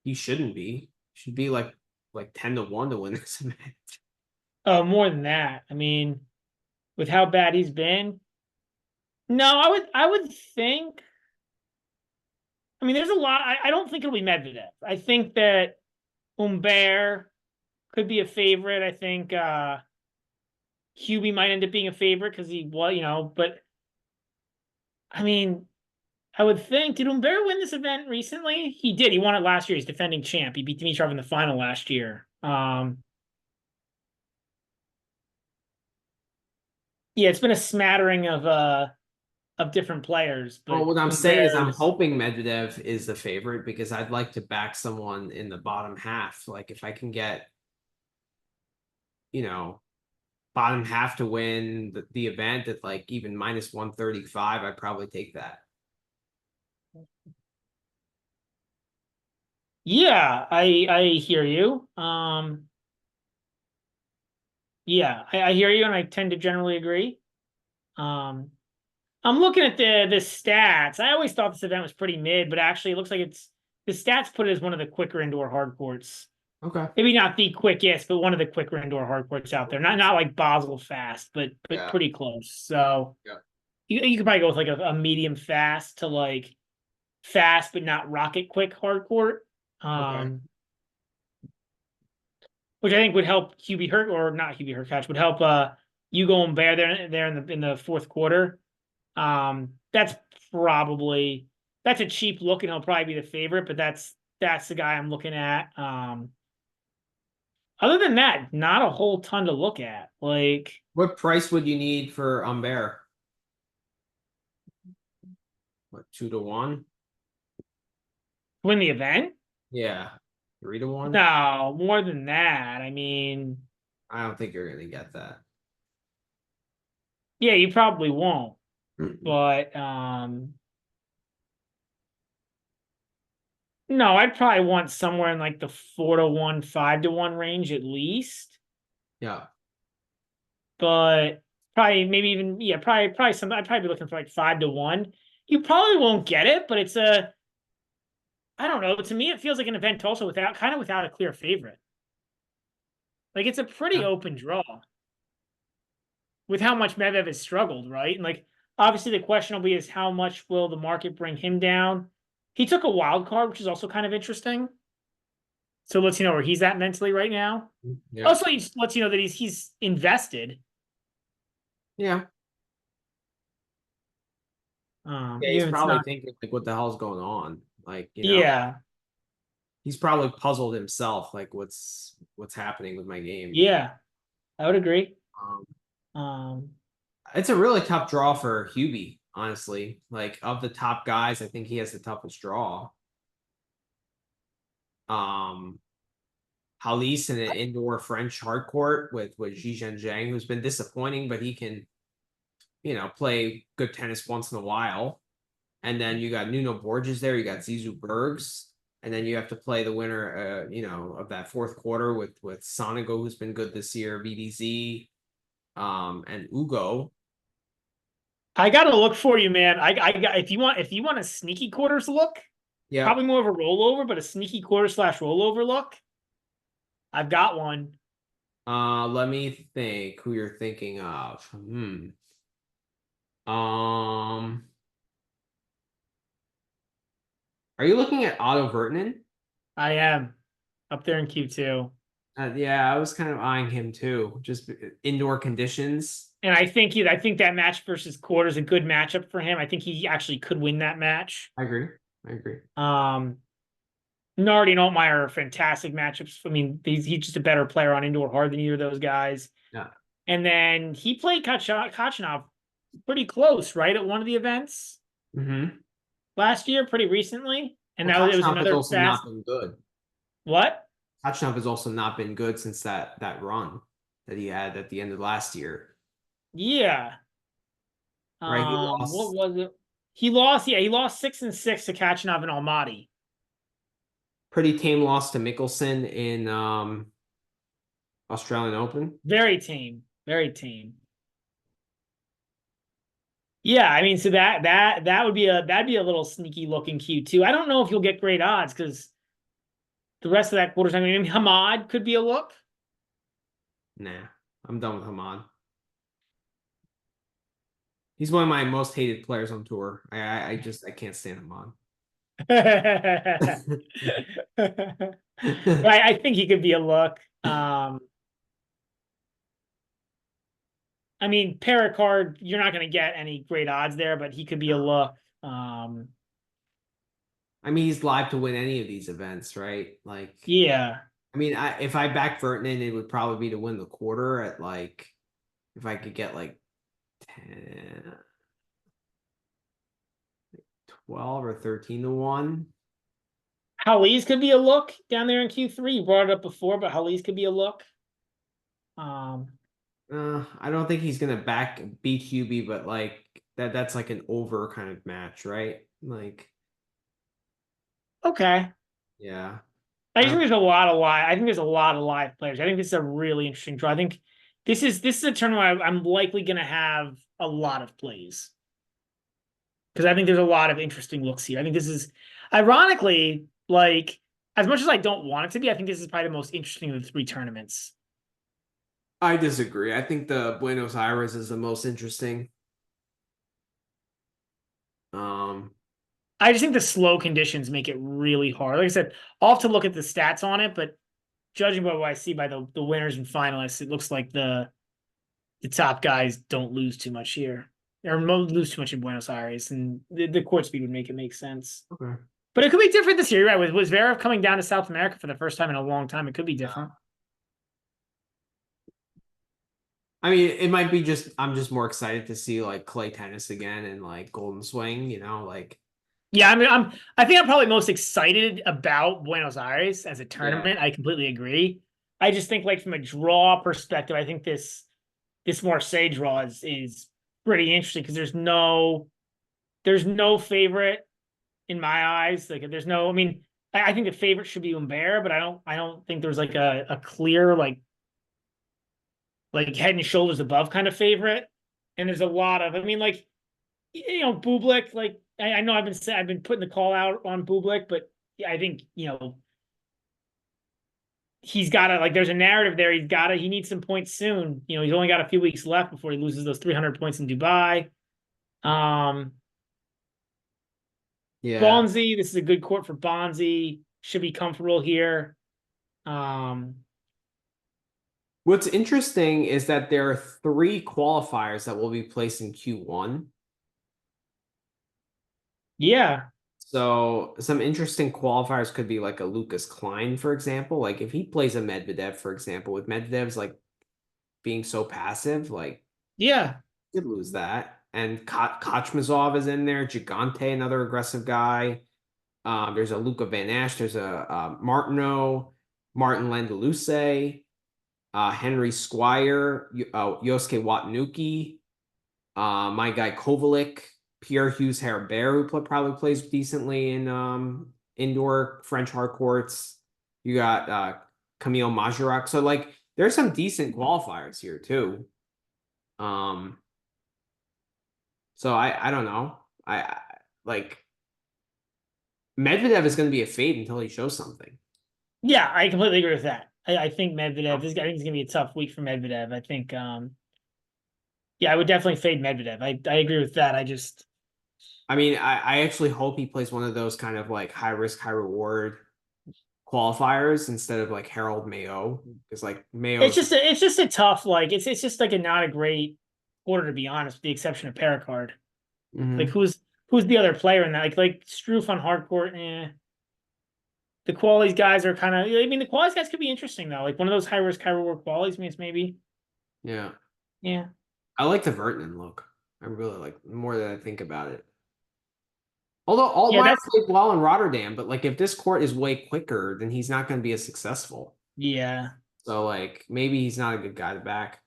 He shouldn't be. Should be like 10-1 to win this event. oh, more than that. I mean, with how bad he's been, no, I would think. I mean, there's a lot. I don't think it'll be Medvedev. I think that Humbert could be a favorite. I think Hubie might end up being a favorite because but I mean, I would think, did Humbert win this event recently? He did. He won it last year. He's defending champ. He beat Dimitrov in the final last year. Yeah, it's been a smattering of different players, Well, but what I'm saying is I'm Humbert's hoping Medvedev is the favorite because I'd like to back someone in the bottom half. Like if I can get, you know, bottom half to win the event at like even minus 135, I'd probably take that. yeah, I hear you. Yeah, I hear you, and I tend to generally agree. Um, I'm looking at the stats. I always thought this event was pretty mid, but actually it looks like the stats put it as one of the quicker indoor hard courts. Okay. Maybe not the quickest, but one of the quicker indoor hard courts out there. Not like Basel fast, but Yeah. pretty close. So Yeah. you could probably go with like a medium fast to like fast but not rocket quick hard court. Okay. Which I think would help Hubie Hurt or not Hubie Hurkacz would help Hugo and Bear there in the fourth quarter. That's probably that's a cheap look and he'll probably be the favorite, but that's the guy I'm looking at. Other than that, not a whole ton to look at. Like What price would you need for Umber? What, 2-1? win the event? Yeah. 3-1? No, more than that. I mean, I don't think you're gonna get that. yeah, you probably won't. Mm-mm. But no, I'd probably want somewhere in like the 4-1, 5-1 range at least. Yeah. But probably maybe even probably some I'd probably be looking for like 5-1. You probably won't get it, but it's a I don't know. To me, it feels like an event also without a clear favorite. Like it's a pretty Yeah. open draw with how much Medvedev has struggled, right? And like obviously the question will be is how much will the market bring him down? He took a wild card, which is also kind of interesting. So lets you know where he's at mentally right now. Yeah. Also, he just lets you know that he's invested. Yeah. Yeah, he's Even if it's probably not. thinking like what the hell's going on? Like, Yeah, he's probably puzzled himself, like what's happening with my game. yeah, I would agree. Um, Um, it's a really tough draw for Hubie, honestly. Like of the top guys, I think he has the toughest draw. Um, Halis in an indoor French hard court with Xi Zhang, who's been disappointing, but he can, play good tennis once in a while. And then you got Nuno Borges there, you got Zizou Bergs, and then you have to play the winner, of that fourth quarter with Sonigo, who's been good this year, VDZ, and Ugo. I gotta look for you, man. I got if you want a sneaky quarters look, Yeah. probably more of a rollover, but a sneaky quarter slash rollover look. I've got one. Let me think who you're thinking of. Um, are you looking at Otto Vertinen? I am up there in Q2. Yeah, I was kind of eyeing him too. Just indoor conditions. And I think that match versus Quarter is a good matchup for him. I think he actually could win that match. I agree. I agree. Nardi and Altmaier are fantastic matchups. I mean, he's just a better player on indoor hard than either of those guys. Yeah. And then he played Kachanov pretty close, right, at one of the events Mm-hmm. last year, pretty recently. And Well, that was, it was Kachanov has another also fast. not been good. What? Kachanov has also not been good since that run that he had at the end of last year. Yeah. Right? He What lost was it? He lost. Yeah, he lost 6-6 to Kachanov and Almaty. pretty tame loss to Mickelson in Australian Open. Very tame. Very tame. Yeah, I mean, so that would be that'd be a little sneaky looking Q2. I don't know if you'll get great odds because the rest of that quarters. I mean, Hamad could be a look. Nah, I'm done with Haman. He's one of my most hated players on tour. I can't stand Haman. I think he could be a look. I mean, Pericard, you're not going to get any great odds there, but he could be a look. I mean, he's live to win any of these events, right? Like, Yeah. I mean, if I back Vertinen, it would probably be to win the quarter at like, if I could get like 10, 12 or 13 to 1. Halise could be a look down there in Q3. You brought it up before, but Halise could be a look. I don't think he's gonna beat Hubie, but like that's like an over kind of match, right? Like, Okay. yeah. I think there's a lot of live. I think there's a lot of live players. I think this is a really interesting draw. I think this is a tournament I'm likely going to have a lot of plays because I think there's a lot of interesting looks here. I think this is, ironically, like as much as I don't want it to be, I think this is probably the most interesting of the three tournaments. I disagree. I think the Buenos Aires is the most interesting. I just think the slow conditions make it really hard. Like I said, I'll have to look at the stats on it, but judging by what I see by the winners and finalists, it looks like the top guys don't lose too much here or lose too much in Buenos Aires, and the court speed would make it make sense. Okay. But it could be different this year. You're right. With Zverev coming down to South America for the first time in a long time, it could be different. I mean, it might be just I'm just more excited to see like clay tennis again and like Golden Swing, like Yeah, I mean, I think I'm probably most excited about Buenos Aires as a tournament. Yeah. I completely agree. I just think like from a draw perspective, I think this Marseille draw is pretty interesting because there's no favorite in my eyes. Like there's no, I mean, I think the favorite should be Humbert, but I don't think there's like a clear like head and shoulders above kind of favorite. And there's a lot of, I mean, like, Bublik, like I know I've been putting the call out on Bublik, but I think, he's got to, like, there's a narrative there. He needs some points soon. He's only got a few weeks left before he loses those 300 points in Dubai. Yeah. Bonzi, this is a good court for Bonzi. Should be comfortable here. What's interesting is that there are 3 qualifiers that will be placed in Q1. Yeah. So some interesting qualifiers could be like a Lucas Klein, for example. Like if he plays a Medvedev, for example, with Medvedev's like being so passive, like Yeah. could lose that. And Kochmazov is in there. Gigante, another aggressive guy. There's a Luca Van Ash. There's a Martineau, Martin Landaluce, Henry Squire, Yosuke Watanuki, my guy Kovalik, Pierre Hughes Herbert, who probably plays decently in indoor French hard courts. You got Camille Majerac. So like there's some decent qualifiers here too. So I don't know. I like Medvedev is going to be a fade until he shows something. Yeah, I completely agree with that. I think Medvedev, I think it's gonna be a tough week for Medvedev. I think yeah, I would definitely fade Medvedev. I agree with that. I mean, I actually hope he plays one of those kind of like high risk, high reward qualifiers instead of like Harold Mayo, because like It's Mayo's just it's just a tough like it's just like a not a great quarter to be honest, with the exception of Pericard. Like Mhm. who's the other player in that? Like Struff on hardcourt, The qualities guys are kind of. I mean, the qualities guys could be interesting though. Like one of those high risk, high reward qualities means maybe. Yeah. Yeah. I like the Vertinen look. I really like the more that I think about it. Although Yeah, Altmaier that's played well in Rotterdam, but like if this court is way quicker, then he's not going to be as successful. yeah. So like maybe he's not a good guy to back.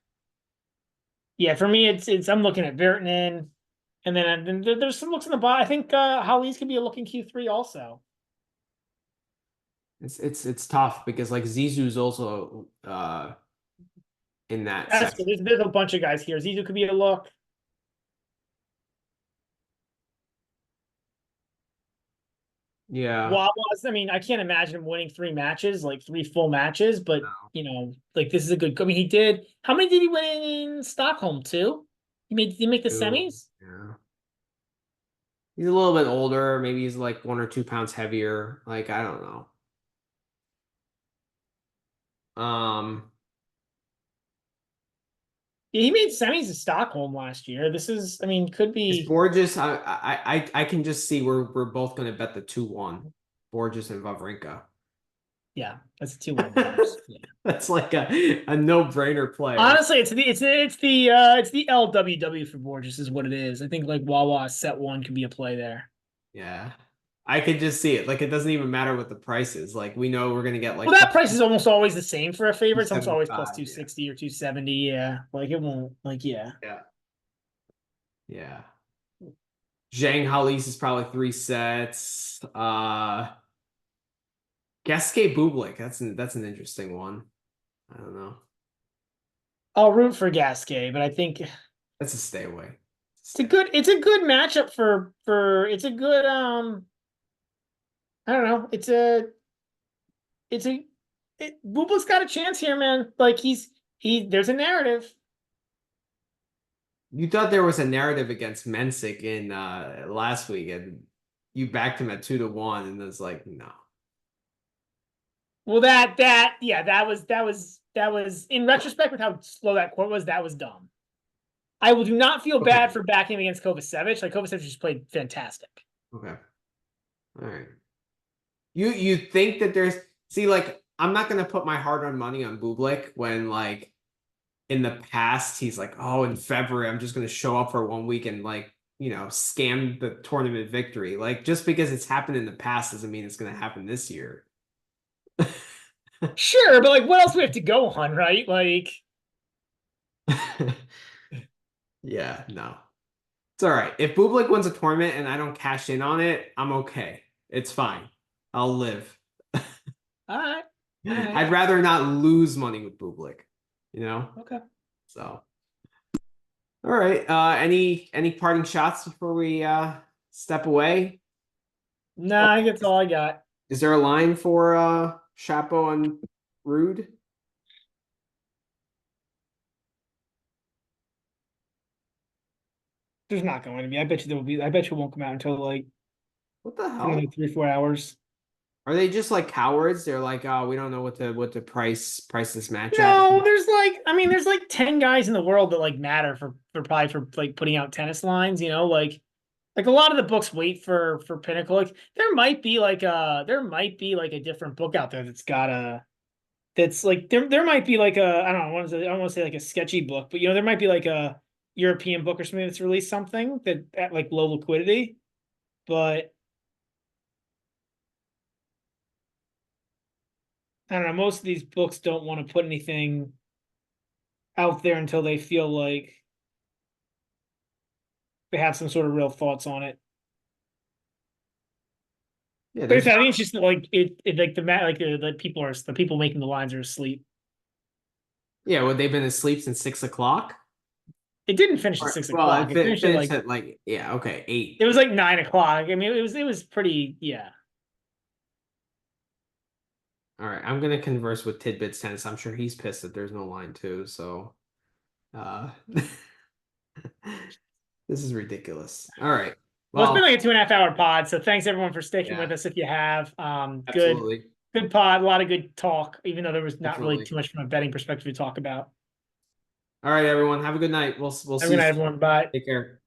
Yeah, for me it's I'm looking at Vertinen and then there's some looks in the bot. I think Holly's could be a looking Q3 also. It's tough because like Zizou's also in that That's good. section. There's a bunch of guys here. Zizou could be a look. Yeah. Wawa's, I mean, I can't imagine him winning 3 matches, like 3 full matches, but No. like this is a good. I mean, he did. How many did he win in Stockholm? 2. Did he make the Ew. semis? Yeah. He's a little bit older. Maybe he's like 1 or 2 pounds heavier. Like I don't know. Um, Yeah, he made semis in Stockholm last year. This is, I mean, could it's be. Borges. I can just see we're both going to bet the 2-1. Borges and Wawrinka. Yeah, that's a 2-1 Borges. Yeah. That's like a no-brainer play, right? Honestly, it's the LWW for Borges is what it is. I think like Wawa set 1 could be a play there. Yeah. I could just see it. Like it doesn't even matter what the price is. Like we know we're gonna get like Well, that price is almost always the same for a favorite. It's almost always plus 275. Yeah. 260 or 270. Yeah, like it won't. Like yeah. Yeah. Yeah. Zhang Halis is probably 3 sets. Gasquet Bublik. That's an interesting one. I don't know. I'll root for Gasquet, but I think That's a stay away. it's a good matchup for it's a good I don't know. It's a Bublik's got a chance here, man. Like there's a narrative. You thought there was a narrative against Mensik in last week, and you backed him at 2-1, and it's like, no. Well, yeah, that was in retrospect with how slow that court was, that was dumb. I will do not feel Okay. bad for backing him against Kovacevic. Like Kovacevic just played fantastic. Okay. All right. You think that there's like I'm not gonna put my hard-earned money on Bublik when like in the past he's like, oh, in February I'm just gonna show up for 1 week and like scam the tournament victory. Like just because it's happened in the past doesn't mean it's gonna happen this year. Sure, but like what else do we have to go on, right? Like Yeah, no. It's all right. If Bublik wins a tournament and I don't cash in on it, I'm okay. It's fine. I'll live. all right. All right. I'd rather not lose money with Bublik, Okay. So, all right. Any parting shots before we step away? No, Oh, I think that's all I got. is there a line for Chapo and Ruud? There's not going to be. I bet you there will be. I bet you it won't come out until like What the another hell? 3-4 hours. Are they just like cowards? They're like, oh, we don't know what to price this match at. No, there's like 10 guys in the world that like matter for probably for like putting out tennis lines, like a lot of the books wait for Pinnacle. Like there might be like a different book out there that's like there might be like a I don't know, I don't want to say like a sketchy book, but there might be like a European book or something that's released something that at like low liquidity. But I don't know, most of these books don't want to put anything out there until they feel like they have some sort of real thoughts on it. Yeah, But there's I think it's just like it like the people making the lines are asleep. yeah. Well, they've been asleep since 6 o'clock. It didn't finish at Or, six well, o'clock. it It finished at finished like at like yeah, okay, 8. it was like 9 o'clock. I mean, it was pretty yeah. All right, I'm gonna converse with Tidbits Tennis. I'm sure he's pissed that there's no line too. So, this is ridiculous. All right. Well, it's been Well, like a 2.5 hour pod. So thanks everyone for sticking yeah, with us. If you have, good absolutely. Good pod, a lot of good talk, even though there was not really Definitely. too much from a betting perspective to talk about. All right, everyone. Have a good night. We'll Have a see good you night, soon. everyone. Bye. Take care.